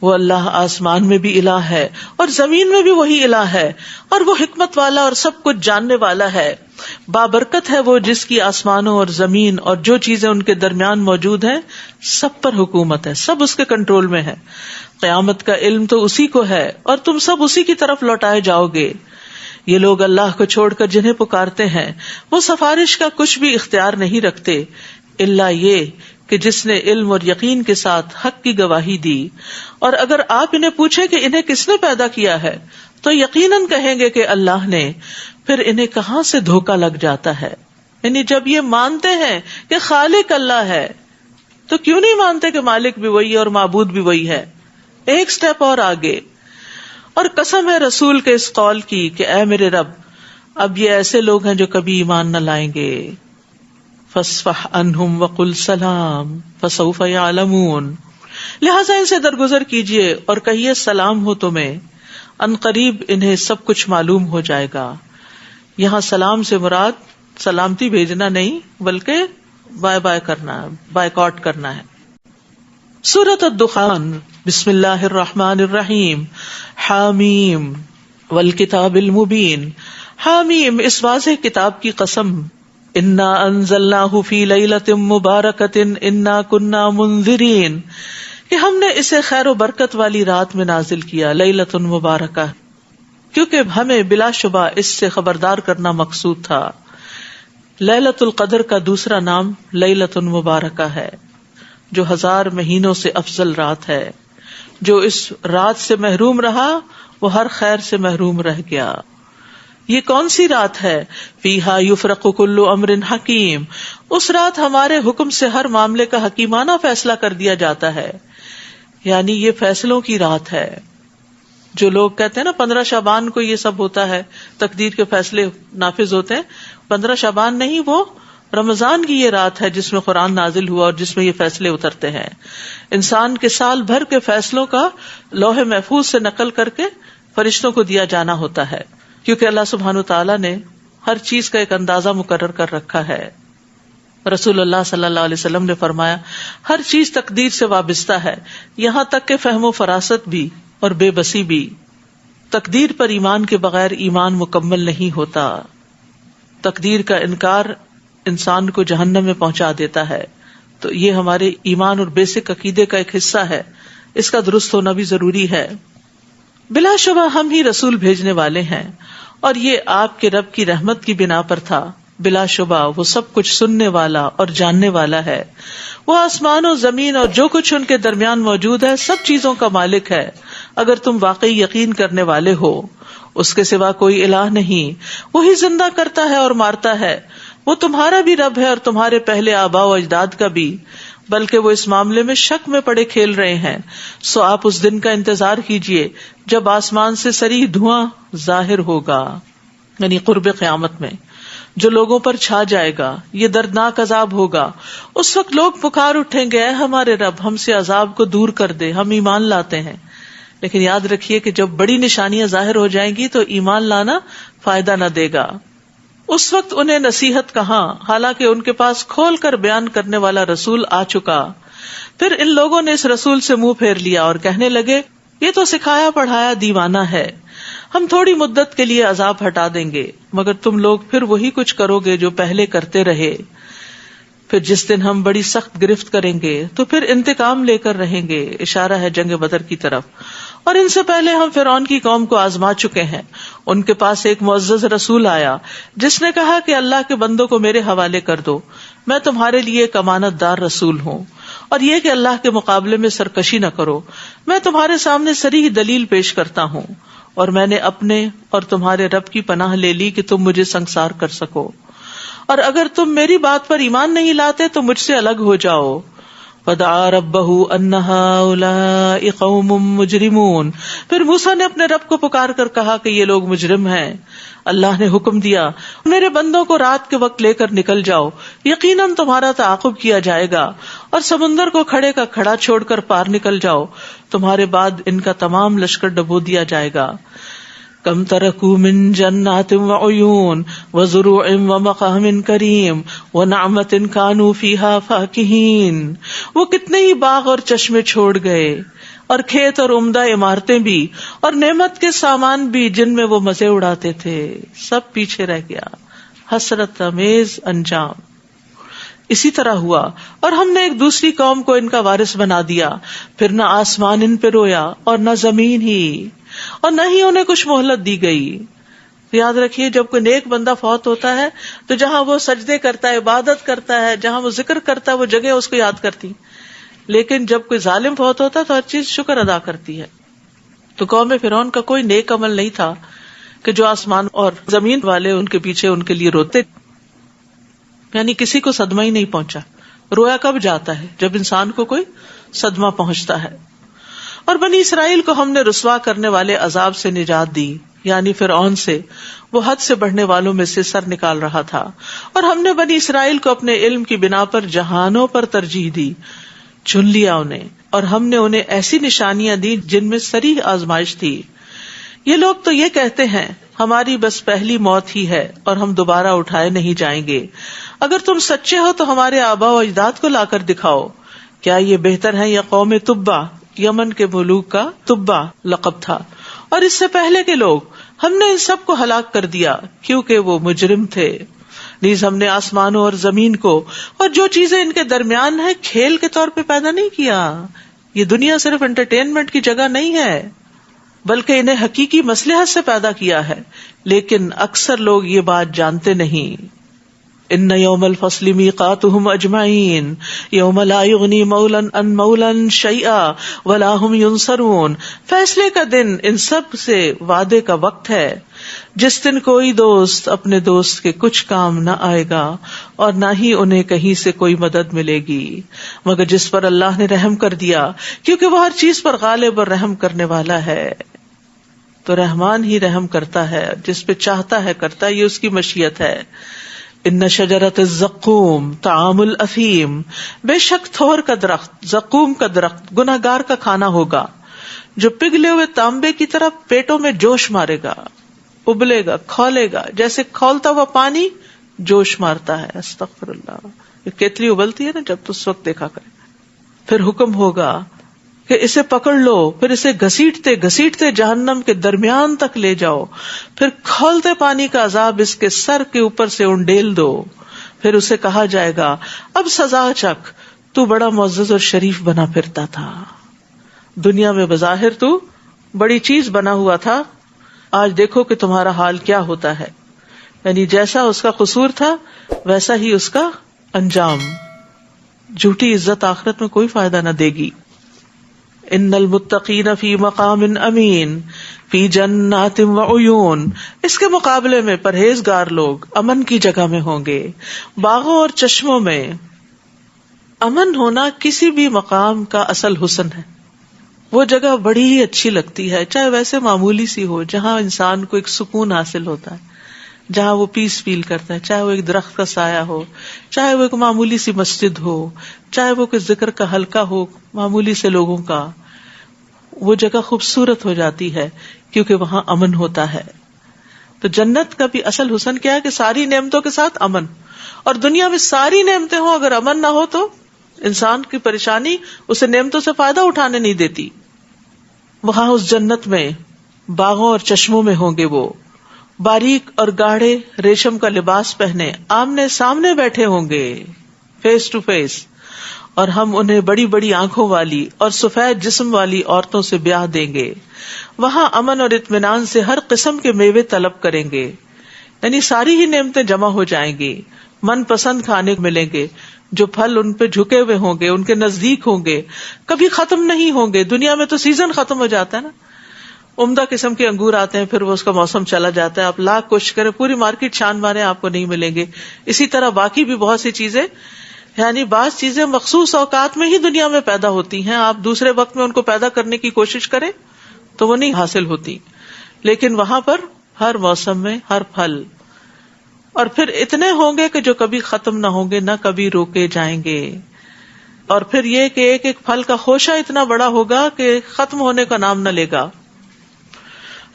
وہ اللہ آسمان میں بھی الہ ہے اور زمین میں بھی وہی الہ ہے، اور وہ حکمت والا اور سب کچھ جاننے والا ہے. بابرکت ہے وہ جس کی آسمانوں اور زمین اور جو چیزیں ان کے درمیان موجود ہیں سب پر حکومت ہے، سب اس کے کنٹرول میں ہے. قیامت کا علم تو اسی کو ہے اور تم سب اسی کی طرف لوٹائے جاؤ گے. یہ لوگ اللہ کو چھوڑ کر جنہیں پکارتے ہیں وہ سفارش کا کچھ بھی اختیار نہیں رکھتے الا یہ کہ جس نے علم اور یقین کے ساتھ حق کی گواہی دی. اور اگر آپ انہیں پوچھیں کہ انہیں کس نے پیدا کیا ہے تو یقیناً کہیں گے کہ اللہ نے. پھر انہیں کہاں سے دھوکا لگ جاتا ہے. یعنی جب یہ مانتے ہیں کہ خالق اللہ ہے تو کیوں نہیں مانتے کہ مالک بھی وہی ہے اور معبود بھی وہی ہے. ایک سٹیپ اور آگے. اور قسم ہے رسول کے اس قول کی کہ اے میرے رب، اب یہ ایسے لوگ ہیں جو کبھی ایمان نہ لائیں گے. فاصفح عنہم وقل سلام فسوف یعلمون. لہذا ان سے درگزر کیجیے اور کہیے سلام ہو تمہیں، ان قریب انہیں سب کچھ معلوم ہو جائے گا. یہاں سلام سے مراد سلامتی بھیجنا نہیں بلکہ بائے بائے کرنا ہے، بائیکاٹ کرنا ہے. سورۃ الدخان. بسم اللہ الرحمن الرحیم. حامیم والکتاب المبین. حامیم، اس واضح کتاب کی قسم. انا انزلناہ فی لیلۃ مبارکۃ انا کنا منذرین، کہ ہم نے اسے خیر و برکت والی رات میں نازل کیا، لیلۃ مبارکہ، کیونکہ ہمیں بلا شبہ اس سے خبردار کرنا مقصود تھا. لیلۃ القدر کا دوسرا نام لیلۃ مبارکہ ہے، جو 1000 مہینوں سے افضل رات ہے. جو اس رات سے محروم رہا وہ ہر خیر سے محروم رہ گیا. یہ کون سی رات ہے؟ فیہا یفرق کل امر حکیم، اس رات ہمارے حکم سے ہر معاملے کا حکیمانہ فیصلہ کر دیا جاتا ہے. یعنی یہ فیصلوں کی رات ہے. جو لوگ کہتے ہیں نا 15 شعبان کو یہ سب ہوتا ہے، تقدیر کے فیصلے نافذ ہوتے ہیں، 15 شعبان نہیں، وہ رمضان کی یہ رات ہے جس میں قرآن نازل ہوا اور جس میں یہ فیصلے اترتے ہیں. انسان کے سال بھر کے فیصلوں کا لوح محفوظ سے نقل کر کے فرشتوں کو دیا جانا ہوتا ہے، کیونکہ اللہ سبحانہ وتعالیٰ نے ہر چیز کا ایک اندازہ مقرر کر رکھا ہے. رسول اللہ صلی اللہ علیہ وسلم نے فرمایا ہر چیز تقدیر سے وابستہ ہے، یہاں تک کہ فہم و فراست بھی اور بے بسی بھی. تقدیر پر ایمان کے بغیر ایمان مکمل نہیں ہوتا. تقدیر کا انکار انسان کو جہنم میں پہنچا دیتا ہے. تو یہ ہمارے ایمان اور بیسک عقیدے کا ایک حصہ ہے، اس کا درست ہونا بھی ضروری ہے. بلا شبہ ہم ہی رسول بھیجنے والے ہیں، اور یہ آپ کے رب کی رحمت کی بنا پر تھا. بلا شبہ وہ سب کچھ سننے والا اور جاننے والا ہے. وہ آسمان و زمین اور جو کچھ ان کے درمیان موجود ہے سب چیزوں کا مالک ہے. اگر تم واقعی یقین کرنے والے ہو، اس کے سوا کوئی الہ نہیں. وہی زندہ کرتا ہے اور مارتا ہے. وہ تمہارا بھی رب ہے اور تمہارے پہلے آباء و اجداد کا بھی، بلکہ وہ اس معاملے میں شک میں پڑے کھیل رہے ہیں. سو آپ اس دن کا انتظار کیجئے جب آسمان سے صریح دھواں ظاہر ہوگا، یعنی قرب قیامت میں جو لوگوں پر چھا جائے گا. یہ دردناک عذاب ہوگا. اس وقت لوگ پکار اٹھیں گے، اے ہمارے رب ہم سے عذاب کو دور کر دے، ہم ایمان لاتے ہیں. لیکن یاد رکھیے کہ جب بڑی نشانیاں ظاہر ہو جائیں گی تو ایمان لانا فائدہ نہ دے گا. اس وقت انہیں نصیحت کہاں، حالانکہ ان کے پاس کھول کر بیان کرنے والا رسول آ چکا. پھر ان لوگوں نے اس رسول سے منہ پھیر لیا اور کہنے لگے یہ تو سکھایا پڑھایا دیوانہ ہے، ہم تھوڑی مدت کے لیے عذاب ہٹا دیں گے مگر تم لوگ پھر وہی کچھ کرو گے جو پہلے کرتے رہے. پھر جس دن ہم بڑی سخت گرفت کریں گے تو پھر انتقام لے کر رہیں گے. اشارہ ہے جنگ بدر کی طرف. اور ان سے پہلے ہم فرعون کی قوم کو آزما چکے ہیں. ان کے پاس ایک معزز رسول آیا جس نے کہا کہ اللہ کے بندوں کو میرے حوالے کر دو، میں تمہارے لیے ایک امانت دار رسول ہوں، اور یہ کہ اللہ کے مقابلے میں سرکشی نہ کرو. میں تمہارے سامنے صریح دلیل پیش کرتا ہوں، اور میں نے اپنے اور تمہارے رب کی پناہ لے لی کہ تم مجھے سنگسار کر سکو، اور اگر تم میری بات پر ایمان نہیں لاتے تو مجھ سے الگ ہو جاؤ. فدعا ربہ ان ہؤلاء قوم مجرمون. پھر موسیٰ نے اپنے رب کو پکار کر کہا کہ یہ لوگ مجرم ہیں. اللہ نے حکم دیا میرے بندوں کو رات کے وقت لے کر نکل جاؤ، یقیناً تمہارا تعاقب کیا جائے گا، اور سمندر کو کھڑے کا کھڑا چھوڑ کر پار نکل جاؤ، تمہارے بعد ان کا تمام لشکر ڈبو دیا جائے گا. کم ترکوا من جنات وعیون وزروع ومقام کریم ونعمت کانوا فیہا فاکہین. وہ کتنے ہی باغ اور چشمے چھوڑ گئے، اور کھیت اور عمدہ عمارتیں بھی، اور نعمت کے سامان بھی جن میں وہ مزے اڑاتے تھے، سب پیچھے رہ گیا. حسرت امیز انجام. اسی طرح ہوا، اور ہم نے ایک دوسری قوم کو ان کا وارث بنا دیا. پھر نہ آسمان ان پہ رویا اور نہ زمین ہی، اور نہ ہی انہیں کچھ مہلت دی گئی. یاد رکھیے جب کوئی نیک بندہ فوت ہوتا ہے تو جہاں وہ سجدے کرتا ہے، عبادت کرتا ہے، جہاں وہ ذکر کرتا ہے وہ جگہ اس کو یاد کرتی، لیکن جب کوئی ظالم فوت ہوتا ہے تو ہر چیز شکر ادا کرتی ہے. تو قوم فرعون کا کوئی نیک عمل نہیں تھا کہ جو آسمان اور زمین والے ان کے پیچھے ان کے لیے روتے، یعنی کسی کو صدمہ ہی نہیں پہنچا. رویا کب جاتا ہے؟ جب انسان کو کوئی صدمہ پہنچتا ہے. اور بنی اسرائیل کو ہم نے رسوا کرنے والے عذاب سے نجات دی. یعنی فرعون سے، وہ حد سے بڑھنے والوں میں سے سر نکال رہا تھا. اور ہم نے بنی اسرائیل کو اپنے علم کی بنا پر جہانوں پر ترجیح دی، چن لیا انہیں، اور ہم نے انہیں ایسی نشانیاں دی جن میں صریح آزمائش تھی. یہ لوگ تو یہ کہتے ہیں ہماری بس پہلی موت ہی ہے اور ہم دوبارہ اٹھائے نہیں جائیں گے. اگر تم سچے ہو تو ہمارے آباء و اجداد کو لا کر دکھاؤ. کیا یہ بہتر ہے یا قوم تبا؟ یمن کے ملوک کا تبا لقب تھا، اور اس سے پہلے کے لوگ. ہم نے ان سب کو ہلاک کر دیا کیونکہ وہ مجرم تھے. نیز ہم نے آسمانوں اور زمین کو اور جو چیزیں ان کے درمیان ہیں کھیل کے طور پہ پیدا نہیں کیا. یہ دنیا صرف انٹرٹینمنٹ کی جگہ نہیں ہے، بلکہ انہیں حقیقی مصلحت سے پیدا کیا ہے، لیکن اکثر لوگ یہ بات جانتے نہیں. ان یوم الفصل میقاتهم اجمعین یوم لا یغنی مولا عن مولا شیئا ولا هم ینصرون. فیصلے کا دن ان سب سے وعدے کا وقت ہے جس دن کوئی دوست اپنے دوست کے کچھ کام نہ آئے گا اور نہ ہی انہیں کہیں سے کوئی مدد ملے گی مگر جس پر اللہ نے رحم کر دیا، کیونکہ وہ ہر چیز پر غالب اور رحم کرنے والا ہے. تو رحمان ہی رحم کرتا ہے، جس پہ چاہتا ہے کرتا ہے، یہ اس کی مشیت ہے. ان شجرۃ الزقوم طعام الاثیم، بے شک تھور کا درخت، زقوم کا درخت گناہگار کا کھانا ہوگا، جو پگھلے ہوئے تانبے کی طرح پیٹوں میں جوش مارے گا، ابلے گا، کھولے گا، جیسے کھولتا ہوا پانی جوش مارتا ہے. استغفر اللہ. یہ کیتلی ابلتی ہے نا جب، تو اس وقت دیکھا کرے. پھر حکم ہوگا کہ اسے پکڑ لو، پھر اسے گھسیٹتے گھسیٹتے جہنم کے درمیان تک لے جاؤ، پھر کھولتے پانی کا عذاب اس کے سر کے اوپر سے انڈیل دو. پھر اسے کہا جائے گا اب سزا چکھ، تو بڑا معزز اور شریف بنا پھرتا تھا. دنیا میں بظاہر تو بڑی چیز بنا ہوا تھا، آج دیکھو کہ تمہارا حال کیا ہوتا ہے. یعنی جیسا اس کا قصور تھا ویسا ہی اس کا انجام. جھوٹی عزت آخرت میں کوئی فائدہ نہ دے گی. ان المتقین فی مقام امین فی جنات وعیون. اس کے مقابلے میں پرہیزگار لوگ امن کی جگہ میں ہوں گے، باغوں اور چشموں میں. امن ہونا کسی بھی مقام کا اصل حسن ہے. وہ جگہ بڑی ہی اچھی لگتی ہے، چاہے ویسے معمولی سی ہو، جہاں انسان کو ایک سکون حاصل ہوتا ہے، جہاں وہ پیس فیل کرتا ہے، چاہے وہ ایک درخت کا سایہ ہو، چاہے وہ ایک معمولی سی مسجد ہو، چاہے وہ کوئی ذکر کا حلقہ ہو معمولی سے لوگوں کا. وہ جگہ خوبصورت ہو جاتی ہے کیونکہ وہاں امن ہوتا ہے. تو جنت کا بھی اصل حسن کیا ہے کہ ساری نعمتوں کے ساتھ امن. اور دنیا میں ساری نعمتیں ہوں، اگر امن نہ ہو تو انسان کی پریشانی اسے نعمتوں سے فائدہ اٹھانے نہیں دیتی. وہاں اس جنت میں باغوں اور چشموں میں ہوں گے وہ، باریک اور گاڑھے ریشم کا لباس پہنے، آمنے سامنے بیٹھے ہوں گے، فیس ٹو فیس. اور ہم انہیں بڑی بڑی آنکھوں والی اور سفید جسم والی عورتوں سے بیاہ دیں گے. وہاں امن اور اطمینان سے ہر قسم کے میوے طلب کریں گے، یعنی ساری ہی نعمتیں جمع ہو جائیں گی. من پسند کھانے ملیں گے، جو پھل ان پہ جھکے ہوئے ہوں گے، ان کے نزدیک ہوں گے، کبھی ختم نہیں ہوں گے. دنیا میں تو سیزن ختم ہو جاتا ہے نا، عمدہ قسم کے انگور آتے ہیں، پھر وہ اس کا موسم چلا جاتا ہے، آپ لاکھ کوشش کریں، پوری مارکیٹ چھان مارے، آپ کو نہیں ملیں گے. اسی طرح باقی بھی بہت سی چیزیں، یعنی بعض چیزیں مخصوص اوقات میں ہی دنیا میں پیدا ہوتی ہیں، آپ دوسرے وقت میں ان کو پیدا کرنے کی کوشش کریں تو وہ نہیں حاصل ہوتی. لیکن وہاں پر ہر موسم میں ہر پھل، اور پھر اتنے ہوں گے کہ جو کبھی ختم نہ ہوں گے، نہ کبھی روکے جائیں گے. اور پھر یہ کہ ایک ایک پھل کا خوشہ اتنا بڑا ہوگا کہ ختم ہونے کا نام نہ لے گا.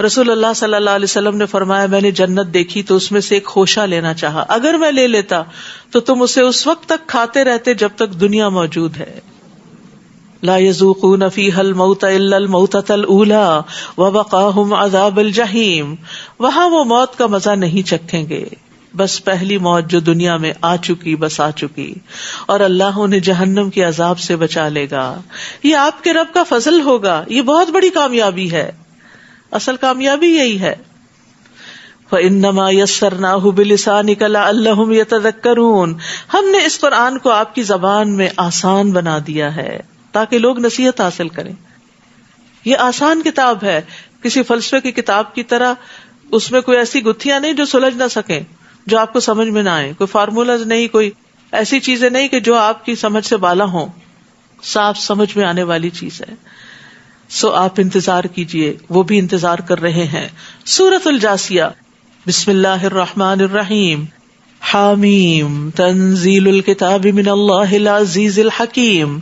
رسول اللہ صلی اللہ علیہ وسلم نے فرمایا، میں نے جنت دیکھی تو اس میں سے ایک خوشہ لینا چاہا، اگر میں لے لیتا تو تم اسے اس وقت تک کھاتے رہتے جب تک دنیا موجود ہے. لا یذوقون فیہا الموت الا الموتۃ الاولی ووقاہم عذاب الجحیم. وہاں وہ موت کا مزہ نہیں چکھیں گے، بس پہلی موت جو دنیا میں آ چکی بس آ چکی، اور اللہ انہیں جہنم کے عذاب سے بچا لے گا. یہ آپ کے رب کا فضل ہوگا، یہ بہت بڑی کامیابی ہے. اصل کامیابی یہی ہے. فَإِنَّمَا يَسَّرْنَاهُ بِلِسَانِكَ لَعَلَّهُمْ يَتَذَكَّرُونَ. ہم نے اس قرآن کو آپ کی زبان میں آسان بنا دیا ہے تاکہ لوگ نصیحت حاصل کریں. یہ آسان کتاب ہے، کسی فلسفے کی کتاب کی طرح اس میں کوئی ایسی گتھیاں نہیں جو سلجھ نہ سکیں، جو آپ کو سمجھ میں نہ آئے، کوئی فارمولاز نہیں، کوئی ایسی چیزیں نہیں کہ جو آپ کی سمجھ سے بالا ہوں. صاف سمجھ میں آنے والی چیز ہے. سو آپ انتظار کیجئے، وہ بھی انتظار کر رہے ہیں. سورۃ الجاثیہ. بسم اللہ الرحمن الرحیم. حامیم تنزیل الکتاب من اللہ العزیز الحکیم.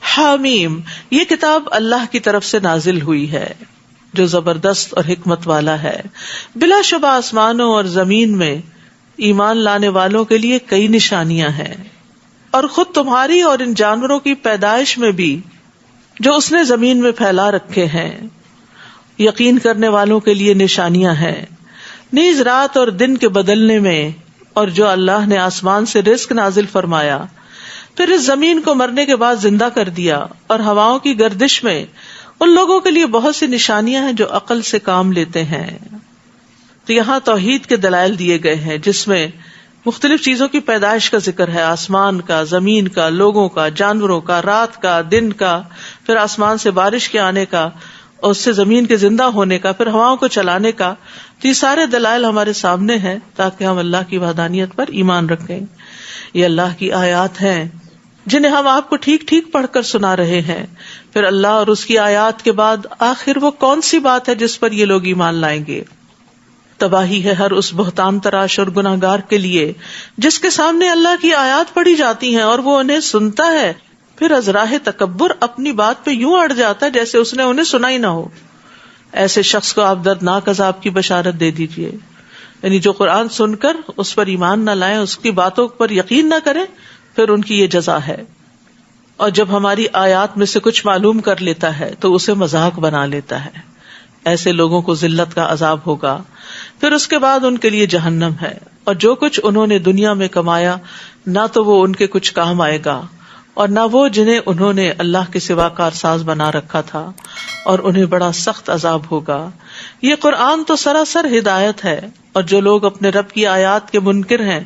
حامیم، یہ کتاب اللہ کی طرف سے نازل ہوئی ہے جو زبردست اور حکمت والا ہے. بلا شبہ آسمانوں اور زمین میں ایمان لانے والوں کے لیے کئی نشانیاں ہیں، اور خود تمہاری اور ان جانوروں کی پیدائش میں بھی جو اس نے زمین میں پھیلا رکھے ہیں یقین کرنے والوں کے لیے نشانیاں ہیں. نیز رات اور دن کے بدلنے میں، اور جو اللہ نے آسمان سے رزق نازل فرمایا، پھر اس زمین کو مرنے کے بعد زندہ کر دیا، اور ہواؤں کی گردش میں ان لوگوں کے لیے بہت سی نشانیاں ہیں جو عقل سے کام لیتے ہیں. تو یہاں توحید کے دلائل دیے گئے ہیں جس میں مختلف چیزوں کی پیدائش کا ذکر ہے، آسمان کا، زمین کا، لوگوں کا، جانوروں کا، رات کا، دن کا، پھر آسمان سے بارش کے آنے کا، اور اس سے زمین کے زندہ ہونے کا، پھر ہواؤں کو چلانے کا. تو یہ سارے دلائل ہمارے سامنے ہیں تاکہ ہم اللہ کی وحدانیت پر ایمان رکھیں. یہ اللہ کی آیات ہیں جنہیں ہم آپ کو ٹھیک ٹھیک پڑھ کر سنا رہے ہیں. پھر اللہ اور اس کی آیات کے بعد آخر وہ کون سی بات ہے جس پر یہ لوگ ایمان لائیں گے؟ تباہی ہے ہر اس بہتان تراش اور گناہگار کے لیے جس کے سامنے اللہ کی آیات پڑھی جاتی ہیں اور وہ انہیں سنتا ہے، پھر از راہ تکبر اپنی بات پہ یوں اڑ جاتا ہے جیسے اس نے انہیں سنا ہی نہ ہو. ایسے شخص کو آپ دردناک عذاب کی بشارت دے دیجئے. یعنی جو قرآن سن کر اس پر ایمان نہ لائیں، اس کی باتوں پر یقین نہ کریں، پھر ان کی یہ جزا ہے. اور جب ہماری آیات میں سے کچھ معلوم کر لیتا ہے تو اسے مذاق بنا لیتا ہے. ایسے لوگوں کو ذلت کا عذاب ہوگا، پھر اس کے بعد ان کے لیے جہنم ہے، اور جو کچھ انہوں نے دنیا میں کمایا نہ تو وہ ان کے کچھ کام آئے گا اور نہ وہ جنہیں انہوں نے اللہ کے سوا کارساز بنا رکھا تھا، اور انہیں بڑا سخت عذاب ہوگا. یہ قرآن تو سراسر ہدایت ہے، اور جو لوگ اپنے رب کی آیات کے منکر ہیں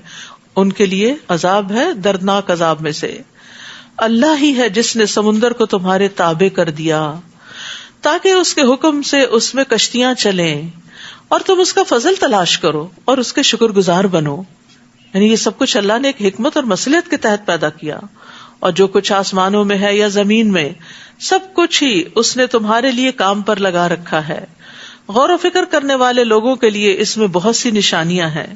ان کے لیے عذاب ہے دردناک عذاب میں سے. اللہ ہی ہے جس نے سمندر کو تمہارے تابع کر دیا تاکہ اس کے حکم سے اس میں کشتیاں چلیں، اور تم اس کا فضل تلاش کرو اور اس کے شکر گزار بنو. یعنی یہ سب کچھ اللہ نے ایک حکمت اور مصلحت کے تحت پیدا کیا، اور جو کچھ آسمانوں میں ہے یا زمین میں سب کچھ ہی اس نے تمہارے لیے کام پر لگا رکھا ہے. غور و فکر کرنے والے لوگوں کے لیے اس میں بہت سی نشانیاں ہیں.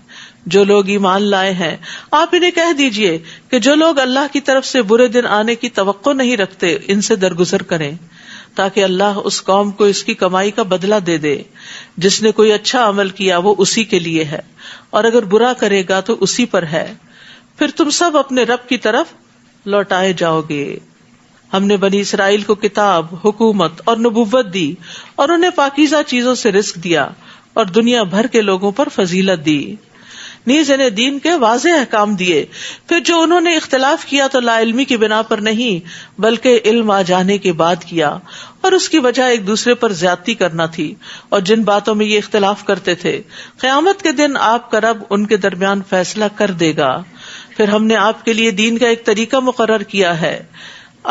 جو لوگ ایمان لائے ہیں آپ انہیں کہہ دیجئے کہ جو لوگ اللہ کی طرف سے برے دن آنے کی توقع نہیں رکھتے ان سے درگزر کریں، تاکہ اللہ اس قوم کو اس کی کمائی کا بدلہ دے دے. جس نے کوئی اچھا عمل کیا وہ اسی کے لیے ہے، اور اگر برا کرے گا تو اسی پر ہے. پھر تم سب اپنے رب کی طرف لوٹائے جاؤ گے. ہم نے بنی اسرائیل کو کتاب، حکومت اور نبوت دی، اور انہیں پاکیزہ چیزوں سے رزق دیا، اور دنیا بھر کے لوگوں پر فضیلت دی. نیز انہیں دین کے واضح احکام دیے. پھر جو انہوں نے اختلاف کیا تو لا علمی کی بنا پر نہیں بلکہ علم آ جانے کے بعد کیا، اور اس کی وجہ ایک دوسرے پر زیادتی کرنا تھی. اور جن باتوں میں یہ اختلاف کرتے تھے قیامت کے دن آپ کا رب ان کے درمیان فیصلہ کر دے گا. پھر ہم نے آپ کے لیے دین کا ایک طریقہ مقرر کیا ہے،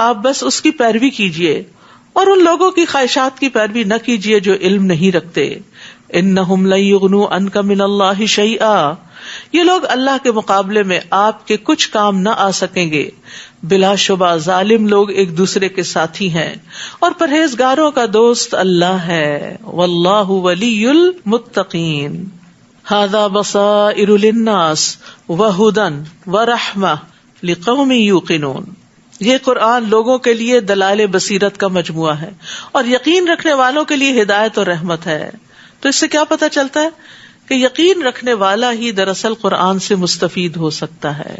آپ بس اس کی پیروی کیجیے اور ان لوگوں کی خواہشات کی پیروی نہ کیجیے جو علم نہیں رکھتے. انہم لن یغنوا عنک من اللہ شیئا، یہ لوگ اللہ کے مقابلے میں آپ کے کچھ کام نہ آ سکیں گے. بلا شبہ ظالم لوگ ایک دوسرے کے ساتھی ہیں، اور پرہیزگاروں کا دوست اللہ ہے. واللہ ولی المتقین. ھذا بصائر للناس وہدی ورحمہ لقوم یوقنون. یہ قرآن لوگوں کے لیے دلائل بصیرت کا مجموعہ ہے اور یقین رکھنے والوں کے لیے ہدایت اور رحمت ہے. تو اس سے کیا پتہ چلتا ہے کہ یقین رکھنے والا ہی دراصل قرآن سے مستفید ہو سکتا ہے.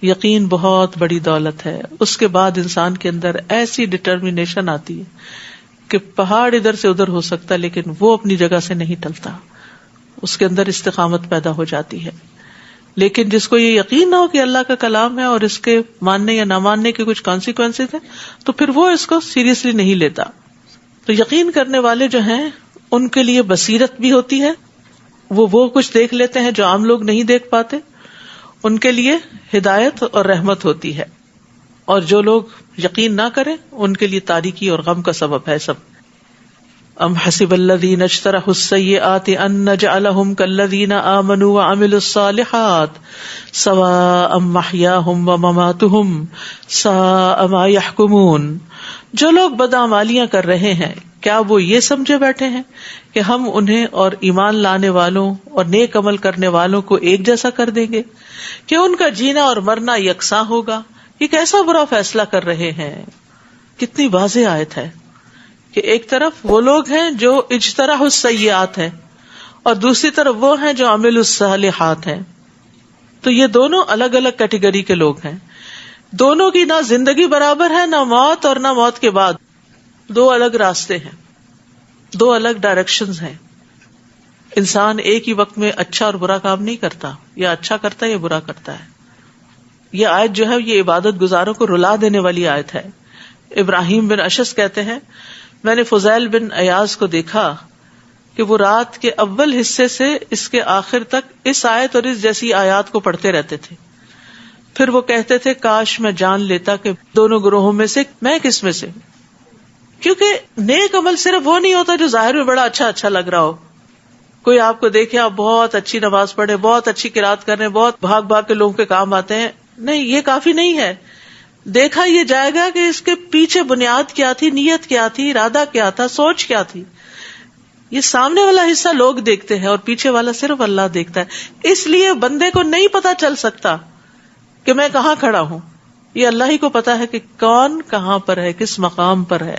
یقین بہت بڑی دولت ہے. اس کے بعد انسان کے اندر ایسی ڈٹرمینیشن آتی ہے کہ پہاڑ ادھر سے ادھر ہو سکتا ہے لیکن وہ اپنی جگہ سے نہیں ٹلتا. اس کے اندر استقامت پیدا ہو جاتی ہے. لیکن جس کو یہ یقین نہ ہو کہ اللہ کا کلام ہے اور اس کے ماننے یا نہ ماننے کے کچھ کانسیکوینسز ہیں تو پھر وہ اس کو سیریسلی نہیں لیتا. تو یقین کرنے والے جو ہیں ان کے لیے بصیرت بھی ہوتی ہے، وہ کچھ دیکھ لیتے ہیں جو عام لوگ نہیں دیکھ پاتے. ان کے لیے ہدایت اور رحمت ہوتی ہے، اور جو لوگ یقین نہ کریں ان کے لیے تاریکی اور غم کا سبب ہے سب. ام حسب الذین اجترحوا السیئات ان نجعلہم کالذین آمنوا وعملوا الصالحات سواء محیاہم ومماتہم ساء ما یحکمون. جو لوگ بدعمالیاں کر رہے ہیں کیا وہ یہ سمجھے بیٹھے ہیں کہ ہم انہیں اور ایمان لانے والوں اور نیک عمل کرنے والوں کو ایک جیسا کر دیں گے کہ ان کا جینا اور مرنا یکساں ہوگا؟ یہ کیسا برا فیصلہ کر رہے ہیں. کتنی واضح آیت ہے کہ ایک طرف وہ لوگ ہیں جو اجترح السیئات ہیں اور دوسری طرف وہ ہیں جو عمل الصالحات ہیں. تو یہ دونوں الگ الگ کیٹیگری کے لوگ ہیں. دونوں کی نہ زندگی برابر ہے، نہ موت اور نہ موت کے بعد. دو الگ راستے ہیں، دو الگ ڈائریکشنز ہیں. انسان ایک ہی وقت میں اچھا اور برا کام نہیں کرتا، یا اچھا کرتا ہے یا برا کرتا ہے. یہ آیت جو ہے یہ عبادت گزاروں کو رلا دینے والی آیت ہے. ابراہیم بن اشعث کہتے ہیں میں نے فضیل بن ایاز کو دیکھا کہ وہ رات کے اول حصے سے اس کے آخر تک اس آیت اور اس جیسی آیات کو پڑھتے رہتے تھے. پھر وہ کہتے تھے کاش میں جان لیتا کہ دونوں گروہوں میں سے میں کس میں سے. کیونکہ نیک عمل صرف وہ نہیں ہوتا جو ظاہر میں بڑا اچھا لگ رہا ہو. کوئی آپ کو دیکھے آپ بہت اچھی نماز پڑھے، بہت اچھی قرات کریں، بہت بھاگ بھاگ کے لوگوں کے کام آتے ہیں. نہیں، یہ کافی نہیں ہے. دیکھا یہ جائے گا کہ اس کے پیچھے بنیاد کیا تھی، نیت کیا تھی، ارادہ کیا تھا، سوچ کیا تھی. یہ سامنے والا حصہ لوگ دیکھتے ہیں اور پیچھے والا صرف اللہ دیکھتا ہے. اس لیے بندے کو نہیں پتا چل سکتا کہ میں کہاں کھڑا ہوں. یہ اللہ ہی کو پتا ہے کہ کون کہاں پر ہے، کس مقام پر ہے.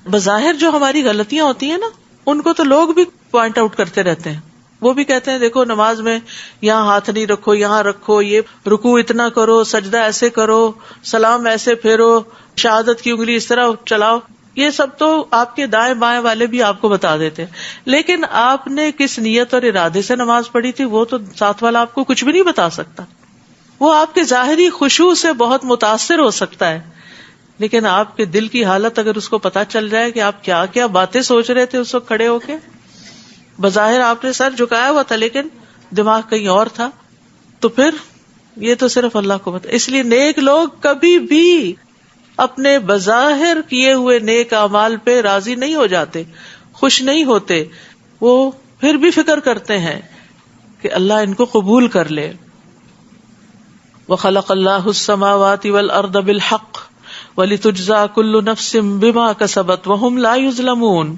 بظاہر جو ہماری غلطیاں ہوتی ہیں نا، ان کو تو لوگ بھی پوائنٹ آؤٹ کرتے رہتے ہیں. وہ بھی کہتے ہیں دیکھو نماز میں یہاں ہاتھ نہیں رکھو، یہاں رکھو، یہ رکوع اتنا کرو، سجدہ ایسے کرو، سلام ایسے پھیرو، شہادت کی انگلی اس طرح چلاؤ. یہ سب تو آپ کے دائیں بائیں والے بھی آپ کو بتا دیتے ہیں. لیکن آپ نے کس نیت اور ارادے سے نماز پڑھی تھی وہ تو ساتھ والا آپ کو کچھ بھی نہیں بتا سکتا. وہ آپ کے ظاہری خشوع سے بہت متاثر ہو سکتا ہے، لیکن آپ کے دل کی حالت اگر اس کو پتا چل جائے کہ آپ کیا کیا باتیں سوچ رہے تھے اس وقت کھڑے ہو کے، بظاہر آپ نے سر جھکایا ہوا تھا لیکن دماغ کہیں اور تھا، تو پھر یہ تو صرف اللہ کو پتا. اس لیے نیک لوگ کبھی بھی اپنے بظاہر کیے ہوئے نیک اعمال پہ راضی نہیں ہو جاتے، خوش نہیں ہوتے. وہ پھر بھی فکر کرتے ہیں کہ اللہ ان کو قبول کر لے. وَخَلَقَ اللَّهُ السَّمَاوَاتِ وَالْأَرْضَ بِالْحَقِّ وَلِتُجْزَىٰ كُلُّ نَفْسٍ بِمَا كَسَبَتْ وَهُمْ لَا يُظْلَمُونَ.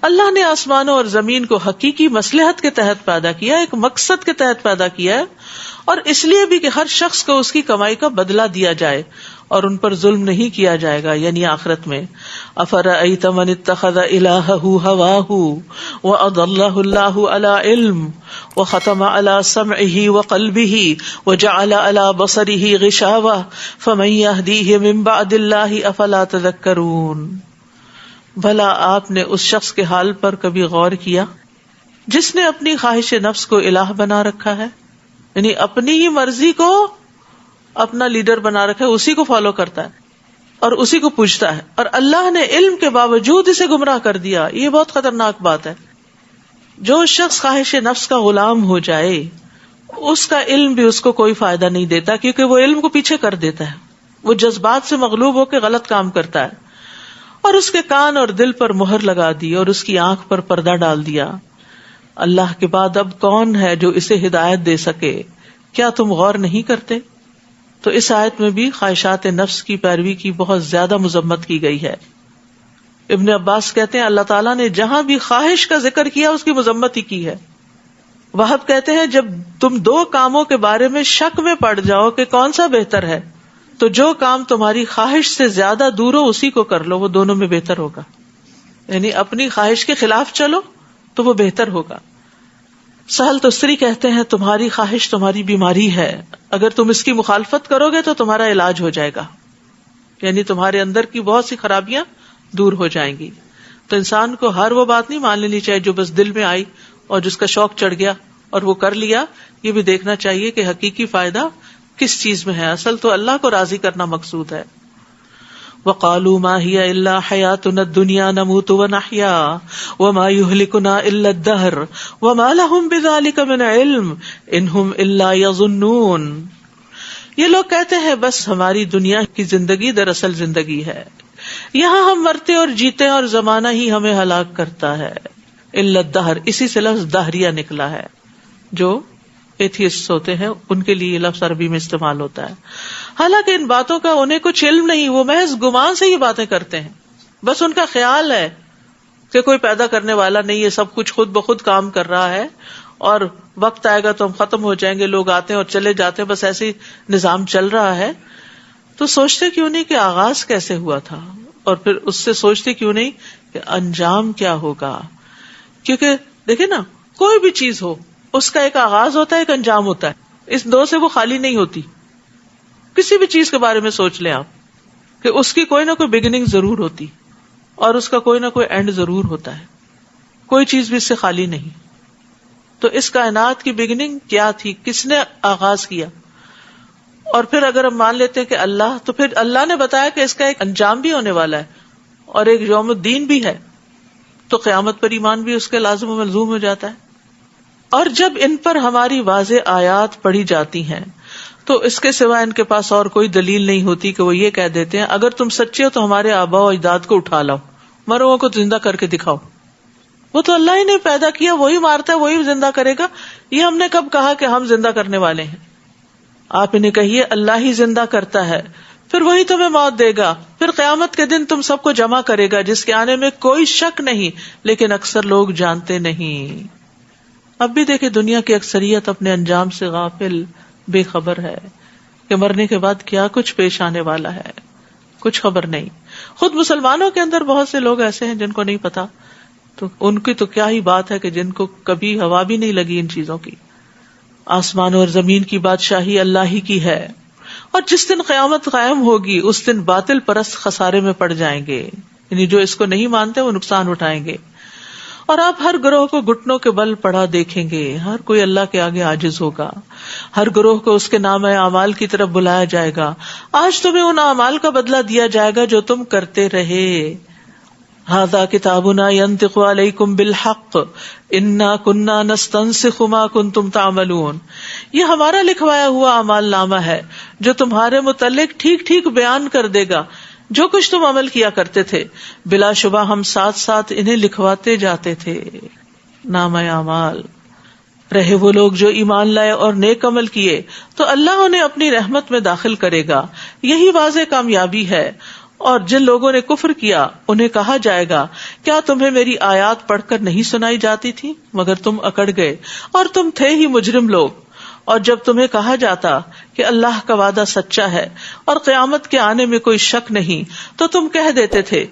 اللہ نے آسمانوں اور زمین کو حقیقی مصلحت کے تحت پیدا کیا، ایک مقصد کے تحت پیدا کیا ہے، اور اس لیے بھی کہ ہر شخص کو اس کی کمائی کا بدلہ دیا جائے اور ان پر ظلم نہیں کیا جائے گا، یعنی آخرت میں. أَفَرَأَيْتَ مَنِ اتَّخَذَ إِلَٰهَهُ هَوَاهُ وَأَضَلَّهُ اللَّهُ عَلَىٰ عِلْمٍ وَخَتَمَ عَلَىٰ سَمْعِهِ وَقَلْبِهِ وَجَعَلَ عَلَىٰ بَصَرِهِ غِشَاوَةً فَمَن يَهْدِيهِ مِن بَعْدِ اللَّهِ أَفَلَا تَذَكَّرُونَ. بھلا آپ نے اس شخص کے حال پر کبھی غور کیا جس نے اپنی خواہش نفس کو الہ بنا رکھا ہے، یعنی اپنی ہی مرضی کو اپنا لیڈر بنا رکھا ہے، اسی کو فالو کرتا ہے اور اسی کو پوجتا ہے، اور اللہ نے علم کے باوجود اسے گمراہ کر دیا. یہ بہت خطرناک بات ہے. جو شخص خواہش نفس کا غلام ہو جائے اس کا علم بھی اس کو کوئی فائدہ نہیں دیتا، کیونکہ وہ علم کو پیچھے کر دیتا ہے. وہ جذبات سے مغلوب ہو کے غلط کام کرتا ہے، اور اس کے کان اور دل پر مہر لگا دی اور اس کی آنکھ پر پردہ ڈال دیا. اللہ کے بعد اب کون ہے جو اسے ہدایت دے سکے؟ کیا تم غور نہیں کرتے؟ تو اس آیت میں بھی خواہشات نفس کی پیروی کی بہت زیادہ مذمت کی گئی ہے. ابن عباس کہتے ہیں اللہ تعالیٰ نے جہاں بھی خواہش کا ذکر کیا اس کی مذمت ہی کی ہے. وہب کہتے ہیں جب تم دو کاموں کے بارے میں شک میں پڑ جاؤ کہ کون سا بہتر ہے تو جو کام تمہاری خواہش سے زیادہ دور ہو اسی کو کر لو، وہ دونوں میں بہتر ہوگا. یعنی اپنی خواہش کے خلاف چلو تو وہ بہتر ہوگا. سہل تستری کہتے ہیں تمہاری خواہش تمہاری بیماری ہے، اگر تم اس کی مخالفت کرو گے تو تمہارا علاج ہو جائے گا، یعنی تمہارے اندر کی بہت سی خرابیاں دور ہو جائیں گی. تو انسان کو ہر وہ بات نہیں مان لینی چاہیے جو بس دل میں آئی اور جس کا شوق چڑھ گیا اور وہ کر لیا. یہ بھی دیکھنا چاہیے کہ حقیقی فائدہ کس چیز میں ہے. اصل تو اللہ کو راضی کرنا مقصود ہے. وَقَالُوا مَا هِيَ إِلَّا حَيَاتُنَا الدُّنْيَا نَمُوتُ وَنَحْيَا وَمَا يُهْلِكُنَا إِلَّا الدَّهْرُ وَمَا لَهُم بِذَلِكَ مِنْ عِلْمٍ إِنْ هُمْ إِلَّا يَظُنُّونَ. یہ لوگ کہتے ہیں بس ہماری دنیا کی زندگی دراصل زندگی ہے، یہاں ہم مرتے اور جیتے اور زمانہ ہی ہمیں ہلاک کرتا ہے. إِلَّا الدَّهْرُ، اسی سے لفظ دہریہ نکلا ہے. جو ایتھیسٹ ہوتے ہیں ان کے لیے یہ لفظ عربی میں استعمال ہوتا ہے. حالانکہ ان باتوں کا انہیں کچھ علم نہیں، وہ محض گمان سے یہ باتیں کرتے ہیں. بس ان کا خیال ہے کہ کوئی پیدا کرنے والا نہیں ہے، سب کچھ خود بخود کام کر رہا ہے اور وقت آئے گا تو ہم ختم ہو جائیں گے، لوگ آتے ہیں اور چلے جاتے ہیں، بس ایسے ہی نظام چل رہا ہے. تو سوچتے کیوں نہیں کہ آغاز کیسے ہوا تھا، اور پھر اس سے سوچتے کیوں نہیں کہ انجام کیا ہوگا. کیونکہ دیکھیں نا، کوئی بھی چیز ہو اس کا ایک آغاز ہوتا ہے، ایک انجام ہوتا ہے. اس دو سے وہ خالی نہیں ہوتی. کسی بھی چیز کے بارے میں سوچ لیں آپ کہ اس کی کوئی نہ کوئی بگننگ ضرور ہوتی اور اس کا کوئی نہ کوئی اینڈ ضرور ہوتا ہے. کوئی چیز بھی اس سے خالی نہیں. تو اس کائنات کی بگننگ کیا تھی، کس نے آغاز کیا؟ اور پھر اگر ہم مان لیتے ہیں کہ اللہ، تو پھر اللہ نے بتایا کہ اس کا ایک انجام بھی ہونے والا ہے اور ایک یوم الدین بھی ہے، تو قیامت پر ایمان بھی اس کے لازم و ملزوم ہو جاتا ہے. اور جب ان پر ہماری واضح آیات پڑھی جاتی ہیں تو اس کے سوا ان کے پاس اور کوئی دلیل نہیں ہوتی کہ وہ یہ کہہ دیتے ہیں اگر تم سچے ہو تو ہمارے آباء و اجداد کو اٹھا لاؤ، مروں کو زندہ کر کے دکھاؤ. وہ تو اللہ ہی نے پیدا کیا، وہی مارتا ہے، وہی زندہ کرے گا. یہ ہم نے کب کہا کہ ہم زندہ کرنے والے ہیں؟ آپ انہیں کہیے اللہ ہی زندہ کرتا ہے، پھر وہی تمہیں موت دے گا، پھر قیامت کے دن تم سب کو جمع کرے گا جس کے آنے میں کوئی شک نہیں، لیکن اکثر لوگ جانتے نہیں. اب بھی دیکھیں دنیا کی اکثریت اپنے انجام سے غافل، بے خبر ہے کہ مرنے کے بعد کیا کچھ پیش آنے والا ہے، کچھ خبر نہیں. خود مسلمانوں کے اندر بہت سے لوگ ایسے ہیں جن کو نہیں پتا، تو ان کی تو کیا ہی بات ہے کہ جن کو کبھی ہوا بھی نہیں لگی ان چیزوں کی. آسمان اور زمین کی بادشاہی اللہ ہی کی ہے، اور جس دن قیامت قائم ہوگی اس دن باطل پرست خسارے میں پڑ جائیں گے، یعنی جو اس کو نہیں مانتے وہ نقصان اٹھائیں گے. اور آپ ہر گروہ کو گھٹنوں کے بل پڑا دیکھیں گے، ہر کوئی اللہ کے آگے عاجز ہوگا، ہر گروہ کو اس کے نام اعمال کی طرف بلایا جائے گا. آج تمہیں ان اعمال کا بدلہ دیا جائے گا جو تم کرتے رہے. ھذا کتابنا ینطق علیکم بالحق انا کنا نستنسخ ما کنتم تعملون. یہ ہمارا لکھوایا ہوا اعمال نامہ ہے جو تمہارے متعلق ٹھیک ٹھیک بیان کر دے گا جو کچھ تم عمل کیا کرتے تھے. بلا شبہ ہم ساتھ ساتھ انہیں لکھواتے جاتے تھے. نامہ اعمال. رہے وہ لوگ جو ایمان لائے اور نیک عمل کیے تو اللہ انہیں اپنی رحمت میں داخل کرے گا، یہی واضح کامیابی ہے. اور جن لوگوں نے کفر کیا انہیں کہا جائے گا کیا تمہیں میری آیات پڑھ کر نہیں سنائی جاتی تھی، مگر تم اکڑ گئے اور تم تھے ہی مجرم لوگ. اور جب تمہیں کہا جاتا کہ اللہ کا وعدہ سچا ہے اور قیامت کے آنے میں کوئی شک نہیں تو تم کہہ دیتے تھے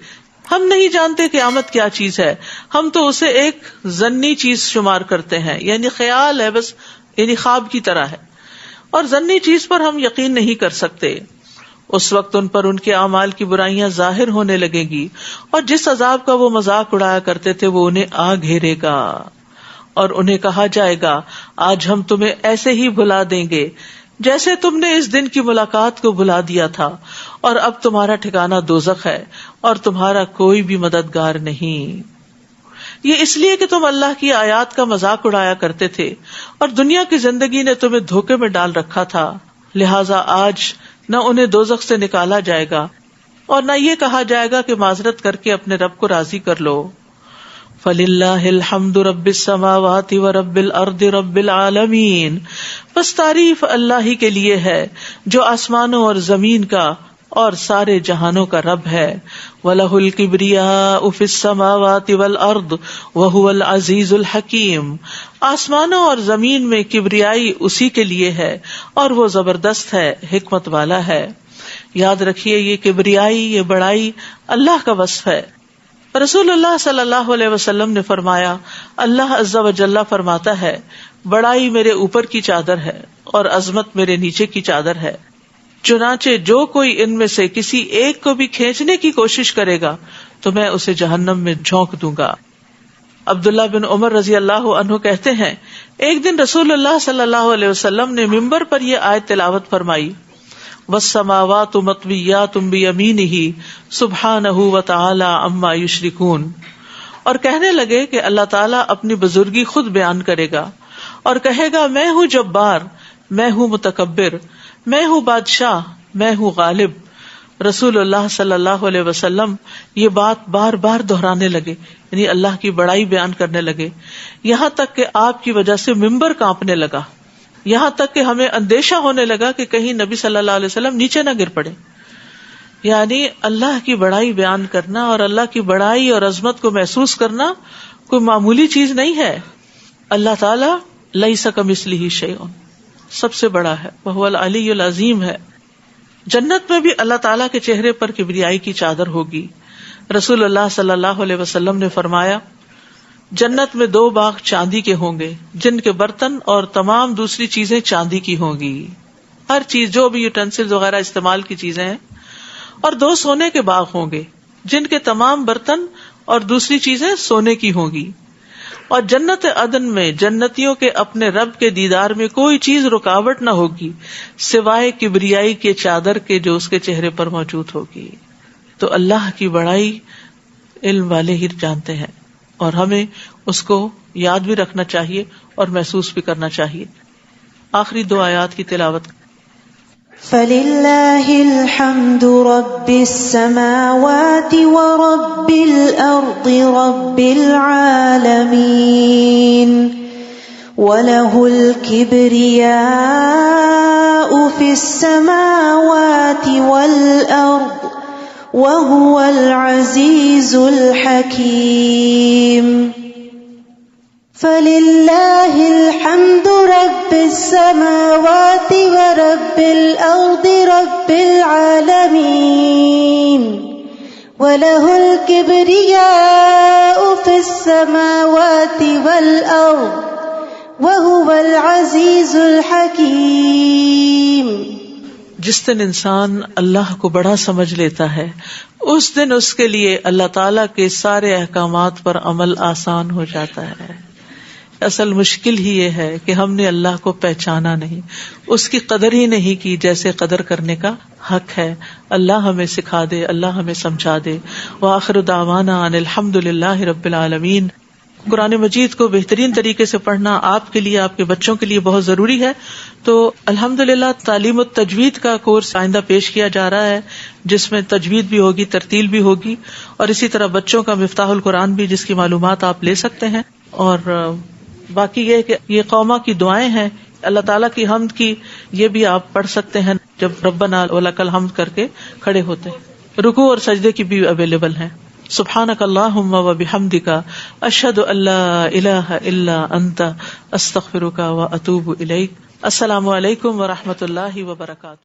ہم نہیں جانتے قیامت کیا چیز ہے، ہم تو اسے ایک ظنی چیز شمار کرتے ہیں، یعنی خیال ہے بس، یعنی خواب کی طرح ہے، اور ظنی چیز پر ہم یقین نہیں کر سکتے. اس وقت ان پر ان کے اعمال کی برائیاں ظاہر ہونے لگے گی اور جس عذاب کا وہ مذاق اڑایا کرتے تھے وہ انہیں آ گھیرے گا. اور انہیں کہا جائے گا آج ہم تمہیں ایسے ہی بھلا دیں گے جیسے تم نے اس دن کی ملاقات کو بھلا دیا تھا، اور اب تمہارا ٹھکانہ دوزخ ہے اور تمہارا کوئی بھی مددگار نہیں. یہ اس لیے کہ تم اللہ کی آیات کا مذاق اڑایا کرتے تھے اور دنیا کی زندگی نے تمہیں دھوکے میں ڈال رکھا تھا، لہٰذا آج نہ انہیں دوزخ سے نکالا جائے گا اور نہ یہ کہا جائے گا کہ معذرت کر کے اپنے رب کو راضی کر لو. فَلِلَّهِ الْحَمْدُ رَبِّ السَّمَاوَاتِ وَرَبِّ الْأَرْضِ رَبِّ الْعَالَمِينَ. بس تعریف اللہ ہی کے لیے ہے جو آسمانوں اور زمین کا اور سارے جہانوں کا رب ہے. وَلَهُ الْكِبْرِيَاءُ فِي السَّمَاوَاتِ وَالْأَرْضِ وَهُوَ الْعَزِيزُ الْحَكِيمُ. آسمانوں اور زمین میں کبریائی اسی کے لیے ہے اور وہ زبردست ہے، حکمت والا ہے. یاد رکھیے یہ کبریائی، یہ بڑائی اللہ کا وصف ہے. رسول اللہ صلی اللہ علیہ وسلم نے فرمایا اللہ عز و جل فرماتا ہے بڑائی میرے اوپر کی چادر ہے اور عظمت میرے نیچے کی چادر ہے، چنانچہ جو کوئی ان میں سے کسی ایک کو بھی کھینچنے کی کوشش کرے گا تو میں اسے جہنم میں جھونک دوں گا. عبداللہ بن عمر رضی اللہ عنہ کہتے ہیں ایک دن رسول اللہ صلی اللہ علیہ وسلم نے ممبر پر یہ آیت تلاوت فرمائی وَالسَّمَاوَاتُ مَطْوِيَّاتٌ بِيَمِينِهِ سُبْحَانَهُ وَتَعَالَى عَمَّا يُشْرِكُونَ، اور کہنے لگے کہ اللہ تعالیٰ اپنی بزرگی خود بیان کرے گا اور کہے گا میں ہوں جبار، میں ہوں متکبر، میں ہوں بادشاہ، میں ہوں غالب. رسول اللہ صلی اللہ علیہ وسلم یہ بات بار بار دہرانے لگے، یعنی اللہ کی بڑائی بیان کرنے لگے، یہاں تک کہ آپ کی وجہ سے ممبر کانپنے لگا. یہاں تک کہ ہمیں اندیشہ ہونے لگا کہ کہیں نبی صلی اللہ علیہ وسلم نیچے نہ گر پڑے. یعنی اللہ کی بڑائی بیان کرنا اور اللہ کی بڑائی اور عظمت کو محسوس کرنا کوئی معمولی چیز نہیں ہے. اللہ تعالیٰ لیس کمثلہ شیء، سب سے بڑا ہے، وہو العلی العظیم ہے. جنت میں بھی اللہ تعالیٰ کے چہرے پر کبریائی کی چادر ہوگی. رسول اللہ صلی اللہ علیہ وسلم نے فرمایا جنت میں 2 باغ چاندی کے ہوں گے جن کے برتن اور تمام دوسری چیزیں چاندی کی ہوں گی. ہر چیز جو بھی یوٹینسل وغیرہ استعمال کی چیزیں ہیں. اور 2 سونے کے باغ ہوں گے جن کے تمام برتن اور دوسری چیزیں سونے کی ہوں گی. اور جنت عدن میں جنتیوں کے اپنے رب کے دیدار میں کوئی چیز رکاوٹ نہ ہوگی سوائے کبریائی کے چادر کے جو اس کے چہرے پر موجود ہوگی. تو اللہ کی بڑائی علم والے ہی جانتے ہیں اور ہمیں اس کو یاد بھی رکھنا چاہیے اور محسوس بھی کرنا چاہیے. آخری 2 آیات کی تلاوت.
فَلِلَّهِ الْحَمْدُ رَبِّ السَّمَاوَاتِ وَرَبِّ الْأَرْضِ رَبِّ الْعَالَمِينَ وَلَهُ الْكِبْرِيَاءُ فِي السَّمَاوَاتِ وَالْأَرْضِ وَهُوَ الْعَزِيزُ الْحَكِيمُ. فَلِلَّهِ الْحَمْدُ رَبِّ السَّمَاوَاتِ وَرَبِّ الْأَرْضِ رَبِّ الْعَالَمِينَ وَلَهُ الْكِبْرِيَاءُ فِي السَّمَاوَاتِ وَالْأَرْضِ وَهُوَ الْعَزِيزُ الْحَكِيمُ.
جس دن انسان اللہ کو بڑا سمجھ لیتا ہے اس دن اس کے لیے اللہ تعالیٰ کے سارے احکامات پر عمل آسان ہو جاتا ہے. اصل مشکل ہی یہ ہے کہ ہم نے اللہ کو پہچانا نہیں، اس کی قدر ہی نہیں کی جیسے قدر کرنے کا حق ہے. اللہ ہمیں سکھا دے، اللہ ہمیں سمجھا دے. وآخر دعوانا ان الحمدللہ رب العالمین. قرآن مجید کو بہترین طریقے سے پڑھنا آپ کے لیے، آپ کے بچوں کے لیے بہت ضروری ہے. تو الحمدللہ تعلیم التجوید کا کورس آئندہ پیش کیا جا رہا ہے جس میں تجوید بھی ہوگی، ترتیل بھی ہوگی، اور اسی طرح بچوں کا مفتاح القرآن بھی جس کی معلومات آپ لے سکتے ہیں. اور باقی یہ کہ یہ قوما کی دعائیں ہیں، اللہ تعالیٰ کی حمد کی، یہ بھی آپ پڑھ سکتے ہیں جب ربنا ولک الحمد کر کے کھڑے ہوتے ہیں. رکوع اور سجدے کی بھی اویلیبل ہیں. سبحانک اللہم وبحمدک اشہد ان لا الہ الا انت استغفرک واتوب الیک. السلام علیکم ورحمۃ اللہ وبرکاتہ.